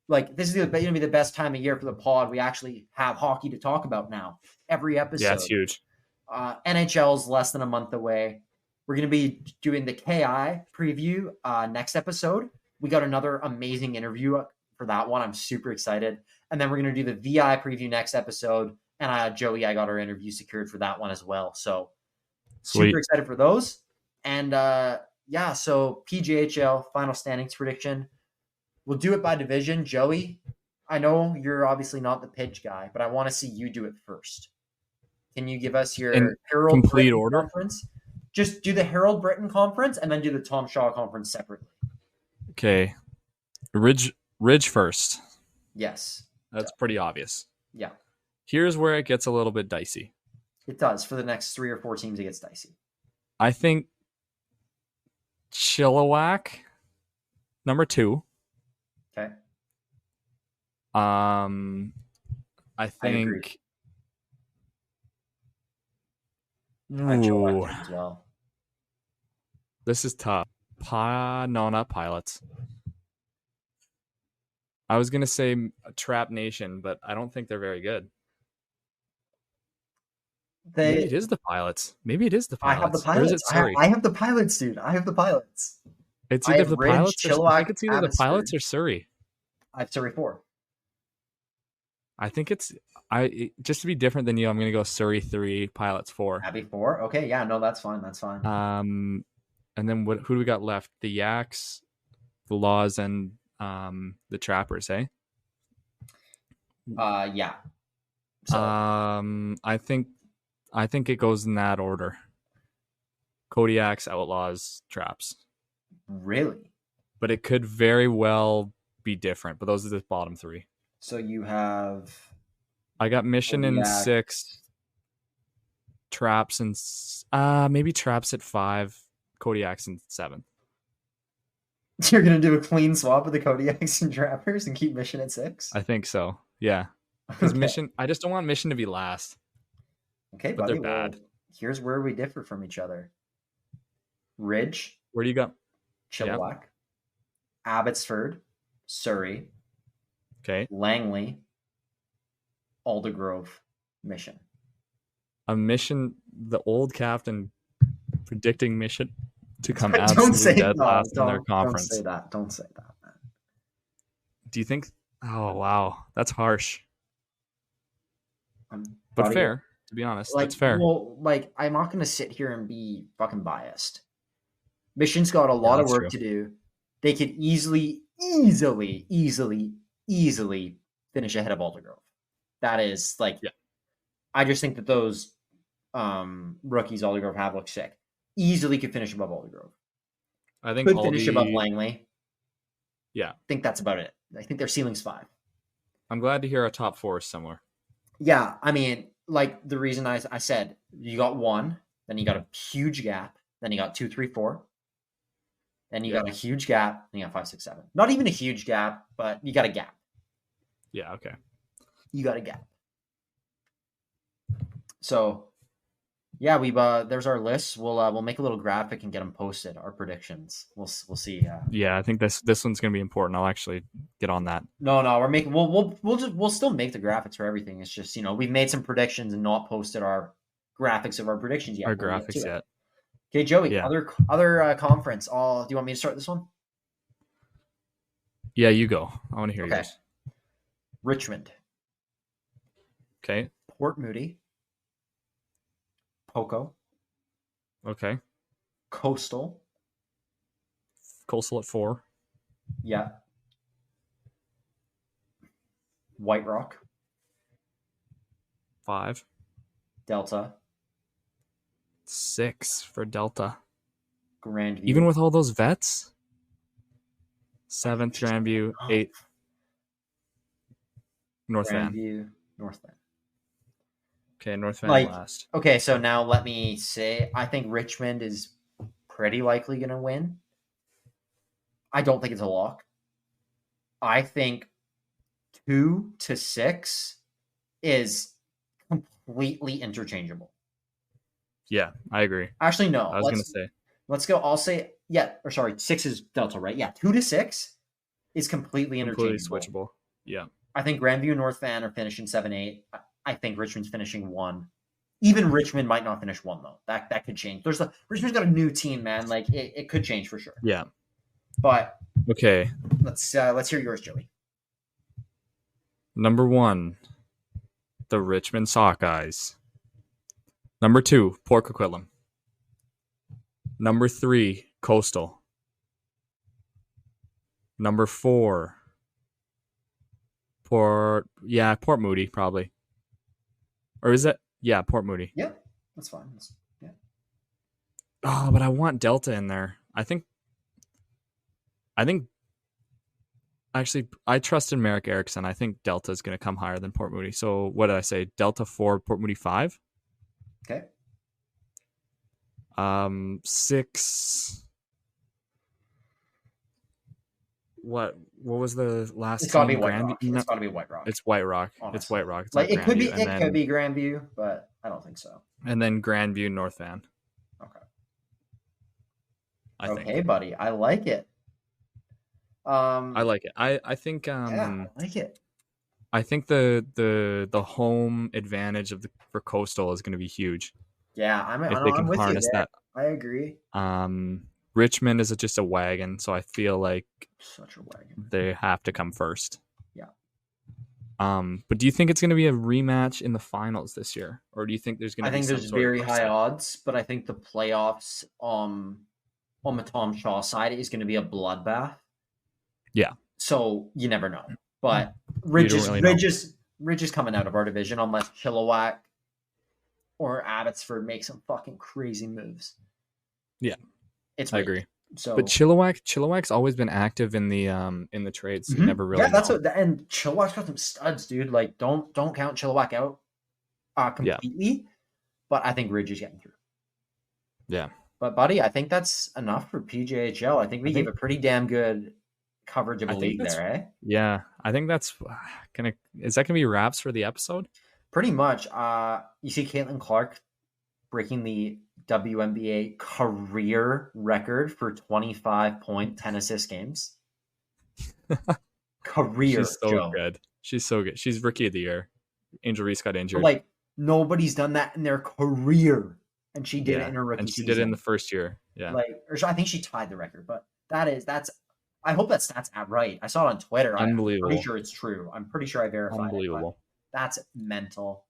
Speaker 2: this is going to be the best time of year for the pod. We actually have hockey to talk about now. Every episode.
Speaker 1: Yeah, it's huge.
Speaker 2: NHL is less than a month away. We're going to be doing the KI preview next episode. We got another amazing interview for that one. I'm super excited. And then we're going to do the VI preview next episode. And Joey, I got our interview secured for that one as well. So super excited for those. And so PJHL final standings prediction. We'll do it by division. Joey, I know you're obviously not the pitch guy, but I want to see you do it first. Can you give us your Harold
Speaker 1: complete
Speaker 2: Britton
Speaker 1: order
Speaker 2: conference? Just do the Harold Britton conference and then do the Tom Shaw conference separately.
Speaker 1: Okay. Ridge first.
Speaker 2: Yes.
Speaker 1: That's pretty obvious.
Speaker 2: Yeah.
Speaker 1: Here's where it gets a little bit dicey.
Speaker 2: It does. For the next 3 or 4 teams, it gets dicey.
Speaker 1: I think Chilliwack, number 2.
Speaker 2: Okay.
Speaker 1: I think Ooh,
Speaker 2: as well.
Speaker 1: This is tough. No, not Pilots. I was gonna say Trap Nation, but I don't think they're very good. Maybe it is the Pilots.
Speaker 2: I have the Pilots. Or is it Surrey? I have the Pilots, dude. I have the Pilots.
Speaker 1: It's either the Pilots or I think it's either the Pilots or Surrey.
Speaker 2: I have Surrey 4.
Speaker 1: I think it's just to be different than you, I'm gonna go Surrey 3, Pilots 4.
Speaker 2: Abbey 4? Okay, yeah, no, that's fine. That's fine.
Speaker 1: And then who do we got left? The Yaks, the Laws, and the Trappers, eh?
Speaker 2: Yeah. So.
Speaker 1: I think it goes in that order. Kodiaks, Outlaws, Traps.
Speaker 2: Really?
Speaker 1: But it could very well be different. But those are the bottom 3.
Speaker 2: So you have...
Speaker 1: I got Mission Kodiak. In 6. Traps and... maybe Traps at 5. Kodiaks in 7.
Speaker 2: You're going to do a clean swap of the Kodiaks and Trappers and keep Mission at 6?
Speaker 1: I think so. Yeah. Because Mission... I just don't want Mission to be last.
Speaker 2: Okay,
Speaker 1: but
Speaker 2: buddy.
Speaker 1: They're bad.
Speaker 2: Well, here's where we differ from each other. Ridge.
Speaker 1: Where do you go?
Speaker 2: Chilliwack. Yep. Abbotsford. Surrey.
Speaker 1: Okay.
Speaker 2: Langley. Aldergrove. Mission.
Speaker 1: A Mission, the old captain predicting Mission to come absolutely dead last in their conference.
Speaker 2: Don't say that, man.
Speaker 1: Do you think... Oh, wow. That's harsh. But fair. To be honest, that's fair.
Speaker 2: Well, I'm not going to sit here and be fucking biased. Mission's got a lot of work to do. They could easily finish ahead of Aldergrove. That is I just think that those rookies Aldergrove have look sick. Easily could finish above Aldergrove.
Speaker 1: I think
Speaker 2: could finish above Langley.
Speaker 1: Yeah,
Speaker 2: I think that's about it. I think their ceiling's 5.
Speaker 1: I'm glad to hear our top 4 is similar.
Speaker 2: Yeah, I mean, the reason I said you got 1, then you got a huge gap, then you got 2, 3, 4, then you got a huge gap, then you got 5, 6, 7. Not even a huge gap, but you got a gap.
Speaker 1: Yeah, okay.
Speaker 2: You got a gap. So, yeah, there's our list. We'll make a little graphic and get them posted. Our predictions. We'll see.
Speaker 1: Yeah, I think this one's gonna be important. I'll actually get on that.
Speaker 2: No, we're making. We'll still make the graphics for everything. It's just we've made some predictions and not posted our graphics of our predictions yet. Okay, Joey. Yeah. Other conference. Do you want me to start this one?
Speaker 1: Yeah, you go. I want to hear yours.
Speaker 2: Richmond.
Speaker 1: Okay.
Speaker 2: Port Moody. Poco.
Speaker 1: Okay.
Speaker 2: Coastal
Speaker 1: at 4.
Speaker 2: Yeah. White Rock.
Speaker 1: 5.
Speaker 2: Delta.
Speaker 1: 6 for Delta.
Speaker 2: Grandview.
Speaker 1: Even with all those vets? 7th, Grandview. 8th. North Van. Okay, North Van last.
Speaker 2: Okay, so now let me say, I think Richmond is pretty likely going to win. I don't think it's a lock. I think 2 to 6 is completely interchangeable.
Speaker 1: Yeah, I agree.
Speaker 2: Actually, no.
Speaker 1: I was going to say.
Speaker 2: Let's go. I'll say, 6 is Delta, right? Yeah, 2 to 6 is completely interchangeable.
Speaker 1: Completely switchable. Yeah.
Speaker 2: I think Grandview and North Van are finishing 7-8. I think Richmond's finishing 1. Even Richmond might not finish 1 though. That could change. Richmond's got a new team, man. It could change for sure.
Speaker 1: Yeah.
Speaker 2: But
Speaker 1: okay.
Speaker 2: Let's hear yours, Joey.
Speaker 1: Number 1, the Richmond Sockeyes. Number 2, Port Coquitlam. Number 3, Coastal. Number 4, Port Moody, probably. Or is it? Yeah, Port Moody.
Speaker 2: Yeah, that's fine. Yeah.
Speaker 1: Oh, but I want Delta in there. I think actually I trust in Merrick Erickson. I think Delta is going to come higher than Port Moody. So what did I say? Delta 4, Port Moody 5.
Speaker 2: Okay.
Speaker 1: 6. what was the last?
Speaker 2: It's gotta be White Rock. It's gotta be White Rock.
Speaker 1: It's White Rock. Honestly. It's White Rock. It's
Speaker 2: like it could be. It could be Grandview, but I don't think so.
Speaker 1: And then Grandview, North Van.
Speaker 2: Okay. Okay, buddy. I like it.
Speaker 1: I like it. I think.
Speaker 2: I like it.
Speaker 1: I think the home advantage for Coastal is going to be huge.
Speaker 2: Yeah, I'm with harness you there. That. I agree.
Speaker 1: Richmond is just a wagon, so I feel like
Speaker 2: such a wagon.
Speaker 1: They have to come first.
Speaker 2: Yeah.
Speaker 1: But do you think it's going to be a rematch in the finals this year, or do you think there's going to be?
Speaker 2: I think there's very high odds, but I think the playoffs on the Tom Shaw side is going to be a bloodbath.
Speaker 1: Yeah.
Speaker 2: So you never know, but Ridge is coming out of our division unless Chilliwack or Abbotsford make some fucking crazy moves.
Speaker 1: Yeah.
Speaker 2: I
Speaker 1: agree. So, but Chilliwack's always been active in the trades. Mm-hmm. Never really.
Speaker 2: Yeah, and Chilliwack's got some studs, dude. Like, don't count Chilliwack out completely. Yeah. But I think Ridge is getting through.
Speaker 1: Yeah.
Speaker 2: But buddy, I think that's enough for PJHL. I think we gave a pretty damn good coverage of the league there, eh?
Speaker 1: Yeah, I think that's is that gonna be wraps for the episode?
Speaker 2: Pretty much. You see Caitlin Clark breaking the WNBA career record for 25-point 10-assist games. Career.
Speaker 1: She's so good. She's so good. She's rookie of the year. Angel Reese got injured.
Speaker 2: Like, nobody's done that in their career. And she did it in her rookie season.
Speaker 1: And she did it in the first year. Yeah.
Speaker 2: I think she tied the record, but that's I hope that stat's right. I saw it on Twitter.
Speaker 1: Unbelievable.
Speaker 2: I'm pretty sure it's true. I'm pretty sure I verified
Speaker 1: Unbelievable.
Speaker 2: it. That's mental.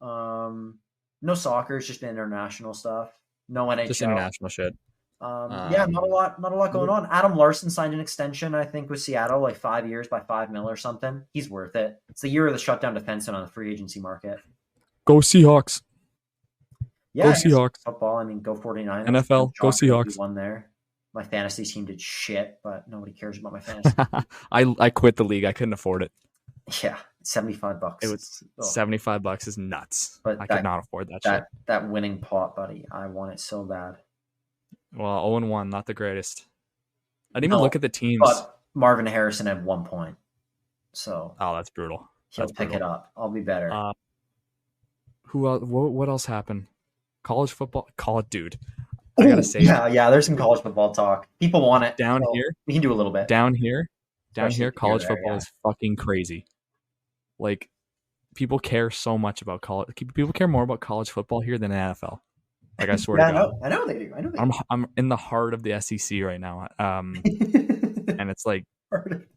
Speaker 2: No soccer, it's just international stuff. No NHL.
Speaker 1: Just international shit.
Speaker 2: Yeah, not a lot going on. Adam Larson signed an extension, I think, with Seattle, like 5 years by $5 million or something. He's worth it. It's the year of the shutdown defenseman on the free agency market.
Speaker 1: Go Seahawks.
Speaker 2: Yeah,
Speaker 1: go Seahawks.
Speaker 2: Football, I mean, go 49ers.
Speaker 1: NFL, go Seahawks.
Speaker 2: Won there. My fantasy team did shit, but nobody cares about my fantasy.
Speaker 1: I quit the league. I couldn't afford it.
Speaker 2: Yeah, $75.
Speaker 1: It was $75 is nuts.
Speaker 2: But
Speaker 1: I could not afford that shit.
Speaker 2: That winning pot, buddy. I want it so bad.
Speaker 1: Well, 0-1, not the greatest. I didn't even look at the teams.
Speaker 2: But Marvin Harrison had 1 point. So
Speaker 1: that's brutal.
Speaker 2: He'll pick it up. I'll be better.
Speaker 1: Who else? What else happened? College football. Dude. I gotta say.
Speaker 2: Yeah. There's some college football talk. People want it.
Speaker 1: Down here.
Speaker 2: We can do a little bit.
Speaker 1: Down here, college football is fucking crazy. Like, people care so much about college. People care more about college football here than NFL. Like, I swear to God.
Speaker 2: I know they do.
Speaker 1: I'm in the heart of the SEC right now. And it's like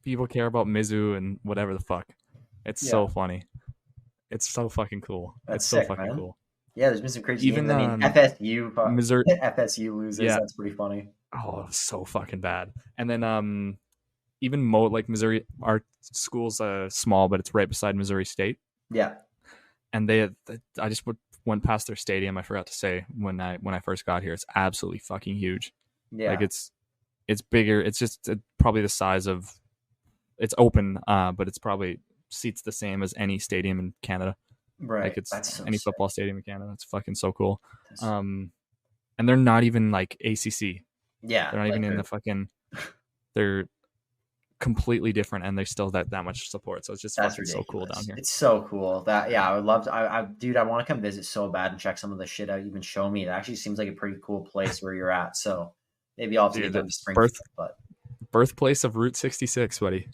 Speaker 1: people care about Mizzou and whatever the fuck. It's so funny. It's so fucking cool. It's so fucking cool.
Speaker 2: Yeah, there's been some crazy games. I mean, FSU,
Speaker 1: Missouri,
Speaker 2: FSU loses. Yeah. That's pretty funny.
Speaker 1: Oh, so fucking bad. And then even like Missouri, our school's small, but it's right beside Missouri State.
Speaker 2: Yeah.
Speaker 1: And I just went past their stadium. I forgot to say when I first got here, it's absolutely fucking huge.
Speaker 2: Yeah.
Speaker 1: Like it's bigger. It's just probably the size of. It's open, but it's probably seats the same as any stadium in Canada.
Speaker 2: Right.
Speaker 1: Like it's any football stadium in Canada. It's fucking so cool. And they're not even like ACC.
Speaker 2: Yeah.
Speaker 1: They're not even in the fucking. They're completely different, and they still that much support. So it's just fucking so cool down here.
Speaker 2: It's so cool. I would love to. Dude, I want to come visit so bad and check some of the shit out. Even show me. It actually seems like a pretty cool place where you're at. So maybe I'll have to go to Springfield.
Speaker 1: Birthplace of Route 66, buddy.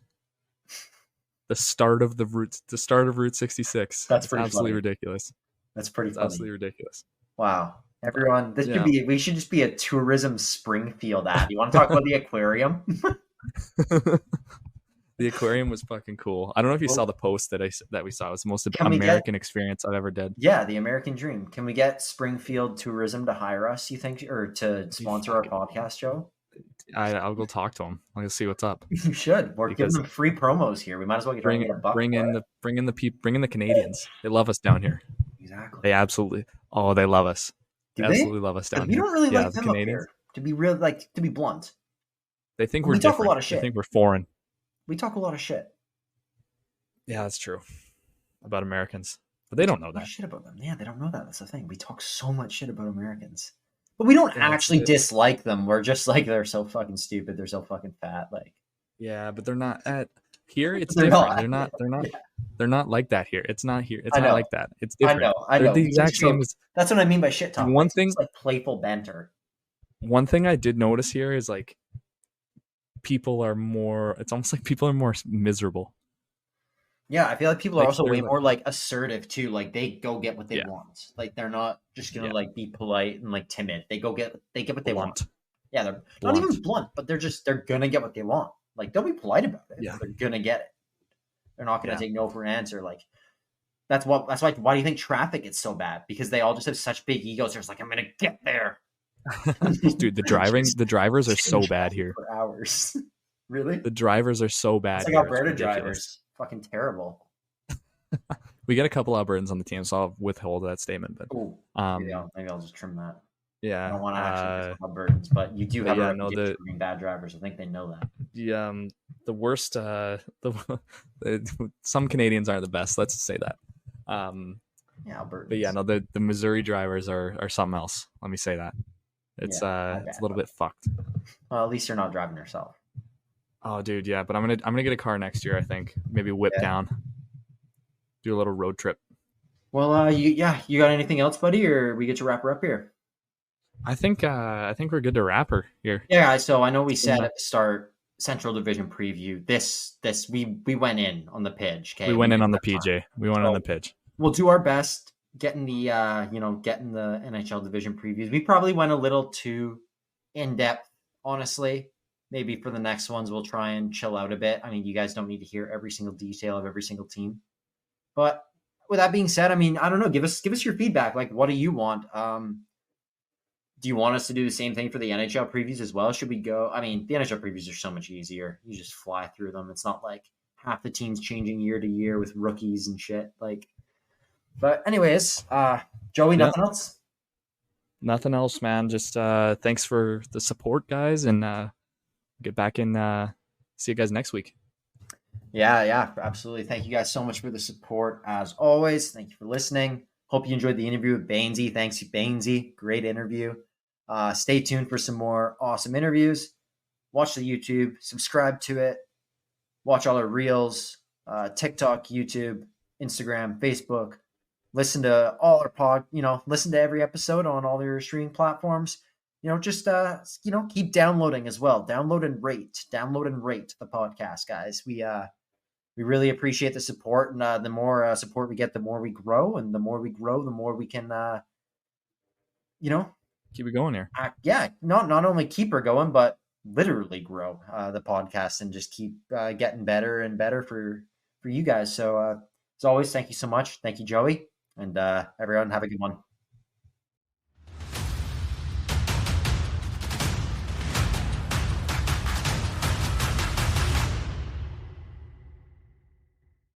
Speaker 1: The start of Route 66.
Speaker 2: That's pretty
Speaker 1: absolutely
Speaker 2: funny.
Speaker 1: Ridiculous.
Speaker 2: That's pretty funny.
Speaker 1: Absolutely ridiculous.
Speaker 2: Wow. Everyone, we should just be a tourism Springfield ad. You want to talk about the aquarium?
Speaker 1: The aquarium was fucking cool. I don't know if you saw the post that we saw. It was the most American experience I've ever did.
Speaker 2: Yeah, the American dream. Can we get Springfield Tourism to hire us, you think, or to sponsor our podcast, Joe?
Speaker 1: I'll go talk to them. I'll see what's up.
Speaker 2: You should. We're giving them free promos here. We might as well
Speaker 1: bring in the Canadians. They love us down here.
Speaker 2: Exactly.
Speaker 1: They absolutely. Oh, they love us. They absolutely love us down here.
Speaker 2: We don't really like them Canadians. Up here, to be blunt.
Speaker 1: They think we're different.
Speaker 2: Talk a lot of shit.
Speaker 1: They think we're foreign.
Speaker 2: We talk a lot of shit.
Speaker 1: Yeah, that's true. About Americans. But they don't know that.
Speaker 2: Shit about them. Yeah, they don't know that. That's the thing. We talk so much shit about Americans. But we don't actually dislike them. We're just like, they're so fucking stupid. They're so fucking fat. Like,
Speaker 1: Yeah, but they're not at here. It's different. They're not. They're not like that here. It's not here. It's not like that. It's different.
Speaker 2: I know.
Speaker 1: They're the exact same as.
Speaker 2: That's what I mean by shit talk.
Speaker 1: One thing,
Speaker 2: it's like playful banter.
Speaker 1: One thing I did notice here is like people are more. It's almost like people are more miserable.
Speaker 2: Yeah, I feel like people are also way more like assertive too. Like they go get what they want. Like they're not just gonna like be polite and like timid. They get what they want. Yeah, they're not even blunt, but they're gonna get what they want. Like they'll be polite about it. Yeah, they're gonna get it. They're not gonna take no for an answer. Like that's why. Why do you think traffic is so bad? Because they all just have such big egos. They're just like, I'm gonna get there.
Speaker 1: Dude, the drivers are so bad here.
Speaker 2: For hours. Really?
Speaker 1: The drivers are so bad.
Speaker 2: It's like Alberta drivers. Fucking terrible.
Speaker 1: We get a couple Albertans on the team, so I'll withhold that statement. But
Speaker 2: maybe I'll just trim that.
Speaker 1: Yeah,
Speaker 2: I don't want to actually Albertans, but you do have a reputation for being bad drivers. I think they know that.
Speaker 1: The worst. Some Canadians aren't the best. Let's say that.
Speaker 2: Albertans.
Speaker 1: But yeah, no, the Missouri drivers are something else. Let me say that. It's it's a little bit fucked.
Speaker 2: Well, at least you're not driving yourself.
Speaker 1: Oh, dude, yeah, but I'm gonna get a car next year. I think maybe whip down, do a little road trip.
Speaker 2: Well, you got anything else, buddy, or we get to wrap her up here?
Speaker 1: I think we're good to wrap her here.
Speaker 2: Yeah, so I know we said at the start Central Division preview. This we went in on the pitch. Okay,
Speaker 1: we went in on the PJ. We went on the pitch.
Speaker 2: We'll do our best getting the getting the NHL division previews. We probably went a little too in depth, honestly. Maybe for the next ones, we'll try and chill out a bit. I mean, you guys don't need to hear every single detail of every single team. But with that being said, I mean, I don't know. Give us your feedback. Like, what do you want? Do you want us to do the same thing for the NHL previews as well? Should we go? I mean, the NHL previews are so much easier. You just fly through them. It's not like half the teams changing year to year with rookies and shit. Like, but anyways, Joey, nothing else?
Speaker 1: Nothing else, man. Just thanks for the support, guys, and get back in. See you guys next week.
Speaker 2: Yeah, absolutely. Thank you guys so much for the support as always. Thank you for listening. Hope you enjoyed the interview with Bainsy. Thanks, Bainsy. Great interview. Stay tuned for some more awesome interviews. Watch the YouTube. Subscribe to it. Watch all our reels. TikTok, YouTube, Instagram, Facebook. Listen to all our listen to every episode on all your streaming platforms. Just keep downloading as well. Download and rate the podcast, guys. We really appreciate the support, and the more support we get, the more we grow, and the more we grow, the more we can,
Speaker 1: keep it going here.
Speaker 2: Not only keep her going, but literally grow the podcast and just keep getting better and better for you guys. So as always, thank you so much. Thank you, Joey, and everyone have a good one.